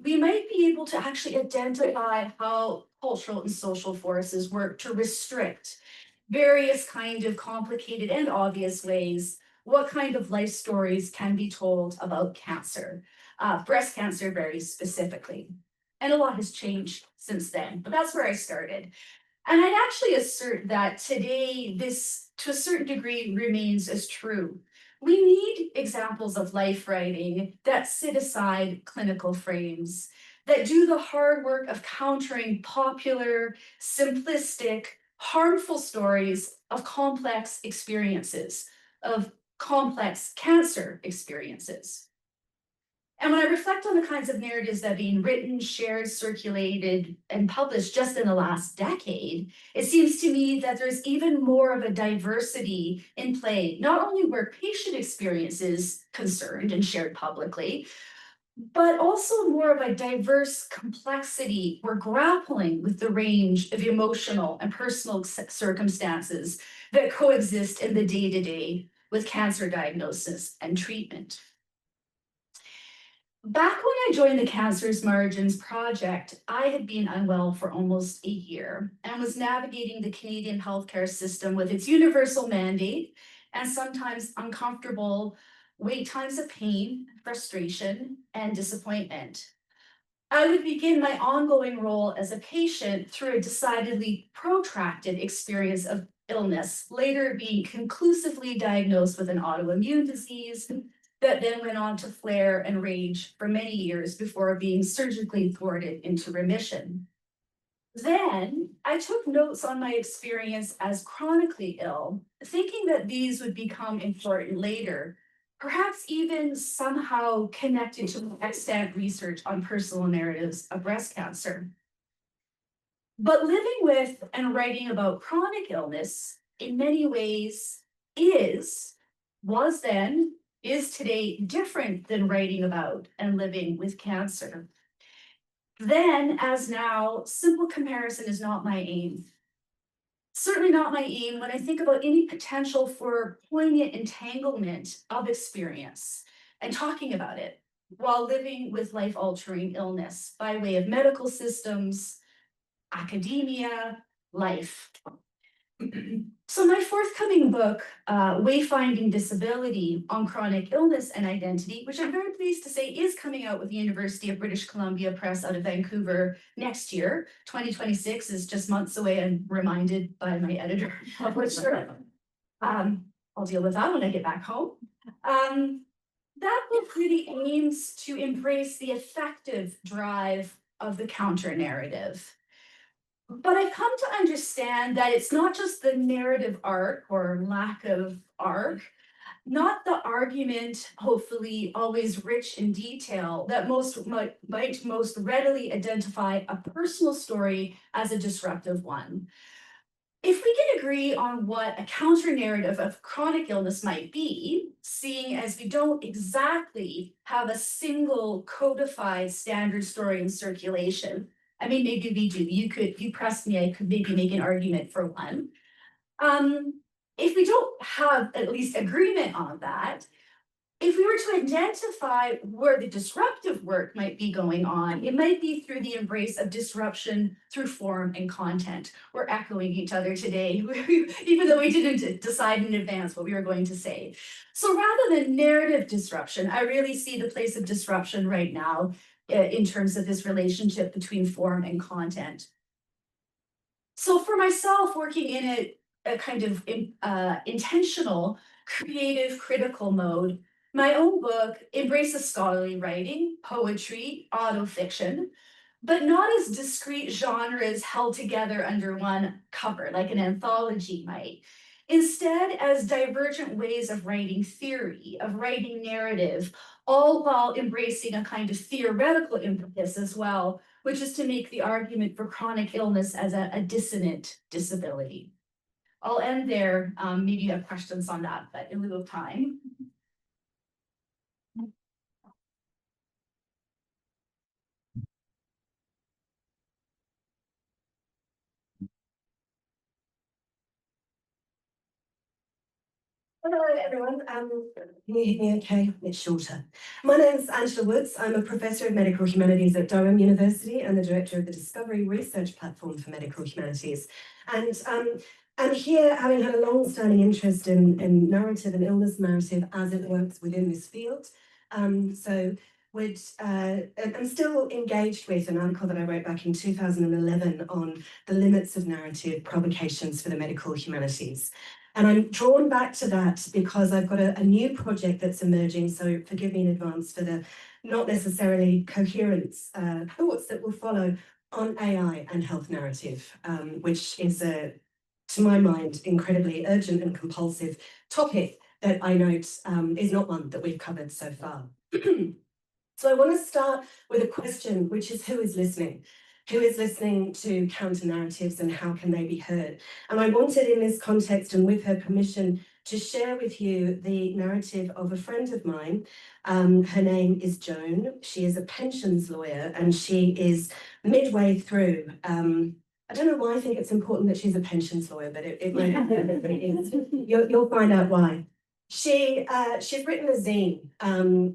we might be able to actually identify how cultural and social forces work to restrict various kind of complicated and obvious ways what kind of life stories can be told about cancer, breast cancer very specifically. And a lot has changed since then, but that's where I started. And I'd actually assert that today, this, to a certain degree, remains as true. We need examples of life writing that sit aside clinical frames, that do the hard work of countering popular, simplistic, harmful stories of complex experiences, of complex cancer experiences. And when I reflect on the kinds of narratives that have been written, shared, circulated, and published just in the last decade, it seems to me that there's even more of a diversity in play, not only where patient experience is concerned and shared publicly, but also more of a diverse complexity. We're grappling with the range of emotional and personal circumstances that coexist in the day-to-day with cancer diagnosis and treatment. Back when I joined the Cancer's Margins project, I had been unwell for almost a year and was navigating the Canadian healthcare system with its universal mandate and sometimes uncomfortable wait times of pain, frustration, and disappointment. I would begin my ongoing role as a patient through a decidedly protracted experience of illness, later being conclusively diagnosed with an autoimmune disease that then went on to flare and rage for many years before being surgically thwarted into remission. Then I took notes on my experience as chronically ill, thinking that these would become important later, perhaps even somehow connected to extant research on personal narratives of breast cancer. But living with and writing about chronic illness in many ways was then, is today different than writing about and living with cancer. Then, as now, simple comparison is not my aim. certainly not my aim when I think about any potential for poignant entanglement of experience and talking about it while living with life-altering illness by way of medical systems, academia, life. So my forthcoming book, Wayfinding Disability on Chronic Illness and Identity, which I'm very pleased to say is coming out with the University of British Columbia Press out of Vancouver next year. 2026 is just months away. I'm reminded by my editor and publisher. I'll deal with that when I get back home. That book really aims to embrace the effective drive of the counter-narrative. But I've come to understand that it's not just the narrative arc or lack of arc, not the argument, hopefully always rich in detail, that might most readily identify a personal story as a disruptive one. If we can agree on what a counter-narrative of chronic illness might be, seeing as we don't exactly have a single codified standard story in circulation, I mean, maybe we do. If you pressed me, I could maybe make an argument for one. If we don't have at least agreement on that, if we were to identify where the disruptive work might be going on, it might be through the embrace of disruption through form and content. We're echoing each other today, even though we didn't decide in advance what we were going to say. So rather than narrative disruption, I really see the place of disruption right now in terms of this relationship between form and content. So for myself, working in a kind of intentional, creative, critical mode, my own book embraces scholarly writing, poetry, autofiction, but not as discrete genres held together under one cover, like an anthology might. Instead, as divergent ways of writing theory, of writing narrative, all while embracing a kind of theoretical impetus as well, which is to make the argument for chronic illness as a dissonant disability. I'll end there. Maybe you have questions on that, but in lieu of time. Hello everyone, can you hear me okay? It's shorter. My name is Angela Woods. I'm a Professor of Medical Humanities at Durham University and the Director of the Discovery Research Platform for Medical Humanities. And I'm here having had a long-standing interest in narrative and illness narrative as it works within this field. I'm still engaged with an article that I wrote back in 2011 on the limits of narrative provocations for the medical humanities. And I'm drawn back to that because I've got a new project that's emerging, so forgive me in advance for the not necessarily coherent thoughts that will follow on AI and health narrative, which is, to my mind, incredibly urgent and compulsive topic that I note is not one that we've covered so far. So I want to start with a question, which is who is listening? Who is listening to counter narratives and how can they be heard? And I wanted in this context and with her permission to share with you the narrative of a friend of mine. Her name is Joan. She is a pensions lawyer and she is midway through. I don't know why I think it's important that she's a pensions lawyer, but it might is. You'll find out why. She's written a zine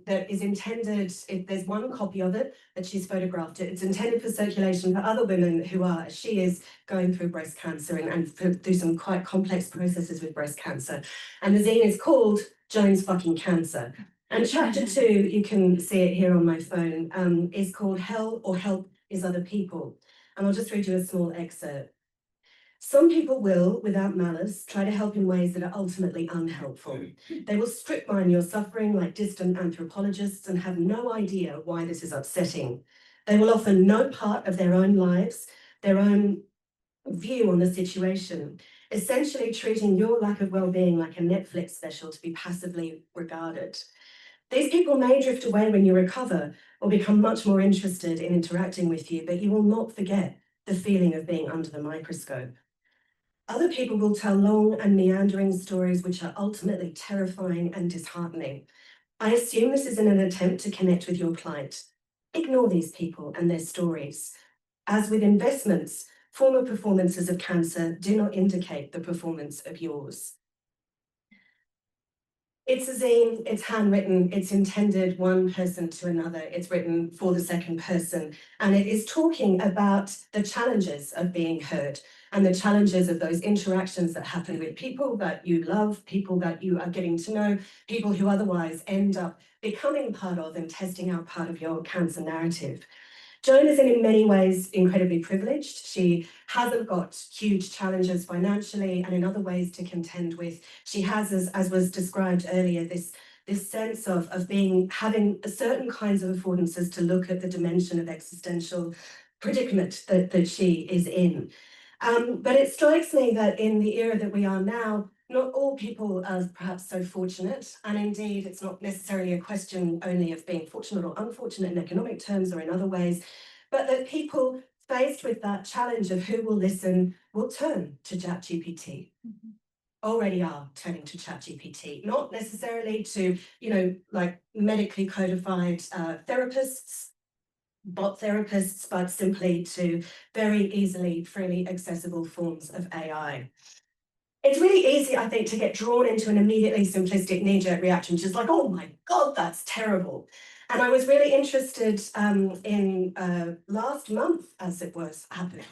that is intended, there's one copy of it that she's photographed. It's intended for circulation for other women who are, as she is, going through breast cancer and through some quite complex processes with breast cancer. And the zine is called Joan's Fucking Cancer. And chapter 2, you can see it here on my phone, is called Hell or Help is Other People. And I'll just read you a small excerpt. Some people will, without malice, try to help in ways that are ultimately unhelpful. They will strip mine your suffering like distant anthropologists and have no idea why this is upsetting. They will offer no part of their own lives, their own view on the situation, essentially treating your lack of well-being like a Netflix special to be passively regarded. These people may drift away when you recover or become much more interested in interacting with you, but you will not forget the feeling of being under the microscope. Other people will tell long and meandering stories which are ultimately terrifying and disheartening. I assume this is in an attempt to connect with your client. Ignore these people and their stories. As with investments, former performances of cancer do not indicate the performance of yours. It's a zine, it's handwritten, it's intended one person to another, it's written for the second person, and it is talking about the challenges of being heard and the challenges of those interactions that happen with people that you love, people that you are getting to know, people who otherwise end up becoming part of and testing out part of your cancer narrative. Joan is in many ways incredibly privileged. She hasn't got huge challenges financially and in other ways to contend with. She has, as was described earlier, this sense of having certain kinds of affordances to look at the dimension of existential predicament that she is in. But it strikes me that in the era that we are now, not all people are perhaps so fortunate, and indeed it's not necessarily a question only of being fortunate or unfortunate in economic terms or in other ways, but that people faced with that challenge of who will listen will turn to ChatGPT. Already are turning to ChatGPT, not necessarily to, like medically codified therapists, bot therapists, but simply to very easily, freely accessible forms of AI. It's really easy, I think, to get drawn into an immediately simplistic knee-jerk reaction, which is like, oh my God, that's terrible. And I was really interested in last month, as it was happening,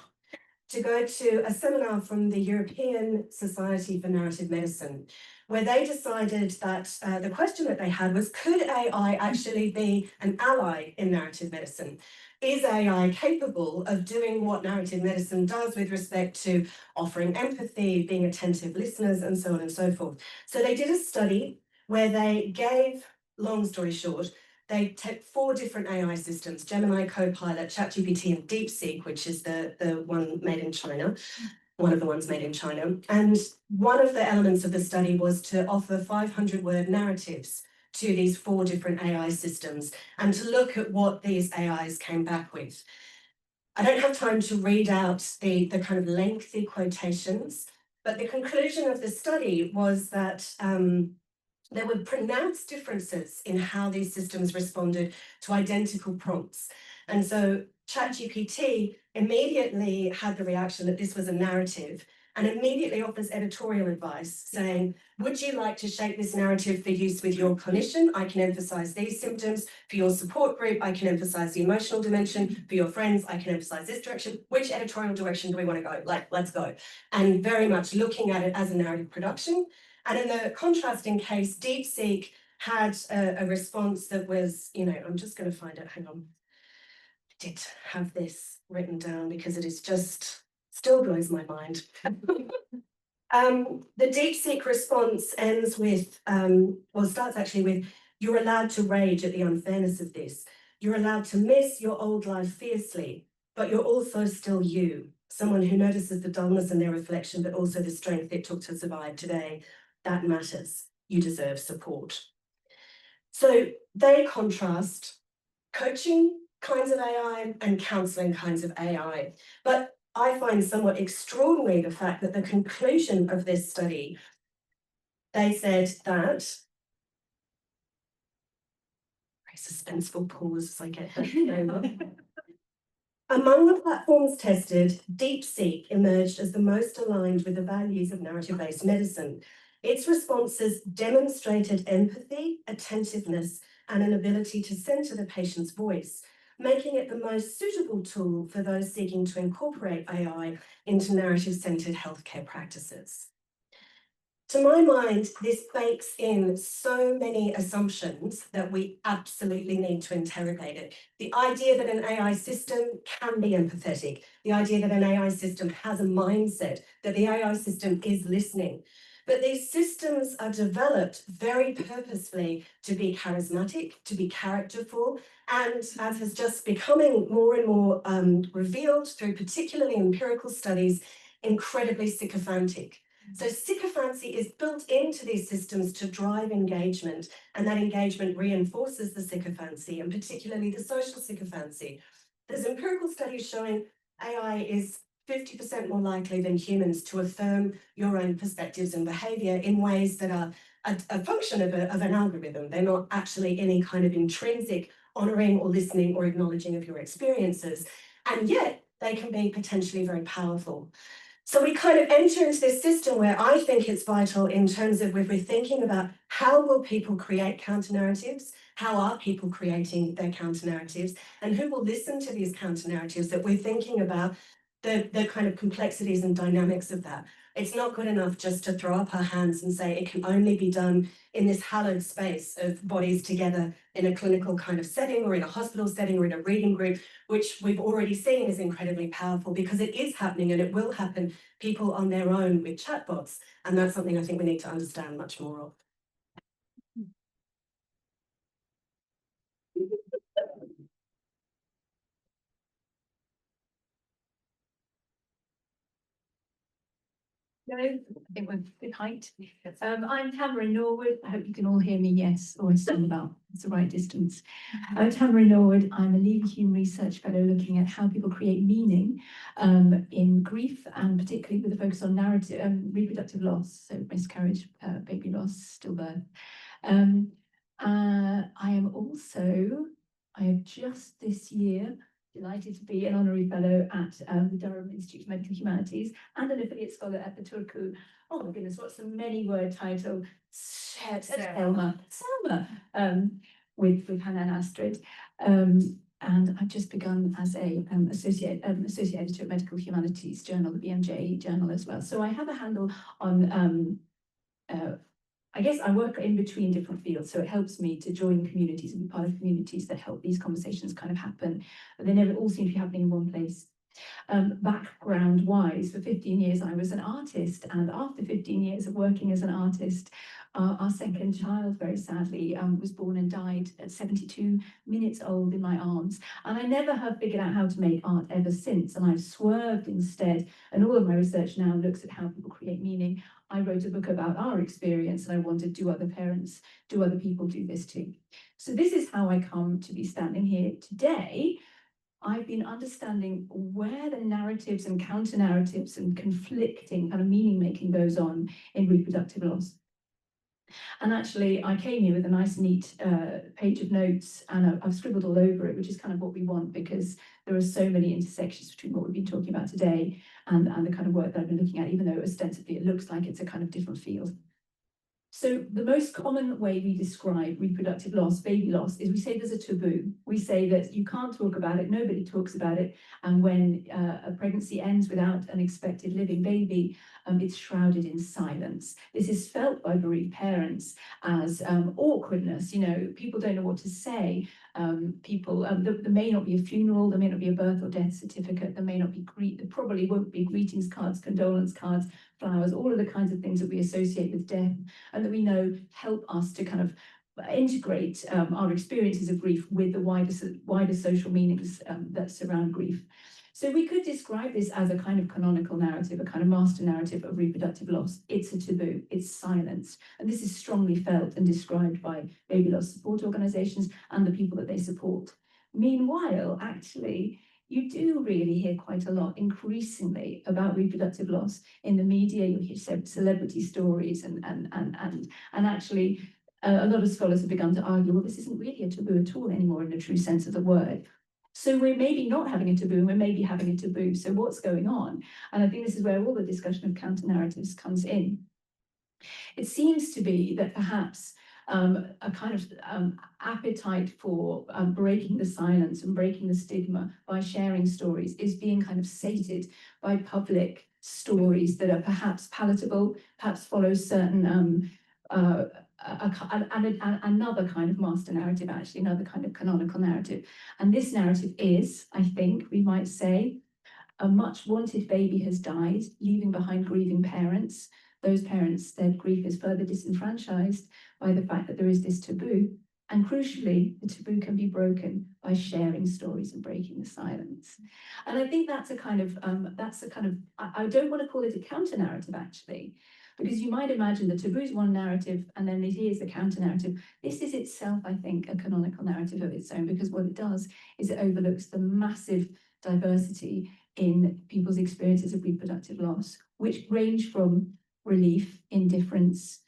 to go to a seminar from the European Society for Narrative Medicine, where they decided that the question that they had was, could AI actually be an ally in narrative medicine? Is AI capable of doing what narrative medicine does with respect to offering empathy, being attentive listeners, and so on and so forth? So they did a study where they gave, long story short, they took 4 different AI systems, Gemini, Copilot, ChatGPT, and DeepSeek, which is the one made in China, one of the ones made in China. And one of the elements of the study was to offer 500-word narratives to these 4 different AI systems and to look at what these AIs came back with. I don't have time to read out the kind of lengthy quotations, but the conclusion of the study was that there were pronounced differences in how these systems responded to identical prompts. And so ChatGPT immediately had the reaction that this was a narrative and immediately offers editorial advice saying, would you like to shape this narrative for use with your clinician? I can emphasize these symptoms. For your support group, I can emphasize the emotional dimension. For your friends, I can emphasize this direction. Which editorial direction do we want to go? Like, let's go. And very much looking at it as a narrative production. And in the contrasting case, DeepSeek had a response that was, I'm just going to find it, hang on. I did have this written down because it is just, still blows my mind. The DeepSeek response ends with, starts actually with, you're allowed to rage at the unfairness of this. You're allowed to miss your old life fiercely, but you're also still you, someone who notices the dullness in their reflection, but also the strength it took to survive today. That matters. You deserve support. So they contrast coaching kinds of AI and counseling kinds of AI. But I find somewhat extraordinary the fact that the conclusion of this study, they said that, very suspenseful pause as I get that. Among the platforms tested, DeepSeek emerged as the most aligned with the values of narrative-based medicine. Its responses demonstrated empathy, attentiveness, and an ability to center the patient's voice, making it the most suitable tool for those seeking to incorporate AI into narrative-centered healthcare practices. To my mind, this bakes in so many assumptions that we absolutely need to interrogate it. The idea that an AI system can be empathetic, the idea that an AI system has a mindset, that the AI system is listening. But these systems are developed very purposefully to be charismatic, to be characterful, and as is just becoming more and more revealed through particularly empirical studies, incredibly sycophantic. So sycophancy is built into these systems to drive engagement, and that engagement reinforces the sycophancy, and particularly the social sycophancy. There's empirical studies showing AI is 50% more likely than humans to affirm your own perspectives and behavior in ways that are a function of an algorithm. They're not actually any kind of intrinsic honoring or listening or acknowledging of your experiences. And yet, they can be potentially very powerful. So we kind of enter into this system where I think it's vital in terms of if we're thinking about how will people create counter-narratives, how are people creating their counter-narratives, and who will listen to these counter-narratives, that we're thinking about the kind of complexities and dynamics of that. It's not good enough just to throw up our hands and say it can only be done in this hallowed space of bodies together in a clinical kind of setting or in a hospital setting or in a reading group, which we've already seen is incredibly powerful because it is happening and it will happen, people on their own with chatbots. And that's something I think we need to understand much more of. No, I think we're good height. I'm Tamara Norwood. I hope you can all hear me. Yes, or it's about it's the right distance. I'm Tamara Norwood. I'm a leading human research fellow looking at how people create meaning in grief, and particularly with a focus on narrative, reproductive loss, so miscarriage, baby loss, stillbirth. I have just this year delighted to be an honorary fellow at the Durham Institute of Medical Humanities and an affiliate scholar at the Turku. Oh my goodness, what's the many-word title? Selma, with Hannah and Astrid. And I've just begun as a associate editor at Medical Humanities Journal, the BMJ Journal as well. So I have a handle on I guess I work in between different fields, so it helps me to join communities and be part of communities that help these conversations kind of happen. But they never all seem to be happening in one place. Background-wise, for 15 years I was an artist, and after 15 years of working as an artist, our second child, very sadly, was born and died at 72 minutes old in my arms. And I never have figured out how to make art ever since, and I've swerved instead. And all of my research now looks at how people create meaning. I wrote a book about our experience, and I wondered, do other parents, do other people do this too? So this is how I come to be standing here today. I've been understanding where the narratives and counter-narratives and conflicting kind of meaning-making goes on in reproductive loss. And actually, I came here with a nice, neat page of notes, and I've scribbled all over it, which is kind of what we want, because there are so many intersections between what we've been talking about today and the kind of work that I've been looking at, even though ostensibly it looks like it's a kind of different field. So the most common way we describe reproductive loss, baby loss, is we say there's a taboo. We say that you can't talk about it, nobody talks about it, and when a pregnancy ends without an expected living baby, it's shrouded in silence. This is felt by bereaved parents as awkwardness. You know, people don't know what to say. There may not be a funeral, there may not be a birth or death certificate, there may not be there probably won't be greetings cards, condolence cards, flowers, all of the kinds of things that we associate with death and that we know help us to kind of integrate our experiences of grief with the wider social meanings that surround grief. So we could describe this as a kind of canonical narrative, a kind of master narrative of reproductive loss. It's a taboo, it's silenced. And this is strongly felt and described by baby loss support organisations and the people that they support. Meanwhile, actually, you do really hear quite a lot increasingly about reproductive loss in the media. You hear celebrity stories and actually a lot of scholars have begun to argue, well, this isn't really a taboo at all anymore in the true sense of the word. So we're maybe not having a taboo, we're maybe having a taboo. So what's going on? And I think this is where all the discussion of counter-narratives comes in. It seems to be that perhaps a kind of appetite for breaking the silence and breaking the stigma by sharing stories is being kind of sated by public stories that are perhaps palatable, perhaps follow certain another kind of master narrative, actually, another kind of canonical narrative. And this narrative is, I think, we might say, a much wanted baby has died, leaving behind grieving parents. Those parents, their grief is further disenfranchised by the fact that there is this taboo. And crucially, the taboo can be broken by sharing stories and breaking the silence. And I think that's a kind of, I don't want to call it a counter narrative, actually, because you might imagine the taboo is one narrative and then it is the counter narrative. This is itself, I think, a canonical narrative of its own, because what it does is it overlooks the massive diversity in people's experiences of reproductive loss, which range from relief, indifference,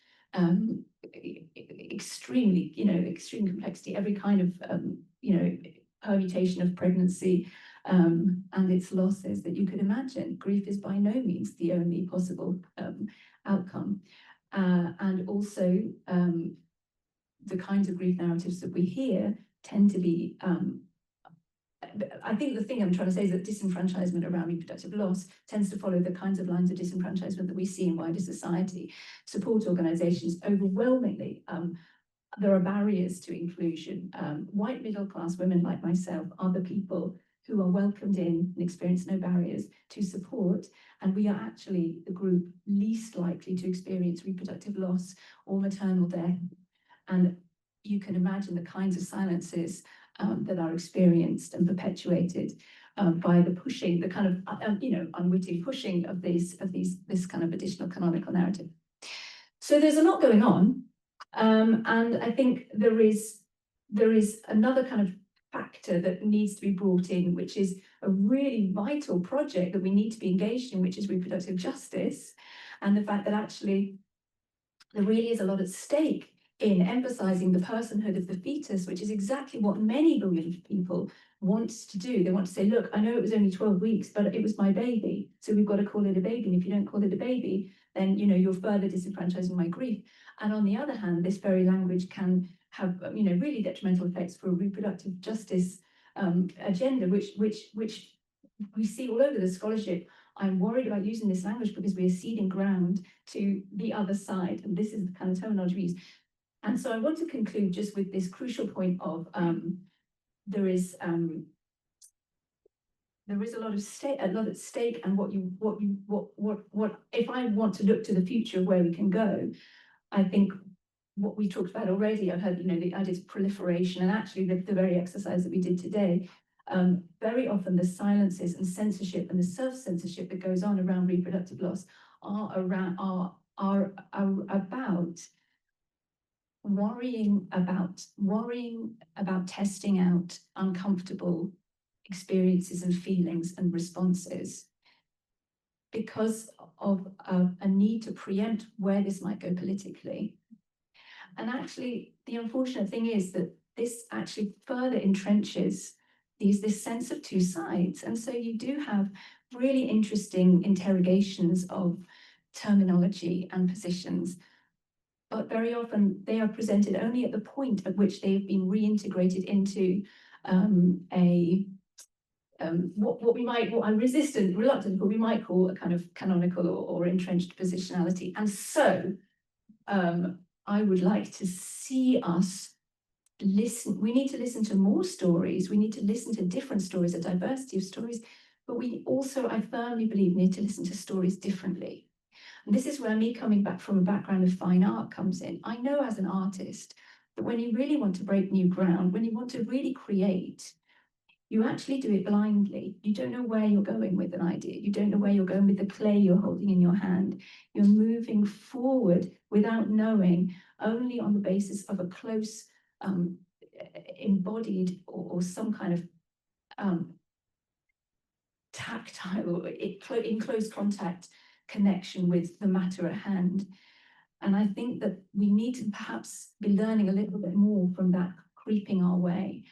extreme complexity, every kind of, permutation of pregnancy, and its losses that you could imagine. Grief is by no means the only possible outcome. And also the kinds of grief narratives that we hear tend to be I think the thing I'm trying to say is that disenfranchisement around reproductive loss tends to follow the kinds of lines of disenfranchisement that we see in wider society. Support organisations overwhelmingly, there are barriers to inclusion. White middle-class women like myself are the people who are welcomed in and experience no barriers to support, and we are actually the group least likely to experience reproductive loss or maternal death. And you can imagine the kinds of silences that are experienced and perpetuated by the pushing, the kind of unwitting pushing of this kind of additional canonical narrative. So there's a lot going on, and I think there is another kind of factor that needs to be brought in, which is a really vital project that we need to be engaged in, which is reproductive justice, and the fact that actually there really is a lot at stake in emphasizing the personhood of the fetus, which is exactly what many bereaved people want to do. They want to say, look, I know it was only 12 weeks, but it was my baby, so we've got to call it a baby. And if you don't call it a baby, then you're further disenfranchising my grief. And on the other hand, this very language can have really detrimental effects for a reproductive justice agenda, which we see all over the scholarship. I'm worried about using this language because we are ceding ground to the other side, and this is the kind of terminology we use. And so I want to conclude just with this crucial point of there is a lot at stake, and what if I want to look to the future of where we can go, I think what we talked about already, I've heard the ideas of proliferation, and actually the very exercise that we did today, very often the silences and censorship and the self-censorship that goes on around reproductive loss are about worrying about testing out uncomfortable experiences and feelings and responses because of a need to preempt where this might go politically. And actually, the unfortunate thing is that this actually further entrenches this sense of two sides. And so you do have really interesting interrogations of terminology and positions, but very often they are presented only at the point at which they've been reintegrated into what I'm reluctant, but we might call a kind of canonical or entrenched positionality. And so I would like to see us listen. We need to listen to more stories. We need to listen to different stories, a diversity of stories, but we also, I firmly believe, need to listen to stories differently. And this is where me coming back from a background of fine art comes in. I know as an artist that when you really want to break new ground, when you want to really create, you actually do it blindly. You don't know where you're going with an idea. You don't know where you're going with the clay you're holding in your hand. You're moving forward without knowing, only on the basis of a close embodied or some kind of tactile or in close contact connection with the matter at hand. And I think that we need to perhaps be learning a little bit more from that creeping our way.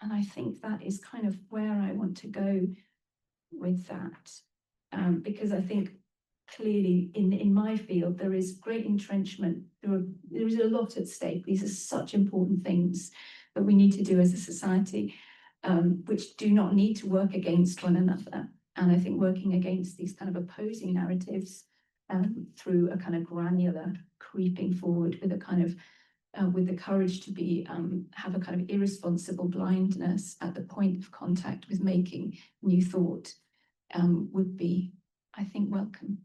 And I think that is kind of where I want to go with that. Because I think clearly in my field, there is great entrenchment. There is a lot at stake. These are such important things that we need to do as a society, which do not need to work against one another. And I think working against these kind of opposing narratives through a kind of granular creeping forward with a kind of with the courage to be have a kind of irresponsible blindness at the point of contact with making new thought would be, I think, welcome.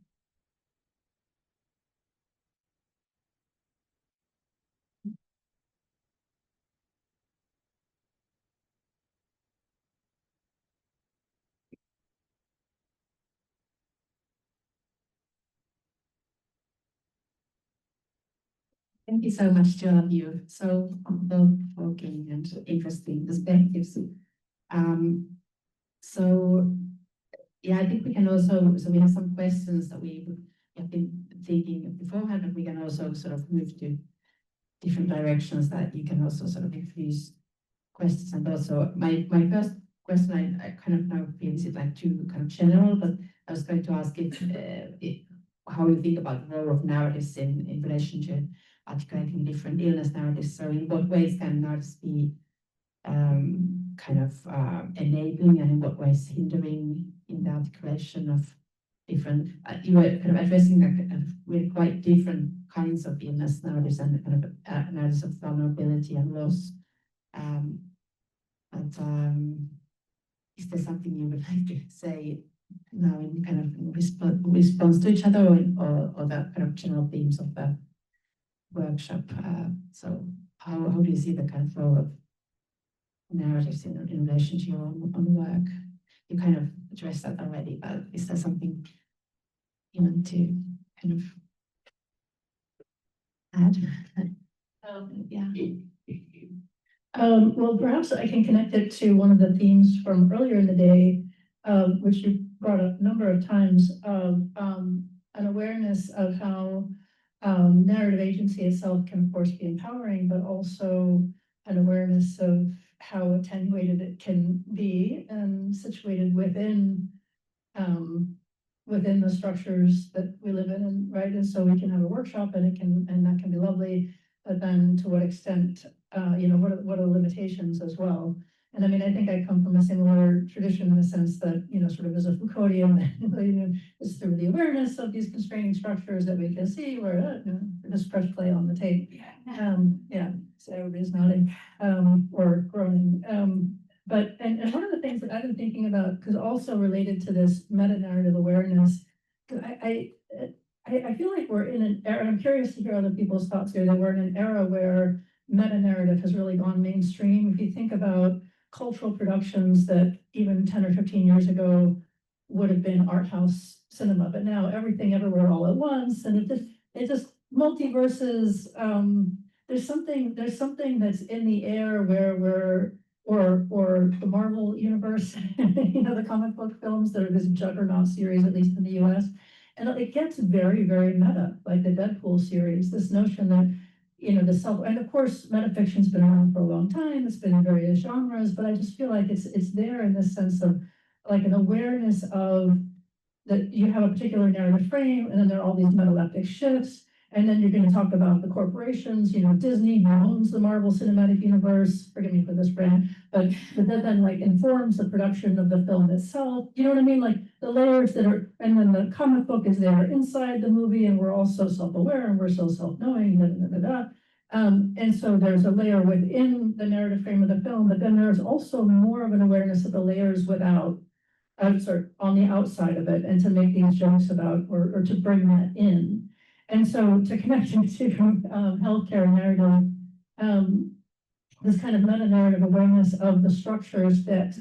Thank you so much to all of you. So thought-provoking and interesting perspectives. So yeah, I think we can also, so we have some questions that we have been thinking beforehand, and we can also sort of move to different directions that you can also sort of infuse questions. And also my first question I kind of now feel is it like too kind of general, but I was going to ask if how you think about the role of narratives in relation to articulating different illness narratives. So in what ways can narratives be kind of enabling, and in what ways hindering in the articulation of different, you were kind of addressing the kind of really quite different kinds of illness narratives and kind of narratives of vulnerability and loss. Is there something you would like to say now in kind of response to each other, or the kind of general themes of the workshop? So how do you see the kind of role of narratives in relation to your own work? You kind of addressed that already, but is there something you want to kind of add? Yeah. Well, perhaps I can connect it to one of the themes from earlier in the day, which you brought up a number of times, of an awareness of how narrative agency itself can, of course, be empowering, but also an awareness of how attenuated it can be and situated within within the structures that we live in, and right. And so we can have a workshop, and that can be lovely, but then to what extent, what are the limitations as well? And I mean, I think I come from a similar tradition in the sense that, sort of as a Foucauldian, it's through the awareness of these constraining structures that we can see where, just press play on the tape. Yeah, so everybody's nodding, or groaning. But one of the things that I've been thinking about, because also related to this meta-narrative awareness, I feel like we're in an era, and I'm curious to hear other people's thoughts here, that we're in an era where meta-narrative has really gone mainstream. If you think about cultural productions that even 10 or 15 years ago would have been art house cinema, but now everything everywhere all at once, and it just multiverses. There's something that's in the air where we're, or the Marvel universe, the comic book films that are this juggernaut series, at least in the US. And it gets very, very meta, like the Deadpool series, this notion that, the self, and of course, metafiction's been around for a long time, it's been in various genres, but I just feel like it's there in this sense of like an awareness of that you have a particular narrative frame, and then there are all these metaleptic shifts. And then you're going to talk about the corporations, Disney, who owns the Marvel Cinematic Universe, forgive me for this brand, but that then like informs the production of the film itself. You know what I mean? Like the layers that are, and then the comic book is there inside the movie, and we're all so self-aware, and we're so self-knowing, and so there's a layer within the narrative frame of the film, but then there's also more of an awareness of the layers without, on the outside of it, and to make these jokes about, or to bring that in. And so to connect it to healthcare narrative, this kind of meta-narrative awareness of the structures that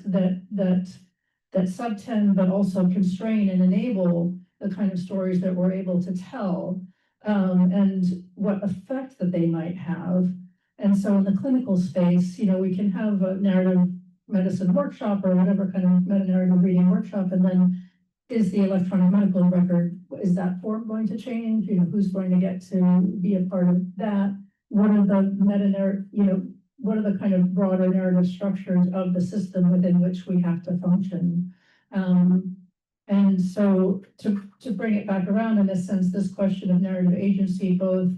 subtend, but also constrain and enable the kind of stories that we're able to tell, and what effect that they might have. And so in the clinical space, we can have a narrative medicine workshop or whatever kind of meta-narrative reading workshop, and then is the electronic medical record, is that form going to change? Who's going to get to be a part of that? What are the meta-narrative, what are the kind of broader narrative structures of the system within which we have to function? And so to bring it back around, in a sense, this question of narrative agency, both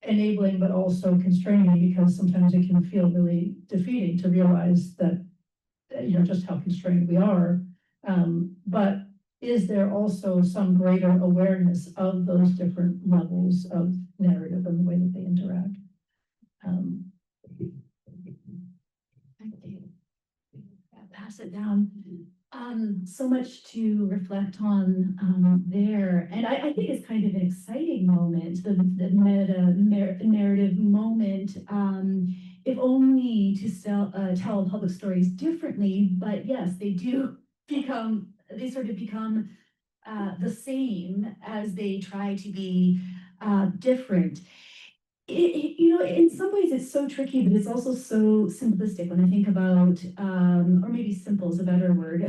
enabling but also constraining, because sometimes it can feel really defeating to realize that, just how constrained we are. But is there also some greater awareness of those different levels of narrative and the way that they interact? Thank you. Pass it down. So much to reflect on there, and I think it's kind of an exciting moment, the narrative moment, if only to tell public stories differently. But yes, they sort of become the same as they try to be different. In some ways it's so tricky, but it's also so simplistic when I think about, or maybe simple is a better word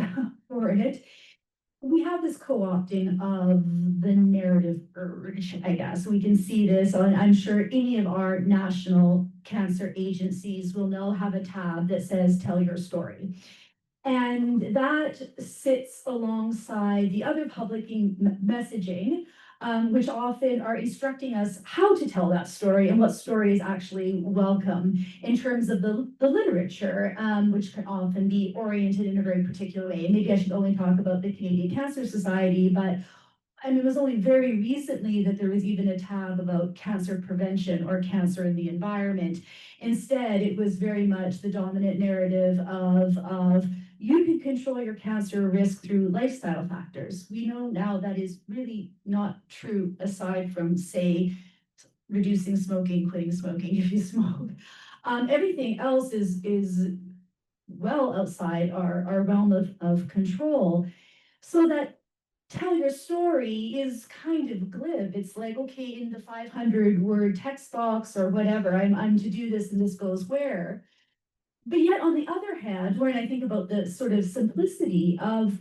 for it. We have this co-opting of the narrative urge, I guess. We can see this, and I'm sure any of our national cancer agencies will now have a tab that says, tell your story. And that sits alongside the other public messaging, which often are instructing us how to tell that story and what story is actually welcome in terms of the literature, which can often be oriented in a very particular way. Maybe I should only talk about the Canadian Cancer Society, but I mean, it was only very recently that there was even a tab about cancer prevention or cancer in the environment. Instead, it was very much the dominant narrative of you can control your cancer risk through lifestyle factors. We know now that is really not true, aside from, say, reducing smoking, quitting smoking if you smoke. Everything else is well outside our realm of control. So that tell your story is kind of glib. It's like, okay, in the 500-word text box or whatever, I'm to do this and this goes where. But yet, on the other hand, when I think about the sort of simplicity of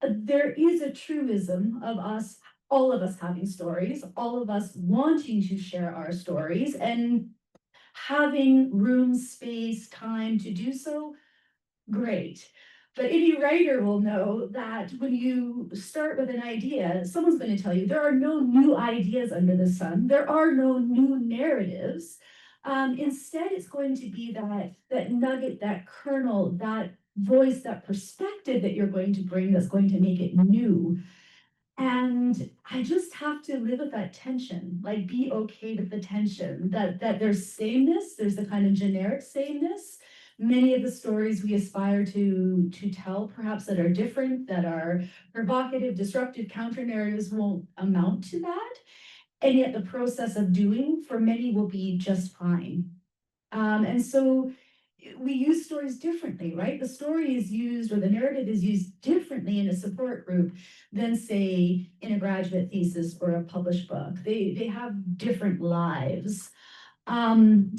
there is a truism of us, all of us having stories, all of us wanting to share our stories and having room, space, time to do so, great. But any writer will know that when you start with an idea, someone's going to tell you there are no new ideas under the sun. There are no new narratives. Instead, it's going to be that nugget, that kernel, that voice, that perspective that you're going to bring that's going to make it new. And I just have to live with that tension, like be okay with the tension, that there's sameness, there's the kind of generic sameness. Many of the stories we aspire to tell, perhaps that are different, that are provocative, disruptive, counter narratives won't amount to that. And yet the process of doing for many will be just fine. And so we use stories differently, right? The story is used, or the narrative is used differently in a support group than, say, in a graduate thesis or a published book. They have different lives. And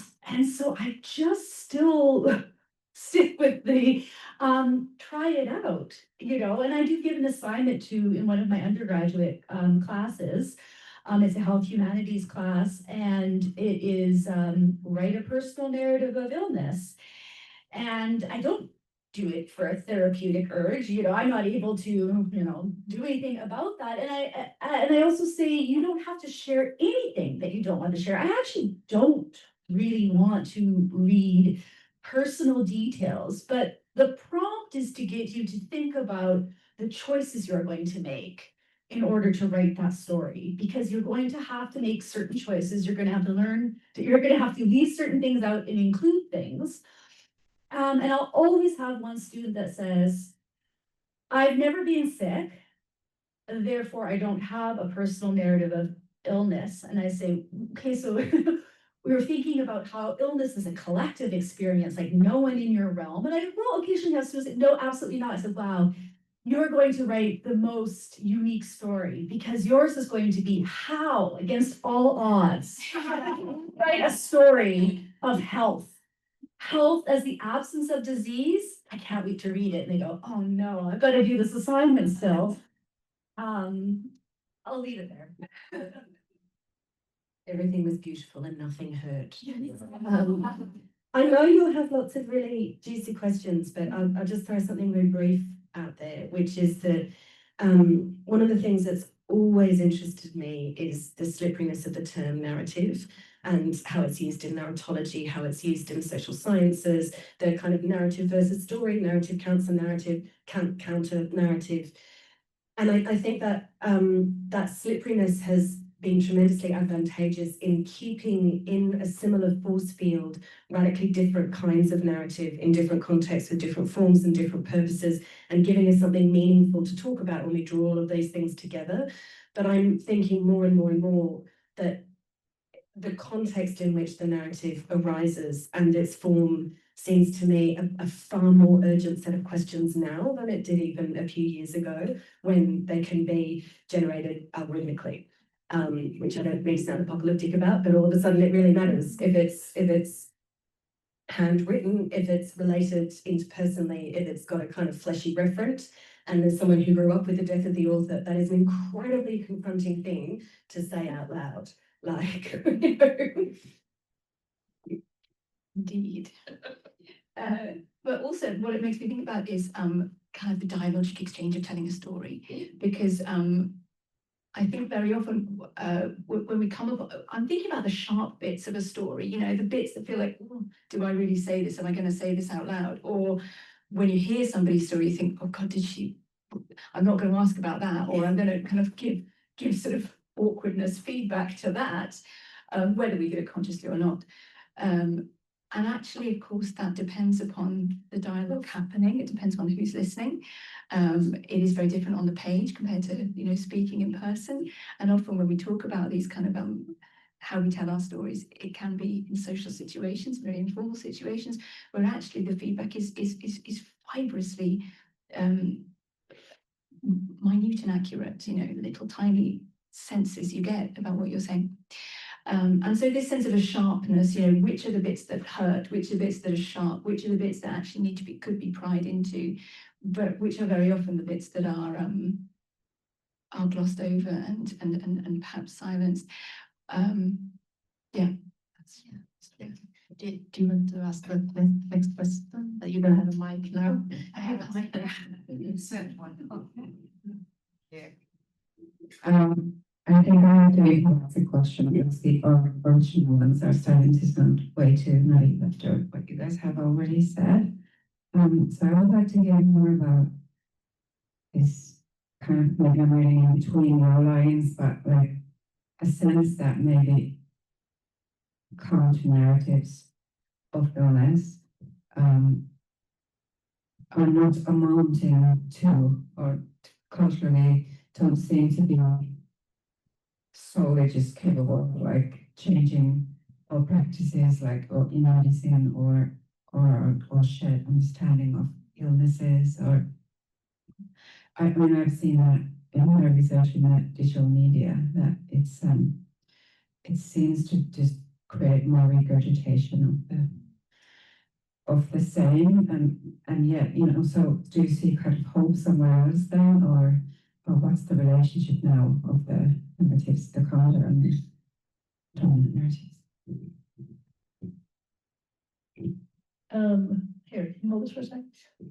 so I just still stick with the try it out, and I do give an assignment in one of my undergraduate classes. It's a health humanities class, and it is write a personal narrative of illness. And I don't do it for a therapeutic urge. I'm not able to, do anything about that. And I also say you don't have to share anything that you don't want to share. I actually don't really want to read personal details, but the prompt is to get you to think about the choices you're going to make in order to write that story, because you're going to have to make certain choices. You're going to have to learn, you're going to have to leave certain things out and include things. And I'll always have one student that says, I've never been sick, therefore I don't have a personal narrative of illness. And I say, okay, so we were thinking about how illness is a collective experience, like no one in your realm. And I will occasionally have students say, no, absolutely not. I said, wow, you're going to write the most unique story because yours is going to be how, against all odds, write a story of health. Health as the absence of disease. I can't wait to read it. And they go, oh no, I've got to do this assignment still. I'll leave it there. Everything was beautiful and nothing hurt. I I know you'll have lots of really juicy questions, but I'll just throw something very brief out there, which is that one of the things that's always interested me is the slipperiness of the term narrative and how it's used in narratology, how it's used in social sciences, the kind of narrative versus story, narrative counter narrative, counter narrative. And I think that that slipperiness has been tremendously advantageous in keeping in a similar force field radically different kinds of narrative in different contexts with different forms and different purposes, and giving us something meaningful to talk about when we draw all of these things together. But I'm thinking more and more and more that the context in which the narrative arises and its form seems to me a far more urgent set of questions now than it did even a few years ago, when they can be generated algorithmically, which I don't mean to sound apocalyptic about, but all of a sudden it really matters if it's handwritten, if it's related interpersonally, if it's got a kind of fleshy referent. And there's someone who grew up with the death of the author, that is an incredibly confronting thing to say out loud. Like, you know. Indeed. But also what it makes me think about is kind of the dialogic exchange of telling a story, because I think very often when we come up, I'm thinking about the sharp bits of a story, you know, the bits that feel like, oh, do I really say this? Am I going to say this out loud? Or when you hear somebody's story, you think, oh God, I'm not going to ask about that, or I'm going to kind of give sort of awkwardness feedback to that, whether we do it consciously or not. And actually, of course, that depends upon the dialogue happening. It depends on who's listening. It is very different on the page compared to, you know, speaking in person. And often when we talk about these kind of how we tell our stories, it can be in social situations, very informal situations, where actually the feedback is fibrously minute and accurate. You know, little tiny senses you get about what you're saying. And so this sense of a sharpness, you know, which are the bits that hurt, which are the bits that are sharp, which are the bits that actually need to be, could be pried into, but which are very often the bits that are glossed over and perhaps silenced. Yeah. Do you want to ask the next question? You don't have a mic now. I have a mic. Yeah. I think I have to ask the question because the original ones are starting to sound way too naive after what you guys have already said. So I would like to hear more about this kind of, maybe I'm reading in between your lines, but like a sense that maybe counter narratives of illness are not amounting to, or culturally don't seem to be solely just capable of like changing our practices, like or in medicine or shared understanding of illnesses. Or I mean, I've seen that in my research in that digital media that it seems to just create more regurgitation of the same, and yet, you know, so do you see kind of hope somewhere else then, or what's the relationship now of the narratives, the counter and the dominant narratives? Here, can you hold this for a second? Or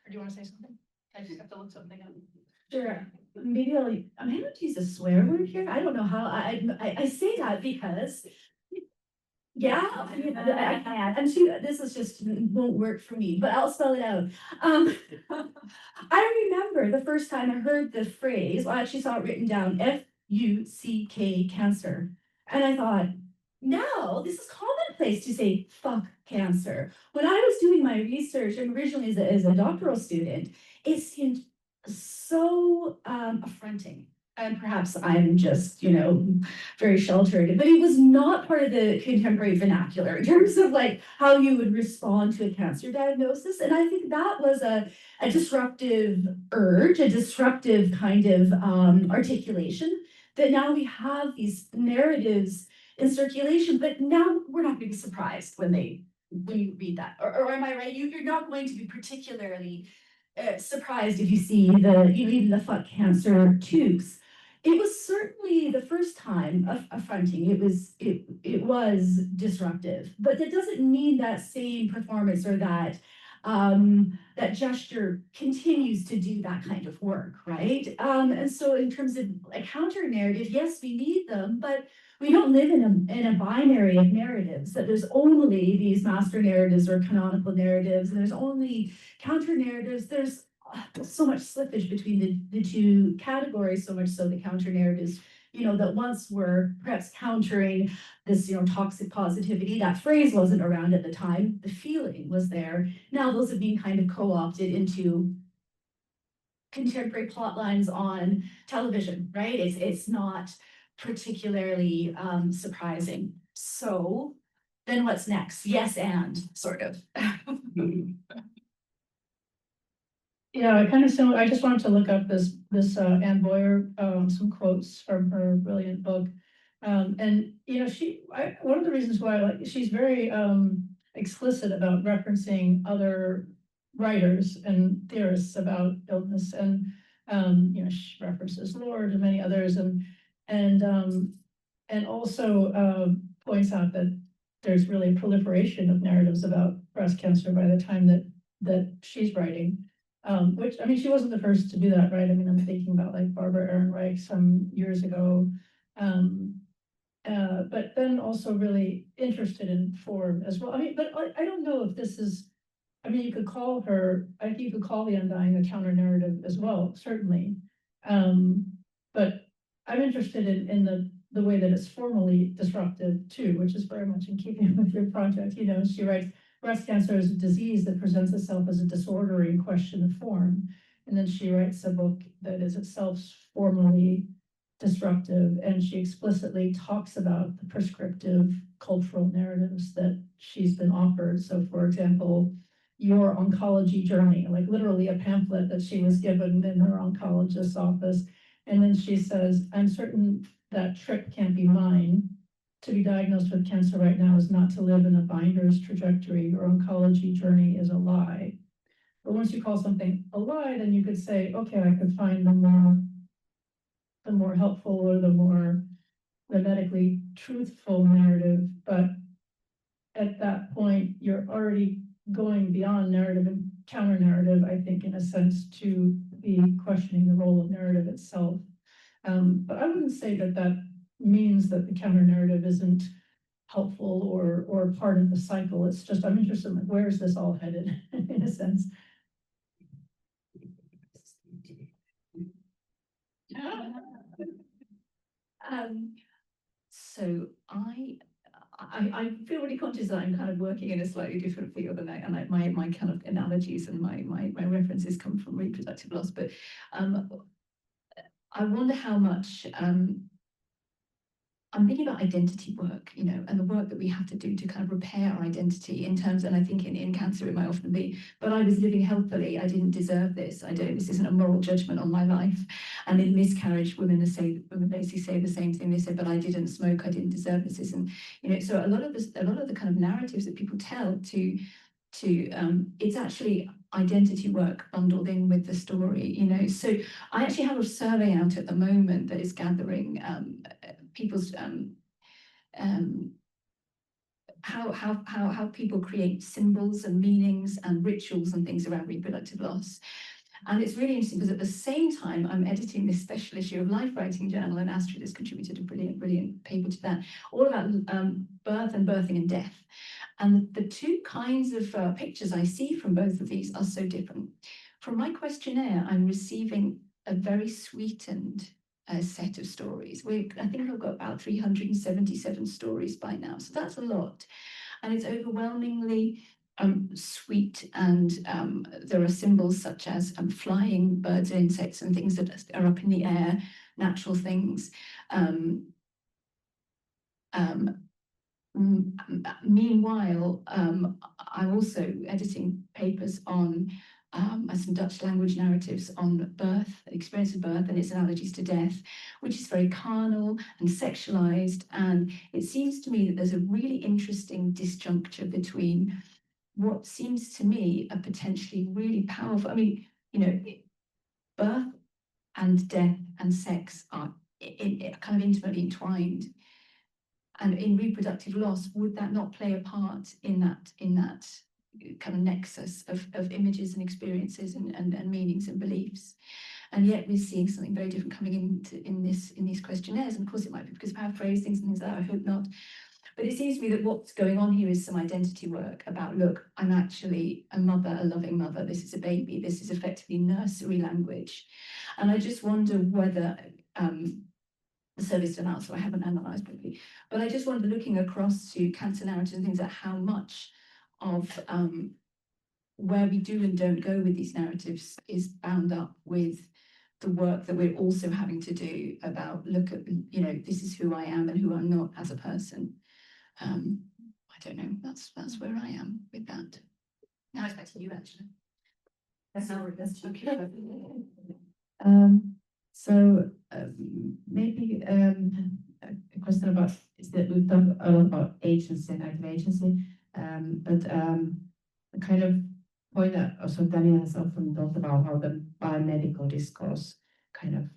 do you want to say something? I just have to look something up. Sure. Maybe I'm able to use a swear word here. I don't know how I say that because yeah, I mean, I can. And this is just won't work for me, but I'll spell it out. I remember the first time I heard the phrase, well, I actually saw it written down, F-U-C-K, cancer. And I thought, now this is commonplace to say fuck cancer. When I was doing my research and originally as a doctoral student, it seemed so affronting. And perhaps I'm just, you know, very sheltered, but it was not part of the contemporary vernacular in terms of like how you would respond to a cancer diagnosis. And I think that was a disruptive urge, a disruptive kind of articulation, that now we have these narratives in circulation, but now we're not going to be surprised when you read that. Or am I right? You're not going to be particularly surprised if you see even the fuck cancer tubes. It was certainly the first time affronting. It was disruptive, but that doesn't mean that same performance or that that gesture continues to do that kind of work, right? And so in terms of a counter narrative, yes, we need them, but we don't live in a binary of narratives, that there's only these master narratives or canonical narratives, and there's only counter narratives. There's so much slippage between the two categories, so much so the counter narratives, you know, that once were perhaps countering this, you know, toxic positivity. That phrase wasn't around at the time. The feeling was there. Now those have been kind of co-opted into contemporary plot lines on television, right? It's not particularly surprising. So then what's next? Yes, and sort of. Yeah, kind of similar. I just wanted to look up this Anne Boyer, some quotes from her brilliant book. And you know, one of the reasons why I like, she's very explicit about referencing other writers and theorists about illness, and you know, she references Lord and many others, and also points out that there's really a proliferation of narratives about breast cancer by the time that that she's writing. Which, I mean, she wasn't the first to do that, right? I mean, I'm thinking about like Barbara Ehrenreich some years ago. But then also really interested in form as well. I mean, but I don't know if this is, I mean, you could call her, I think you could call The Undying a counter narrative as well, certainly. But I'm interested in the way that it's formally disruptive too, which is very much in keeping with your project. You know, she writes, breast cancer is a disease that presents itself as a disorder in question of form. And then she writes a book that is itself formally disruptive, and she explicitly talks about the prescriptive cultural narratives that she's been offered. So for example, Your Oncology Journey, like literally a pamphlet that she was given in her oncologist's office. And then she says, I'm certain that trip can't be mine. To be diagnosed with cancer right now is not to live in a binder's trajectory. Your oncology journey is a lie. But once you call something a lie, then you could say, okay, I could find the more helpful or the more medically truthful narrative. But at that point, you're already going beyond narrative and counter narrative, I think, in a sense, to be questioning the role of narrative itself. But I wouldn't say that that means that the counter narrative isn't helpful or part of the cycle. It's just, I'm interested in like, where is this all headed in a sense? So I feel really conscious that I'm kind of working in a slightly different field, and my kind of analogies and my references come from reproductive loss. But I wonder how much I'm thinking about identity work, you know, and the work that we have to do to kind of repair our identity in terms, and I think in cancer it might often be, but I was living healthily, I didn't deserve this, this isn't a moral judgment on my life. And in miscarriage, women basically say the same thing. They say, but I didn't smoke, I didn't deserve this, isn't, you know, so a lot of the kind of narratives that people tell to it's actually identity work bundled in with the story, you know. So I actually have a survey out at the moment that is gathering people's how people create symbols and meanings and rituals and things around reproductive loss. And it's really interesting because at the same time, I'm editing this special issue of Life Writing Journal, and Astrid has contributed a brilliant paper to that, all about birth and birthing and death. And the two kinds of pictures I see from both of these are so different. From my questionnaire, I'm receiving a very sweetened set of stories. I think I've got about 377 stories by now, so that's a lot. And it's overwhelmingly sweet, and there are symbols such as flying birds and insects and things that are up in the air, natural things. Meanwhile, I'm also editing papers on some Dutch language narratives on birth, the experience of birth and its analogies to death, which is very carnal and sexualized. And it seems to me that there's a really interesting disjuncture between what seems to me a potentially really powerful, I mean, you know, birth and death and sex are kind of intimately entwined. And in reproductive loss, would that not play a part in that kind of nexus of images and experiences and meanings and beliefs? And yet we're seeing something very different coming in these questionnaires. And of course it might be because of how I phrase things and things like that, I hope not. But it seems to me that what's going on here is some identity work about, look, I'm actually a mother, a loving mother, this is a baby, this is effectively nursery language. And I just wonder whether the survey's done out, so I haven't analysed properly. But I just wondered, looking across to cancer narratives and things like how much of where we do and don't go with these narratives is bound up with the work that we're also having to do about, look at, you know, this is who I am and who I'm not as a person. I don't know, that's where I am with that. Now it's back to you, actually. That's our okay. So maybe a question about is that we've done a lot about agency and active agency, but the kind of point that also Daniel has often talked about how the biomedical discourse kind of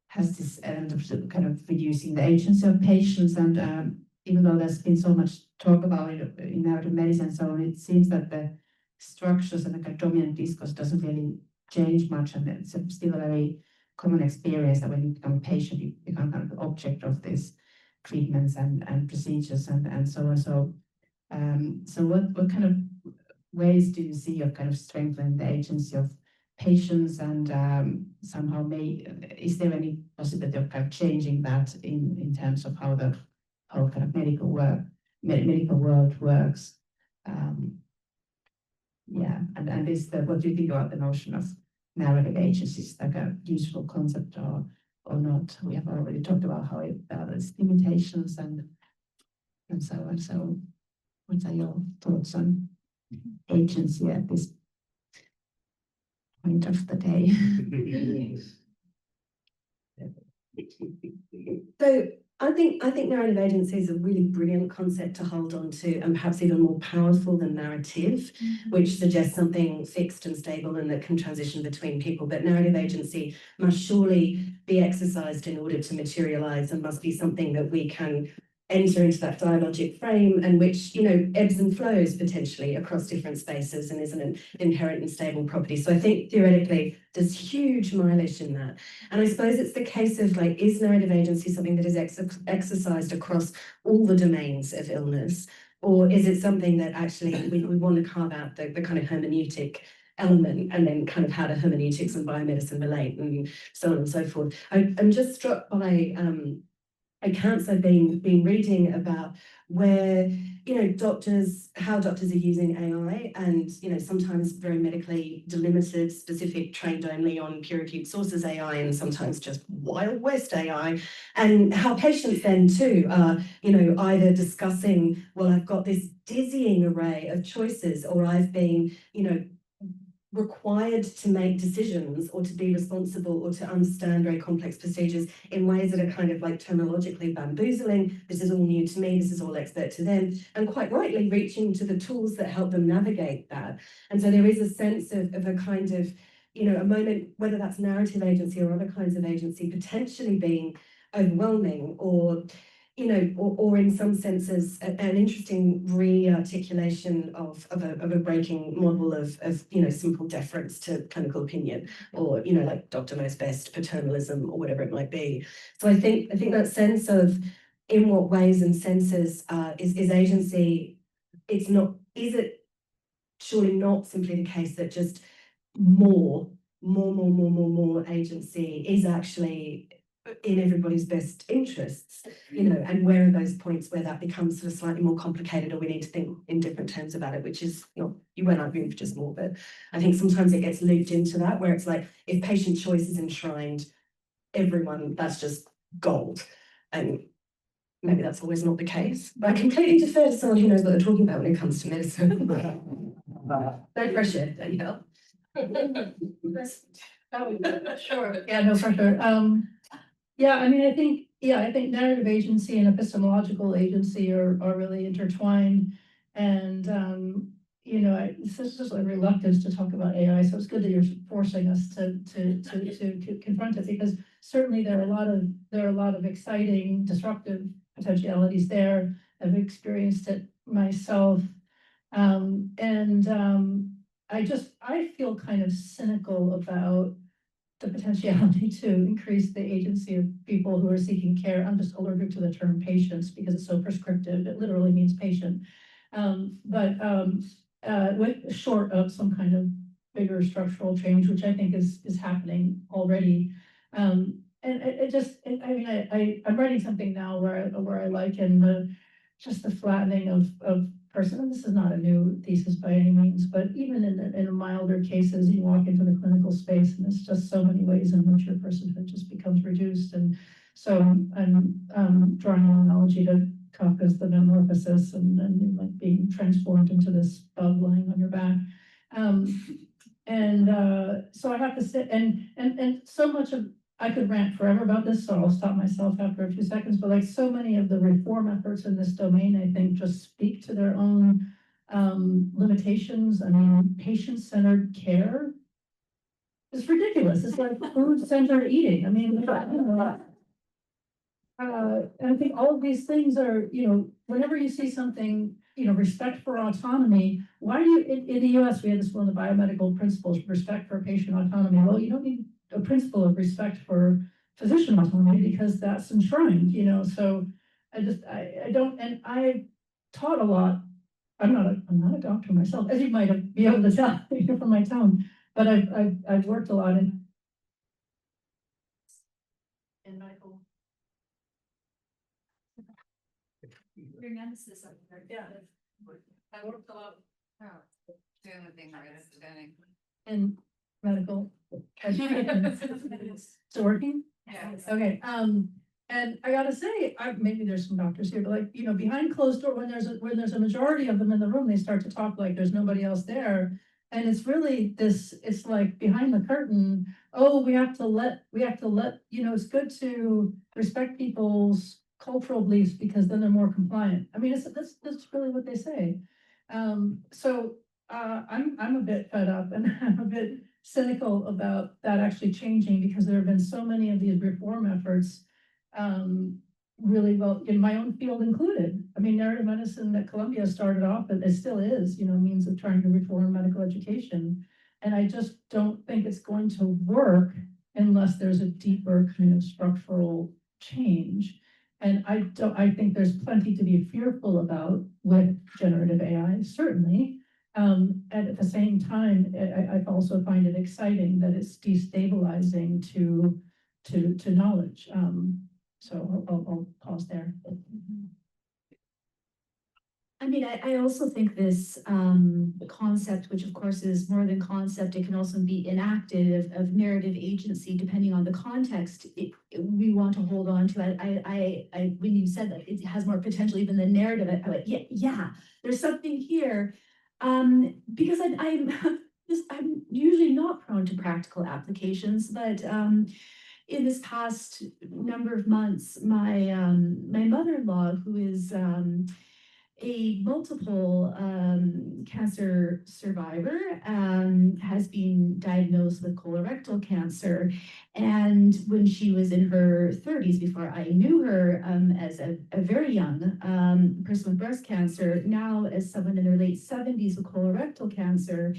has this element of kind of reducing the agency of patients, and even though there's been so much talk about it in narrative medicine and so on, it seems that the structures and like a dominant discourse doesn't really change much, and it's still a very common experience that when you become a patient, you become kind of the object of these treatments and procedures and so on. So what kind of ways do you see of kind of strengthening the agency of patients, and somehow is there any possibility of kind of changing that in terms of how kind of medical world works? Yeah, and what do you think about the notion of narrative agencies, like a useful concept or not? We have already talked about how there's limitations and so on. So what are your thoughts on agency at this point of the day? So I think narrative agency is a really brilliant concept to hold on to, and perhaps even more powerful than narrative, which suggests something fixed and stable and that can transition between people. But narrative agency must surely be exercised in order to materialize, and must be something that we can enter into that dialogic frame, and which, you know, ebbs and flows potentially across different spaces and isn't an inherent and stable property. So I think theoretically there's huge mileage in that. And I suppose it's the case of like, is narrative agency something that is exercised across all the domains of illness? Or is it something that actually we want to carve out the kind of hermeneutic element, and then kind of how do hermeneutics and biomedicine relate, and so on and so forth. I'm just struck by accounts I've been reading about where, you know, how doctors are using AI, and, you know, sometimes very medically delimited, specific, trained only on peer-reviewed sources AI, and sometimes just Wild West AI, and how patients then too are, you know, either discussing, well, I've got this dizzying array of choices, or I've been, you know, required to make decisions or to be responsible or to understand very complex procedures in ways that are kind of like terminologically bamboozling. This is all new to me, this is all expert to them, and quite rightly reaching to the tools that help them navigate that. And so there is a sense of a kind of, you know, a moment, whether that's narrative agency or other kinds of agency, potentially being overwhelming, or, you know, or in some senses an interesting re-articulation of a breaking model of, you know, simple deference to clinical opinion, or, you know, like doctor knows best paternalism, or whatever it might be. So I think that sense of in what ways and senses is agency, is it surely not simply the case that just more agency is actually in everybody's best interests, you know, and where are those points where that becomes sort of slightly more complicated, or we need to think in different terms about it, which is not, you won't argue for just more, but I think sometimes it gets looped into that, where it's like, if patient choice is enshrined, everyone, that's just gold. And maybe that's always not the case. But I completely defer to someone who knows what they're talking about when it comes to medicine. No pressure, Danielle. Sure. Yeah, no pressure. Yeah, I mean, I think narrative agency and epistemological agency are really intertwined. And you know, this is just a reluctance to talk about AI. So it's good that you're forcing us to confront it, because certainly there are a lot of exciting, disruptive potentialities there. I've experienced it myself. I feel kind of cynical about the potentiality to increase the agency of people who are seeking care. I'm just allergic to the term patients because it's so prescriptive. It literally means patient. With short of some kind of bigger structural change, which I think is happening already. I'm writing something now where I liken just the flattening of person. And this is not a new thesis by any means, but even in milder cases, you walk into the clinical space and there's just so many ways in which your personhood just becomes reduced. And so I'm drawing an analogy to Kafka's The Metamorphosis, and like being transformed into this bug lying on your back. So I have to sit and so much of, I could rant forever about this, so I'll stop myself after a few seconds, but like so many of the reform efforts in this domain, I think just speak to their own limitations. I mean, patient-centered care is ridiculous. It's like food-centered eating. I mean, and I think all of these things are, you know, whenever you see something respect for autonomy. Why do you, in the US, we had this one of the biomedical principles, respect for patient autonomy. Well, you don't need a principle of respect for physician autonomy because that's enshrined, so I don't, and I taught a lot. I'm not a doctor myself, as you might be able to tell from my tone, but I've worked a lot in medical. Your nemesis up there, yeah. I worked a lot. The only thing I'm understanding. In medical education. Still working? Yeah. Okay, and I gotta say, maybe there's some doctors here, but behind closed door, when there's a majority of them in the room, they start to talk like there's nobody else there. And it's really it's like behind the curtain, oh, we have to let, it's good to respect people's cultural beliefs because then they're more compliant. I mean, that's really what they say. So I'm a bit fed up and I'm a bit cynical about that actually changing because there have been so many of these reform efforts, really well in my own field included. I mean, narrative medicine at Columbia started off, and it still is, means of trying to reform medical education. And I just don't think it's going to work unless there's a deeper kind of structural change. And I think there's plenty to be fearful about with generative AI, certainly. And at the same time, I also find it exciting that it's destabilizing to knowledge. So I'll pause there. I mean, I also think this concept, which of course is more than concept, it can also be enacted of narrative agency, depending on the context. We want to hold on to it. When you said that it has more potential even than narrative, I went, yeah, there's something here. Because I'm usually not prone to practical applications, but in this past number of months, my mother-in-law, who is a multiple cancer survivor, has been diagnosed with colorectal cancer. And when she was in her 30s, before I knew her as a very young person with breast cancer, now as someone in their late 70s with colorectal cancer,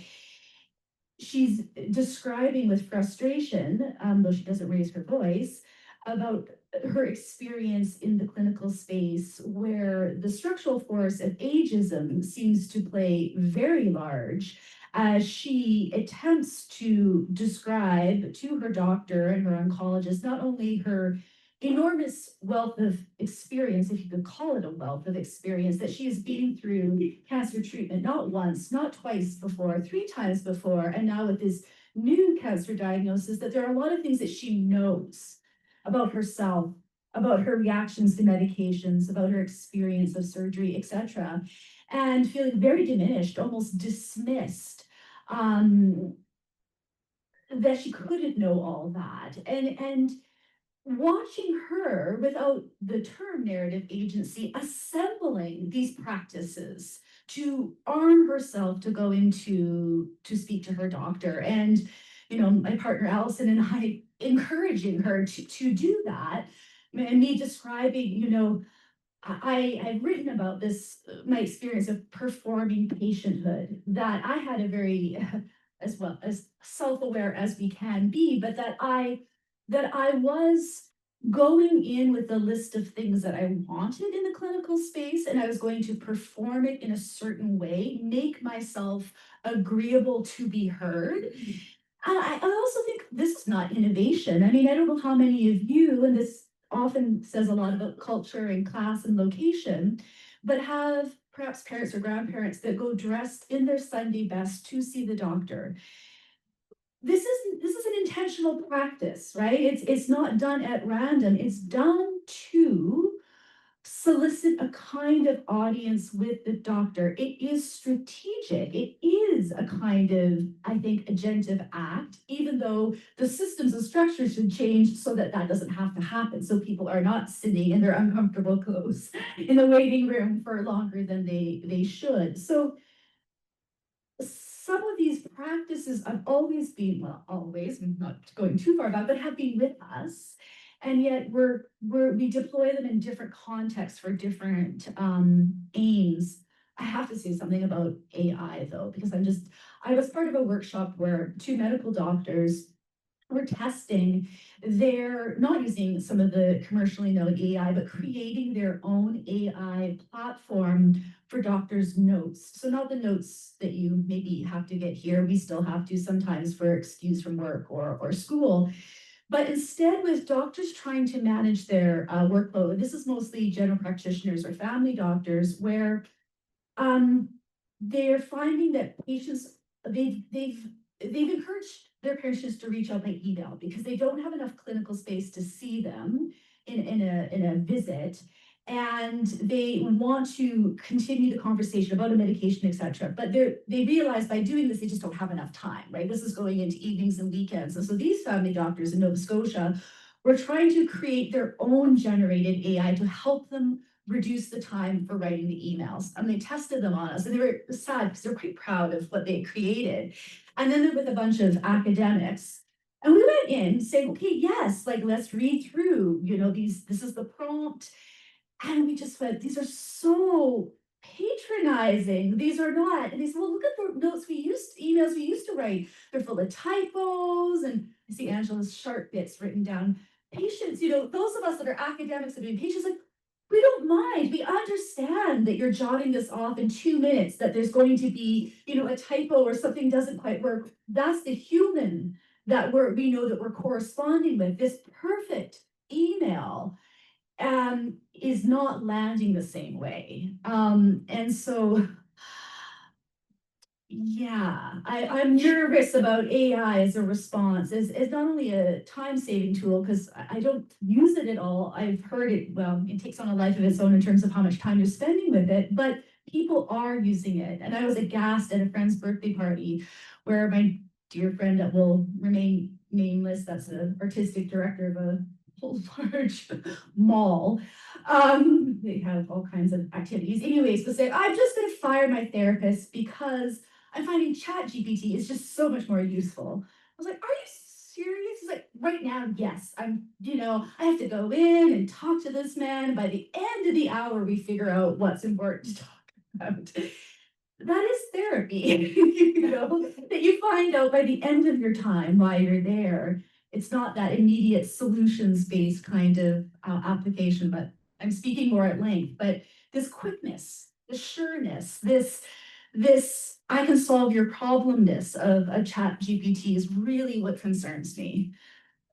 she's describing with frustration, though she doesn't raise her voice, about her experience in the clinical space where the structural force of ageism seems to play very large as she attempts to describe to her doctor and her oncologist not only her enormous wealth of experience, if you could call it a wealth of experience, that she has been through cancer treatment not once, not twice before, 3 times before, and now with this new cancer diagnosis, that there are a lot of things that she knows about herself, about her reactions to medications, about her experience of surgery, etc., and feeling very diminished, almost dismissed, that she couldn't know all that. And watching her, without the term narrative agency, assembling these practices to arm herself to go into to speak to her doctor. And my partner Allison and I encouraging her to do that, and me describing, I've written about this, my experience of performing patienthood, that I had a very, as well as self-aware as we can be, but that I was going in with a list of things that I wanted in the clinical space, and I was going to perform it in a certain way, make myself agreeable to be heard. I also think this is not innovation. I mean, I don't know how many of you, and this often says a lot about culture and class and location, but have perhaps parents or grandparents that go dressed in their Sunday best to see the doctor. This is an intentional practice, right? It's not done at random. It's done to solicit a kind of audience with the doctor. It is strategic. It is a kind of, I think, agentive act, even though the systems and structures should change so that that doesn't have to happen. So people are not sitting in their uncomfortable clothes in the waiting room for longer than they should. So some of these practices have always been, well, always, not going too far back, but have been with us. And yet we deploy them in different contexts for different aims. I have to say something about AI though, because I was part of a workshop where two medical doctors were testing their, not using some of the commercially known AI, but creating their own AI platform for doctors' notes. So not the notes that you maybe have to get here, we still have to sometimes for excuse from work or school. But instead, with doctors trying to manage their workload, this is mostly general practitioners or family doctors, where they're finding that patients, they've encouraged their patients to reach out by email because they don't have enough clinical space to see them in a visit, and they want to continue the conversation about a medication, etc. But they realize by doing this, they just don't have enough time, right? This is going into evenings and weekends. And so these family doctors in Nova Scotia were trying to create their own generated AI to help them reduce the time for writing the emails. And they tested them on us, and they were sad because they're quite proud of what they created. And then they're with a bunch of academics. And we went in saying, okay, yes, like let's read through, this is the prompt. And we just went, these are so patronizing. These are not. And they said, well, look at the emails we used to write. They're full of typos. And I see Angela's sharp bits written down. Patients, those of us that are academics and doing patients, like, we don't mind. We understand that you're jotting this off in 2 minutes, that there's going to be, a typo or something doesn't quite work. That's the human that we know that we're corresponding with. This perfect email is not landing the same way. And so, yeah, I'm nervous about AI as a response. It's not only a time-saving tool, because I don't use it at all. I've heard it, well, it takes on a life of its own in terms of how much time you're spending with it, but people are using it. And I was aghast at a friend's birthday party where my dear friend that will remain nameless, that's an artistic director of a whole large mall. They have all kinds of activities. Anyways, but say, I'm just going to fire my therapist because I'm finding Chat GPT is just so much more useful. I was like, are you serious? He's like, right now, yes. I have to go in and talk to this man. By the end of the hour, we figure out what's important to talk about. That is therapy, that you find out by the end of your time while you're there. It's not that immediate solutions-based kind of application, but I'm speaking more at length. But this quickness, the sureness, this I can solve your problemness of a Chat GPT is really what concerns me.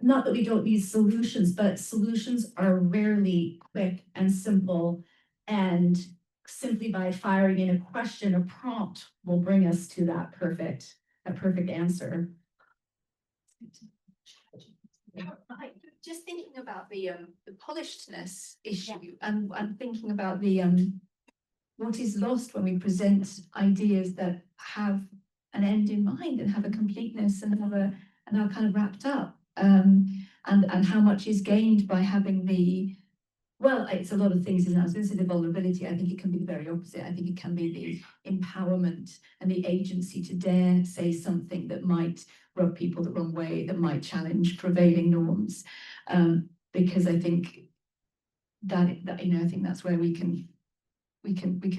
Not that we don't need solutions, but solutions are rarely quick and simple, and simply by firing in a question, a prompt will bring us to that perfect answer. Right. Just thinking about the polishedness issue, and thinking about the what is lost when we present ideas that have an end in mind and have a completeness and are kind of wrapped up, and how much is gained by having it's a lot of things, isn't it? I was going to say the vulnerability. I think it can be the very opposite. I think it can be the empowerment and the agency to dare say something that might rub people the wrong way, that might challenge prevailing norms. Because I think that I think that's where we can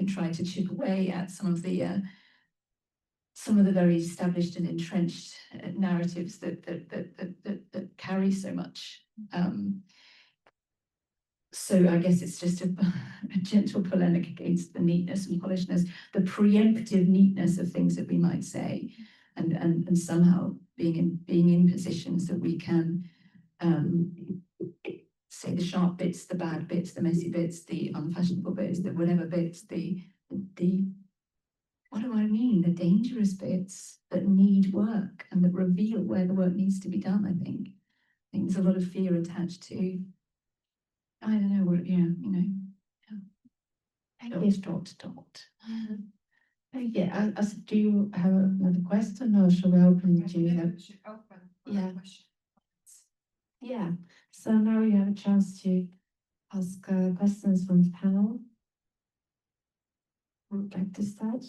try to chip away at some of the very established and entrenched narratives that carry so much. So I guess it's just a gentle polemic against the neatness and polishedness, the preemptive neatness of things that we might say, and somehow being in positions that we can say the sharp bits, the bad bits, the messy bits, the unfashionable bits, the whatever bits, the what do I mean? The dangerous bits that need work and that reveal where the work needs to be done. I think there's a lot of fear attached to. I don't know what, yeah. Dot. Yeah, do you have another question, or shall we open it to you? Yeah. Yeah, so now you have a chance to ask questions from the panel. Who would like to start?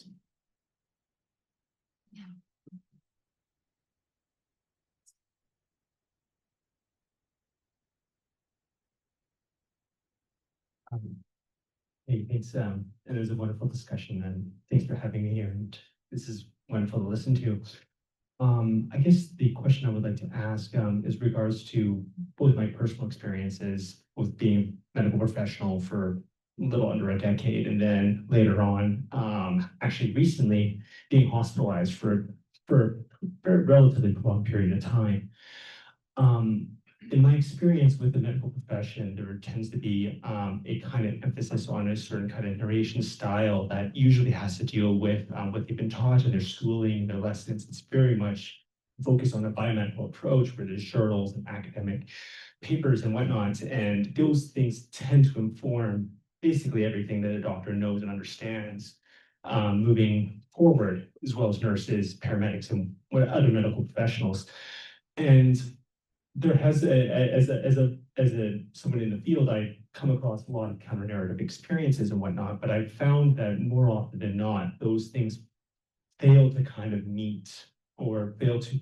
Hey, thanks. And it was a wonderful discussion, and thanks for having me here. And this is wonderful to listen to. I guess the question I would like to ask is regards to both my personal experiences with being a medical professional for a little under a decade, and then later on, actually recently being hospitalized for a relatively prolonged period of time. In my experience with the medical profession, there tends to be a kind of emphasis on a certain kind of narration style that usually has to deal with what they've been taught in their schooling, their lessons. It's very much focused on a biomedical approach where there's journals and academic papers and whatnot. And those things tend to inform basically everything that a doctor knows and understands moving forward, as well as nurses, paramedics, and other medical professionals. And there has as a someone in the field, I come across a lot of counter narrative experiences and whatnot, but I've found that more often than not, those things fail to kind of meet or fail to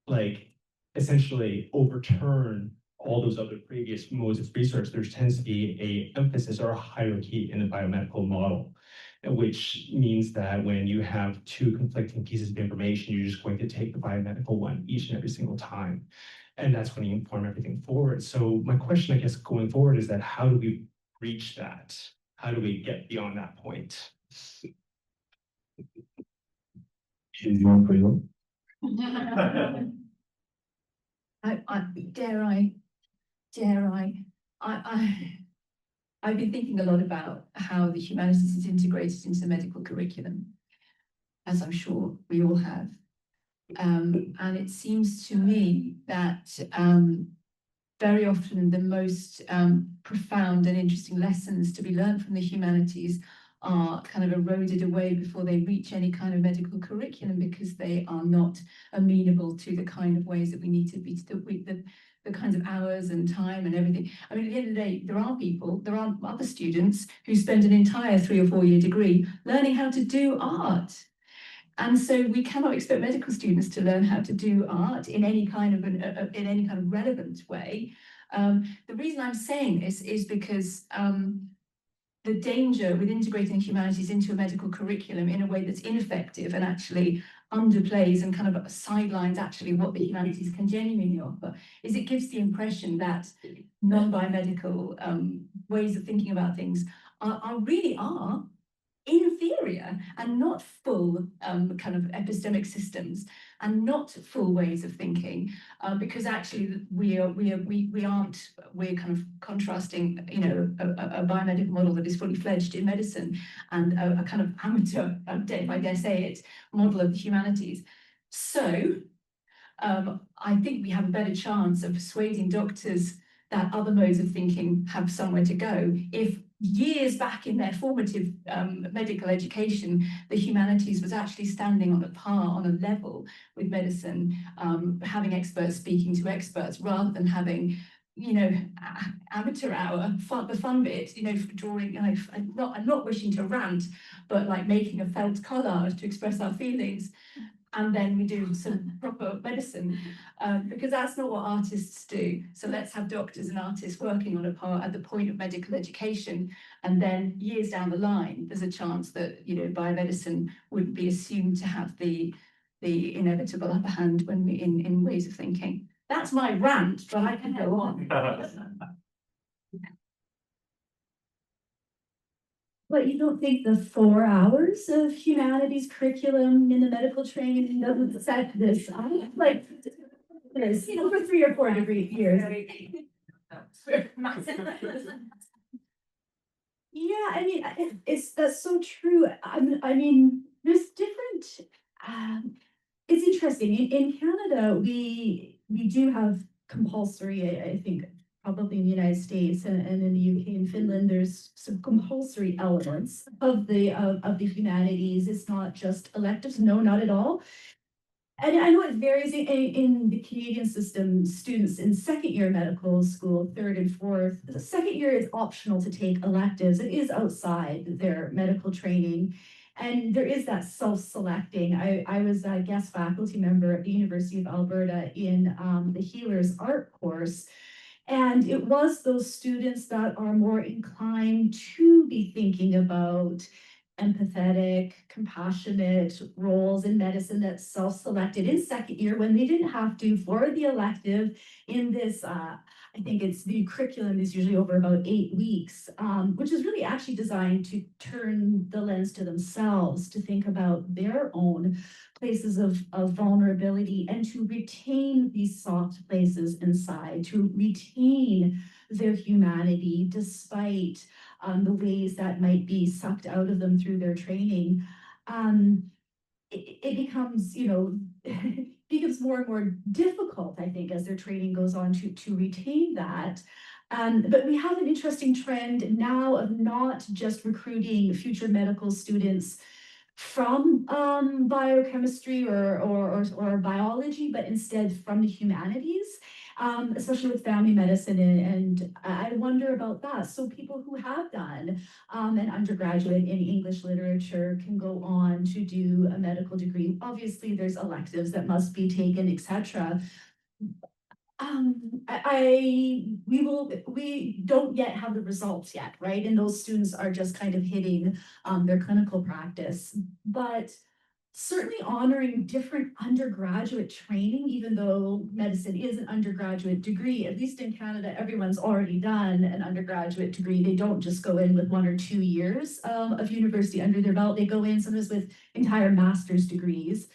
like essentially overturn all those other previous modes of research. There tends to be a emphasis or a hierarchy in the biomedical model, which means that when you have two conflicting pieces of information, you're just going to take the biomedical one each and every single time. And that's when you inform everything forward. So my question, I guess, going forward is that how do we reach that? How do we get beyond that point? Is one for you? I've been thinking a lot about how the humanities is integrated into the medical curriculum, as I'm sure we all have. And it seems to me that very often the most profound and interesting lessons to be learned from the humanities are kind of eroded away before they reach any kind of medical curriculum, because they are not amenable to the kind of ways that we need to be, the kinds of hours and time and everything. I mean, at the end of the day, there are other students who spend an entire 3 or 4 year degree learning how to do art. And so we cannot expect medical students to learn how to do art in any kind of relevant way. The reason I'm saying this is because the danger with integrating humanities into a medical curriculum in a way that's ineffective and actually underplays and kind of sidelines actually what the humanities can genuinely offer is it gives the impression that non-biomedical ways of thinking about things really are inferior and not full kind of epistemic systems and not full ways of thinking, because actually we're kind of contrasting, you know, a biomedical model that is fully fledged in medicine and a kind of amateur, if I dare say it, model of the humanities. So I think we have a better chance of persuading doctors that other modes of thinking have somewhere to go if years back in their formative medical education, the humanities was actually standing on a par, on a level with medicine, having experts speaking to experts rather than having, you know, amateur hour, the fun bit, you know, drawing, I'm not wishing to rant, but like making a felt collage to express our feelings. And then we do some proper medicine, because that's not what artists do. So let's have doctors and artists working on a part at the point of medical education, and then years down the line, there's a chance that, you know, biomedicine would be assumed to have the inevitable upper hand when we in ways of thinking. That's my rant, but I can go on. But you don't think the 4 hours of humanities curriculum in the medical training doesn't set this up? Like this, you know, for 3 or 4 degree years. Yeah, I mean, that's so true. I mean, there's different. It's interesting. In Canada, we do have compulsory. I think probably in the United States and in the UK and Finland, there's some compulsory elements of the humanities. It's not just electives. No, not at all. And I know it varies in the Canadian system. Students in second year medical school, third and fourth, the second year is optional to take electives. It is outside their medical training. And there is that self-selecting. I was a guest faculty member at the University of Alberta in the Healers Art course. And it was those students that are more inclined to be thinking about empathetic, compassionate roles in medicine that self-selected in second year when they didn't have to for the elective in this, I think it's the curriculum is usually over about 8 weeks, which is really actually designed to turn the lens to themselves, to think about their own places of vulnerability and to retain these soft places inside, to retain their humanity despite the ways that might be sucked out of them through their training. It becomes, becomes more and more difficult, I think, as their training goes on to retain that. But we have an interesting trend now of not just recruiting future medical students from biochemistry or biology, but instead from the humanities, especially with family medicine. And I wonder about that. So people who have done an undergraduate in English literature can go on to do a medical degree. Obviously, there's electives that must be taken, etc. We don't yet have the results yet, right? And those students are just kind of hitting their clinical practice. But certainly honoring different undergraduate training, even though medicine is an undergraduate degree, at least in Canada, everyone's already done an undergraduate degree. They don't just go in with 1 or 2 years of university under their belt. They go in sometimes with entire master's degrees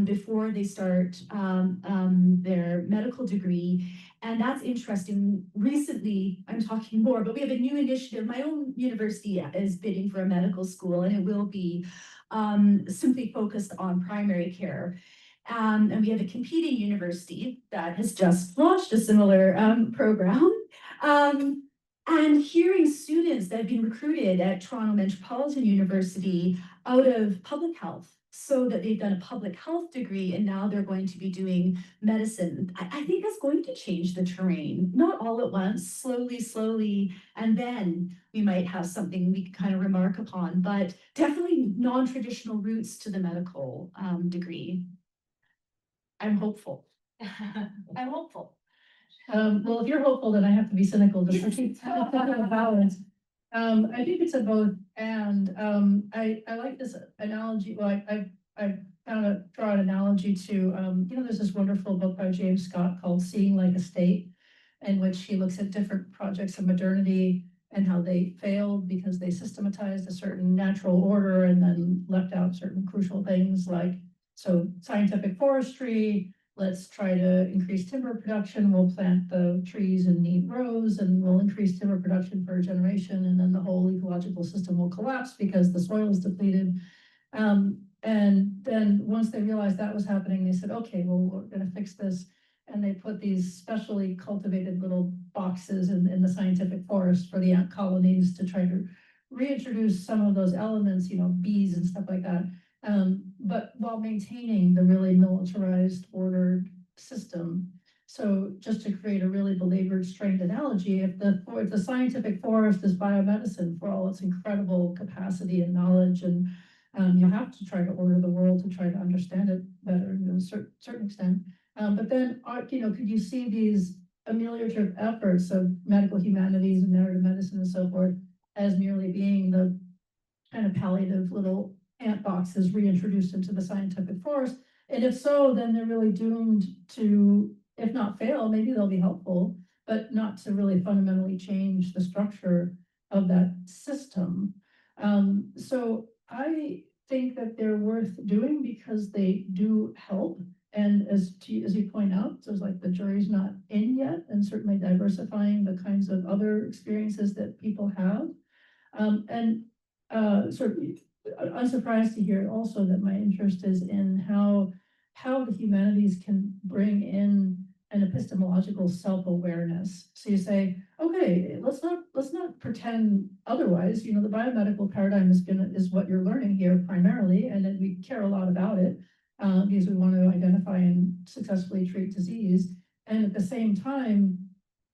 before they start their medical degree. And that's interesting. Recently, I'm talking more, but we have a new initiative. My own university is bidding for a medical school, and it will be simply focused on primary care. And we have a competing university that has just launched a similar program. And hearing students that have been recruited at Toronto Metropolitan University out of public health, so that they've done a public health degree and now they're going to be doing medicine, I think that's going to change the terrain, not all at once, slowly, and then we might have something we can kind of remark upon, but definitely non-traditional routes to the medical degree. I'm hopeful. I'm hopeful. Well, if you're hopeful, then I have to be cynical just to keep talking about it. I think it's a both and. I like this analogy. Well, I found to draw an analogy to there's this wonderful book by James Scott called Seeing Like a State, in which he looks at different projects of modernity and how they failed because they systematized a certain natural order and then left out certain crucial things like scientific forestry. Let's try to increase timber production. We'll plant the trees in neat rows and we'll increase timber production for a generation. And then the whole ecological system will collapse because the soil is depleted. And then once they realized that was happening, they said, okay, well, we're going to fix this. And they put these specially cultivated little boxes in the scientific forest for the ant colonies to try to reintroduce some of those elements, bees and stuff like that. But while maintaining the really militarized, ordered system. So just to create a really belabored, strained analogy, if the scientific forest is biomedicine for all its incredible capacity and knowledge, and you have to try to order the world to try to understand it better to a certain extent. But then, could you see these ameliorative efforts of medical humanities and narrative medicine and so forth as merely being the kind of palliative little ant boxes reintroduced into the scientific forest? And if so, then they're really doomed to, if not fail, maybe they'll be helpful, but not to really fundamentally change the structure of that system. So I think that they're worth doing because they do help. And as you point out, there's like the jury's not in yet, and certainly diversifying the kinds of other experiences that people have. Sort of unsurprised to hear also that my interest is in how the humanities can bring in an epistemological self-awareness. So you say, okay, let's not pretend otherwise. The biomedical paradigm is what you're learning here primarily, and then we care a lot about it because we want to identify and successfully treat disease. And at the same time,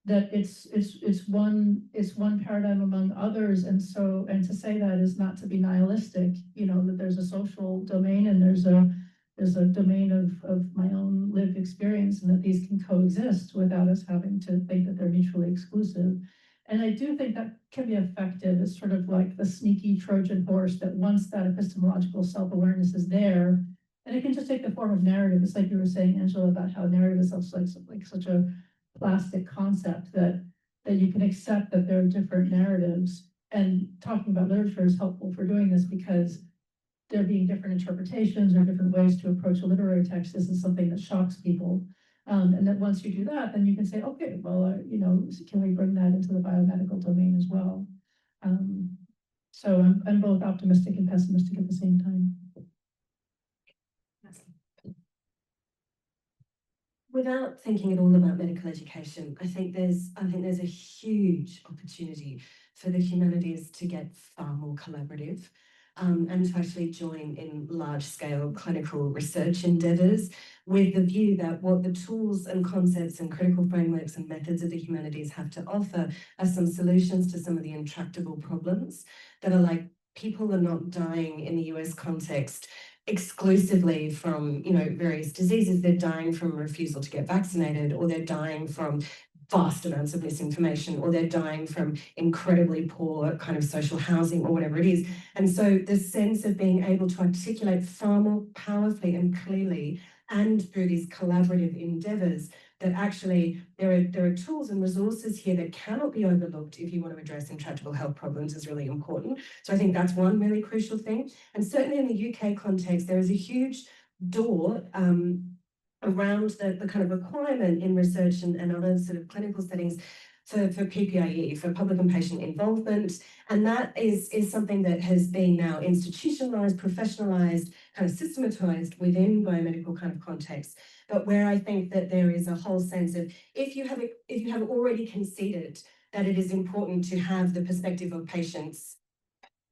that it's one paradigm among others, and to say that is not to be nihilistic. That there's a social domain and there's a there's a domain of my own lived experience, and that these can coexist without us having to think that they're mutually exclusive. And I do think that can be effective as sort of like the sneaky Trojan horse, that once that epistemological self-awareness is there, and it can just take the form of narrative. It's like you were saying, Angela, about how narrative is like such a plastic concept that you can accept that there are different narratives. And talking about literature is helpful for doing this, because there being different interpretations or different ways to approach a literary text isn't something that shocks people. And that once you do that, then you can say, okay, well, you know, can we bring that into the biomedical domain as well? So I'm both optimistic and pessimistic at the same time. Without thinking at all about medical education, I think there's a huge opportunity for the humanities to get far more collaborative, and to actually join in large-scale clinical research endeavours, with the view that what the tools and concepts and critical frameworks and methods of the humanities have to offer are some solutions to some of the intractable problems that are like, people are not dying in the US context exclusively from, you know, various diseases. They're dying from refusal to get vaccinated, or they're dying from vast amounts of misinformation, or they're dying from incredibly poor kind of social housing, or whatever it is. And so the sense of being able to articulate far more powerfully and clearly, and through these collaborative endeavours, that actually there are tools and resources here that cannot be overlooked if you want to address intractable health problems, is really important. So I think that's one really crucial thing. And certainly in the UK context, there is a huge door around the kind of requirement in research and other sort of clinical settings for PPIE, for public and patient involvement. And that is something that has been now institutionalized, professionalized, kind of systematized within biomedical kind of contexts. But where I think that there is a whole sense of, if you have already conceded that it is important to have the perspective of patients,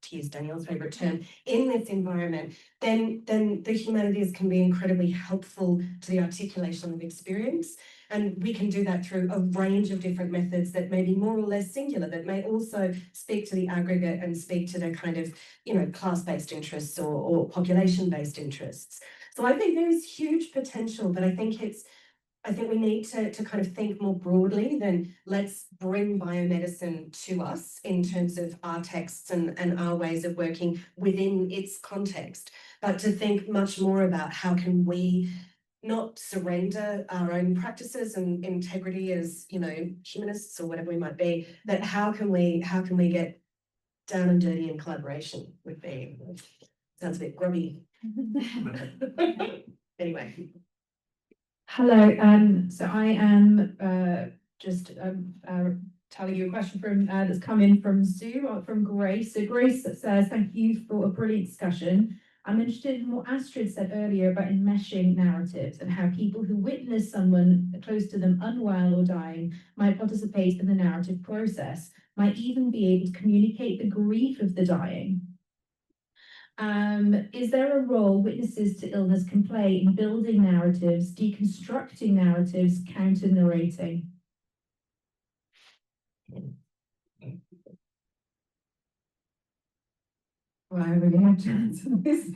to use Danielle's favorite term, in this environment, then the humanities can be incredibly helpful to the articulation of experience. And we can do that through a range of different methods that may be more or less singular, that may also speak to the aggregate and speak to the kind of, you know, class-based interests or population-based interests. So I think there is huge potential, but I think we need to kind of think more broadly than let's bring biomedicine to us in terms of our texts and our ways of working within its context, but to think much more about how can we not surrender our own practices and integrity as, you know, humanists or whatever we might be, that how can we get down and dirty in collaboration would be, sounds a bit grubby. Anyway. Hello, so I am just telling you a question from that's come in from Zoom, from Grace. So Grace says, thank you for a brilliant discussion. I'm interested in what Astrid said earlier about enmeshing narratives and how people who witness someone close to them unwell or dying might participate in the narrative process, might even be able to communicate the grief of the dying. Is there a role witnesses to illness can play in building narratives, deconstructing narratives, counter-narrating? Well, I really have to answer this.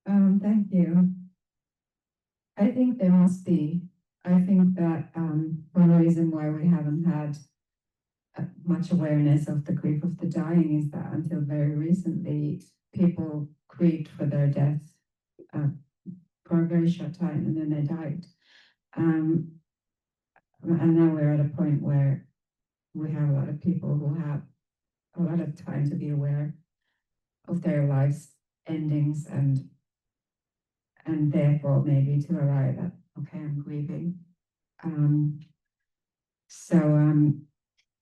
Thank you. I think there must be. I think that one reason why we haven't had much awareness of the grief of the dying is that until very recently, people grieved for their death for a very short time, and then they died. And now we're at a point where we have a lot of people who have a lot of time to be aware of their lives endings, and therefore maybe to arrive at, okay, I'm grieving.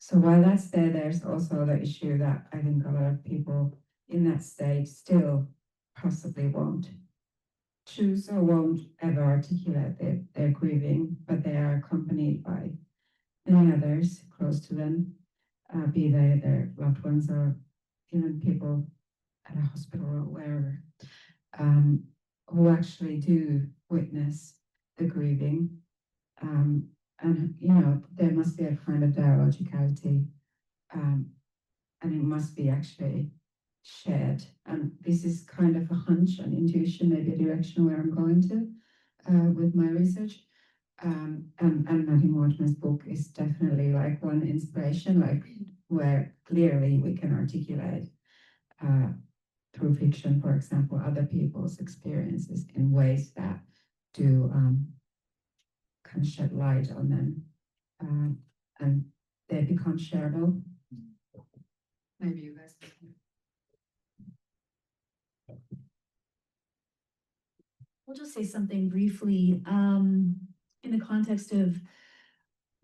So while that's there, there's also the issue that I think a lot of people in that stage still possibly won't choose or won't ever articulate their grieving, but they are accompanied by many others close to them, be they their loved ones or even people at a hospital or wherever, who actually do witness the grieving. And, you know, there must be a kind of dialogicality, and it must be actually shared. And this is kind of a hunch, an intuition, maybe a direction where I'm going to with my research. And Matthew Mortimer's book is definitely like one inspiration, like where clearly we can articulate through fiction, for example, other people's experiences in ways that do kind of shed light on them, and they become shareable. Maybe you guys. I'll just say something briefly in the context of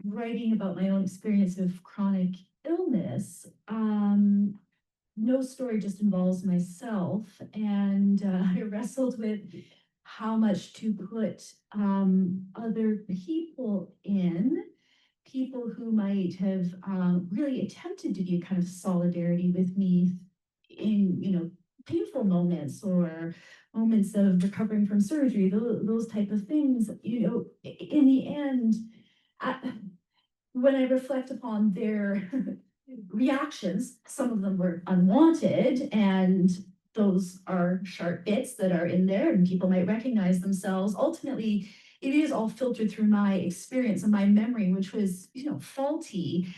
writing about my own experience of chronic illness. No story just involves myself, and I wrestled with how much to put other people in, people who might have really attempted to be a kind of solidarity with me in, you know, painful moments or moments of recovering from surgery, those type of things. You know, in the end, when I reflect upon their reactions, some of them were unwanted, and those are sharp bits that are in there, and people might recognize themselves. Ultimately, it is all filtered through my experience and my memory, which was, you know, faulty.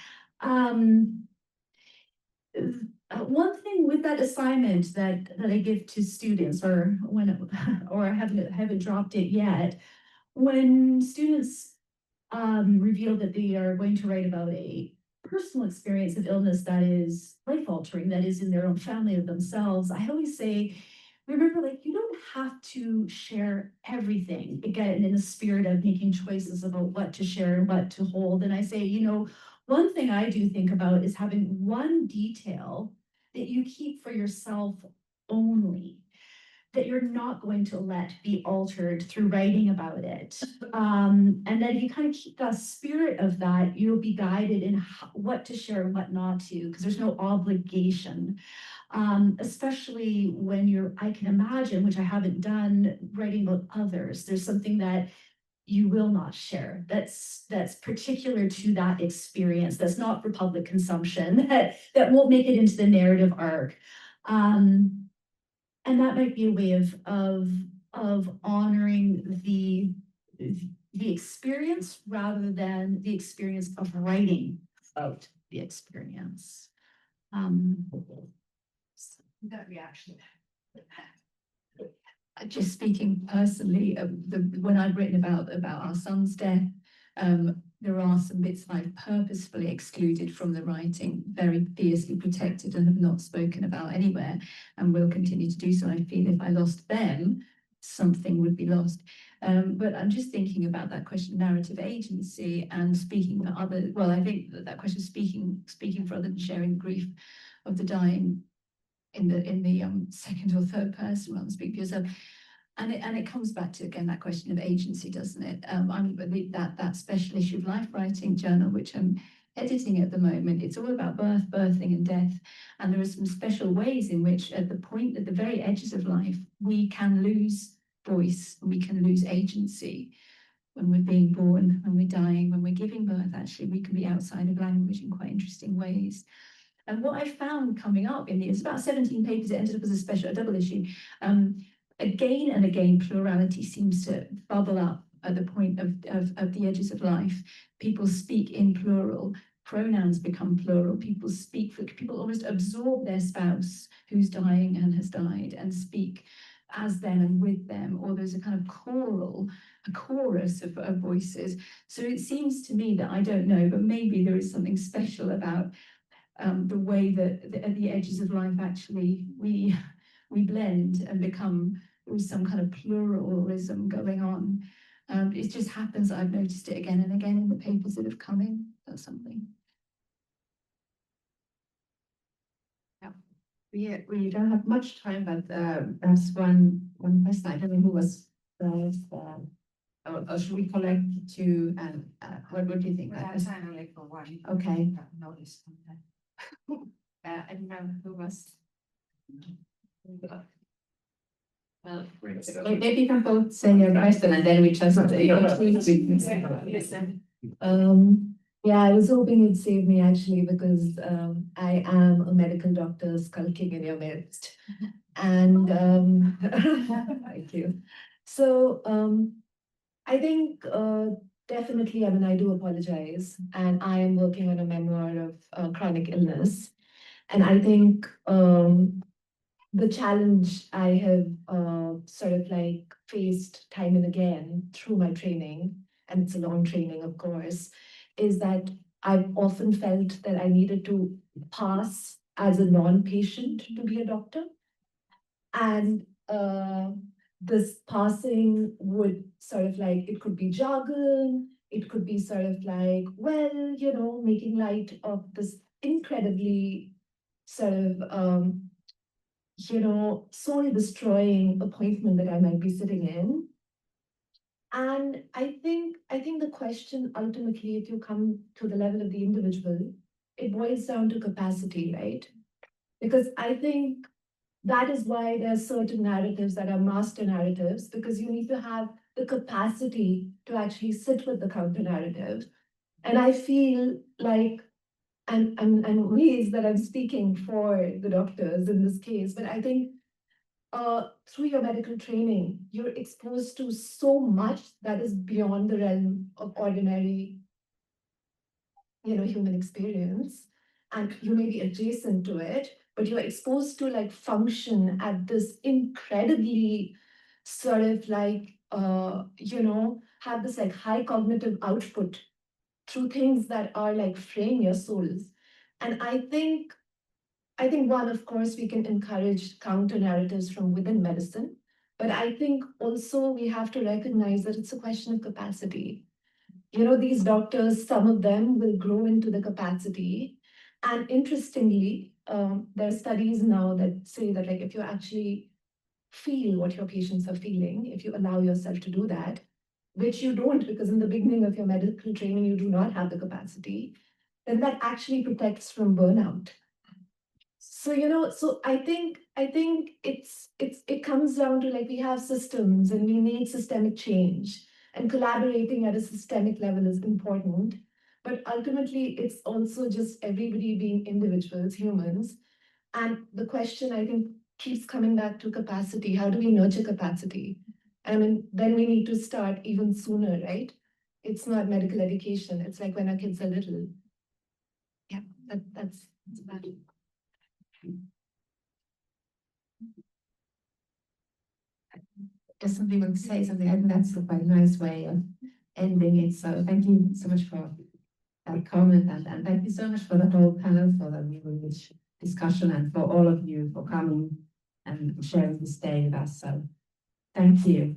One thing with that assignment that I give to students, or or I haven't dropped it yet, when students reveal that they are going to write about a personal experience of illness that is life-altering, that is in their own family or themselves, I always say, remember, like, you don't have to share everything, again, in the spirit of making choices about what to share and what to hold. And I say, you know, one thing I do think about is having one detail that you keep for yourself only, that you're not going to let be altered through writing about it. And then if you kind of keep the spirit of that, you'll be guided in what to share and what not to, because there's no obligation. Especially when you're, I can imagine, which I haven't done, writing about others, there's something that you will not share. That's particular to that experience. That's not for public consumption. That won't make it into the narrative arc. And that might be a way of honoring the experience rather than the experience of writing about the experience. That reaction. Just speaking personally, when I've written about our son's death, there are some bits I've purposefully excluded from the writing, very fiercely protected, and have not spoken about anywhere, and will continue to do so. I feel if I lost them, something would be lost. But I'm just thinking about that question of narrative agency and speaking for others. Well, I think that question of speaking for others and sharing the grief of the dying in the second or third person rather than speak for yourself. And it comes back to, again, that question of agency, doesn't it? That special issue of Life Writing Journal, which I'm editing at the moment, it's all about birth, birthing and death. And there are some special ways in which at the very edges of life, we can lose voice, we can lose agency. When we're being born, when we're dying, when we're giving birth, actually, we can be outside of language in quite interesting ways. And what I found coming up it's about 17 papers, it ended up as a double issue. Again and again, plurality seems to bubble up at the point of the edges of life. People speak in plural, pronouns become plural, people almost absorb their spouse who's dying and has died and speak as them and with them, or there's a kind of a chorus of voices. So it seems to me that, I don't know, but maybe there is something special about the way that at the edges of life, actually, we blend and become, there's some kind of pluralism going on. It just happens that I've noticed it again and again in the papers that have come in. That's something. Yeah, we don't have much time, but perhaps one question. I don't know who was first. Or should we collect two? And what do you think? We have time only for one. Okay. Notice. I don't know who was. Well, maybe you can both say your question and then we just Yeah, I was hoping you'd save me actually because I am a medical doctor skulking in your midst. And thank you. So I think definitely, I mean, I do apologize, and I am working on a memoir of chronic illness. And I think the challenge I have sort of like faced time and again through my training, and it's a long training, of course, is that I've often felt that I needed to pass as a non-patient to be a doctor. And this passing would sort of like, it could be jargon, it could be sort of like, well, you know, making light of this incredibly sort of, you know, soul destroying appointment that I might be sitting in. And I think the question ultimately, if you come to the level of the individual, it boils down to capacity, right? Because I think that is why there are certain narratives that are master narratives, because you need to have the capacity to actually sit with the counter narrative. And I feel like, and ways that I'm speaking for the doctors in this case, but I think through your medical training, you're exposed to so much that is beyond the realm of ordinary, you know, human experience. And you may be adjacent to it, but you're exposed to like function at this incredibly sort of like, you know, have this like high cognitive output through things that are like frame your souls. And I think one, of course, we can encourage counter narratives from within medicine, but I think also we have to recognize that it's a question of capacity. You know, these doctors, some of them will grow into the capacity. And interestingly, there are studies now that say that like if you actually feel what your patients are feeling, if you allow yourself to do that, which you don't because in the beginning of your medical training, you do not have the capacity, then that actually protects from burnout. So, you know, so I think it comes down to like we have systems and we need systemic change, and collaborating at a systemic level is important. But ultimately, it's also just everybody being individuals, humans. And the question I think keeps coming back to capacity. How do we nurture capacity? I mean, then we need to start even sooner, right? It's not medical education. It's like when our kids are little. Yeah, that's about it. Just something want to say something. I think that's a quite nice way of ending it. So thank you so much for that comment, and thank you so much for the whole panel, for the really rich discussion, and for all of you for coming and sharing this day with us. So thank you.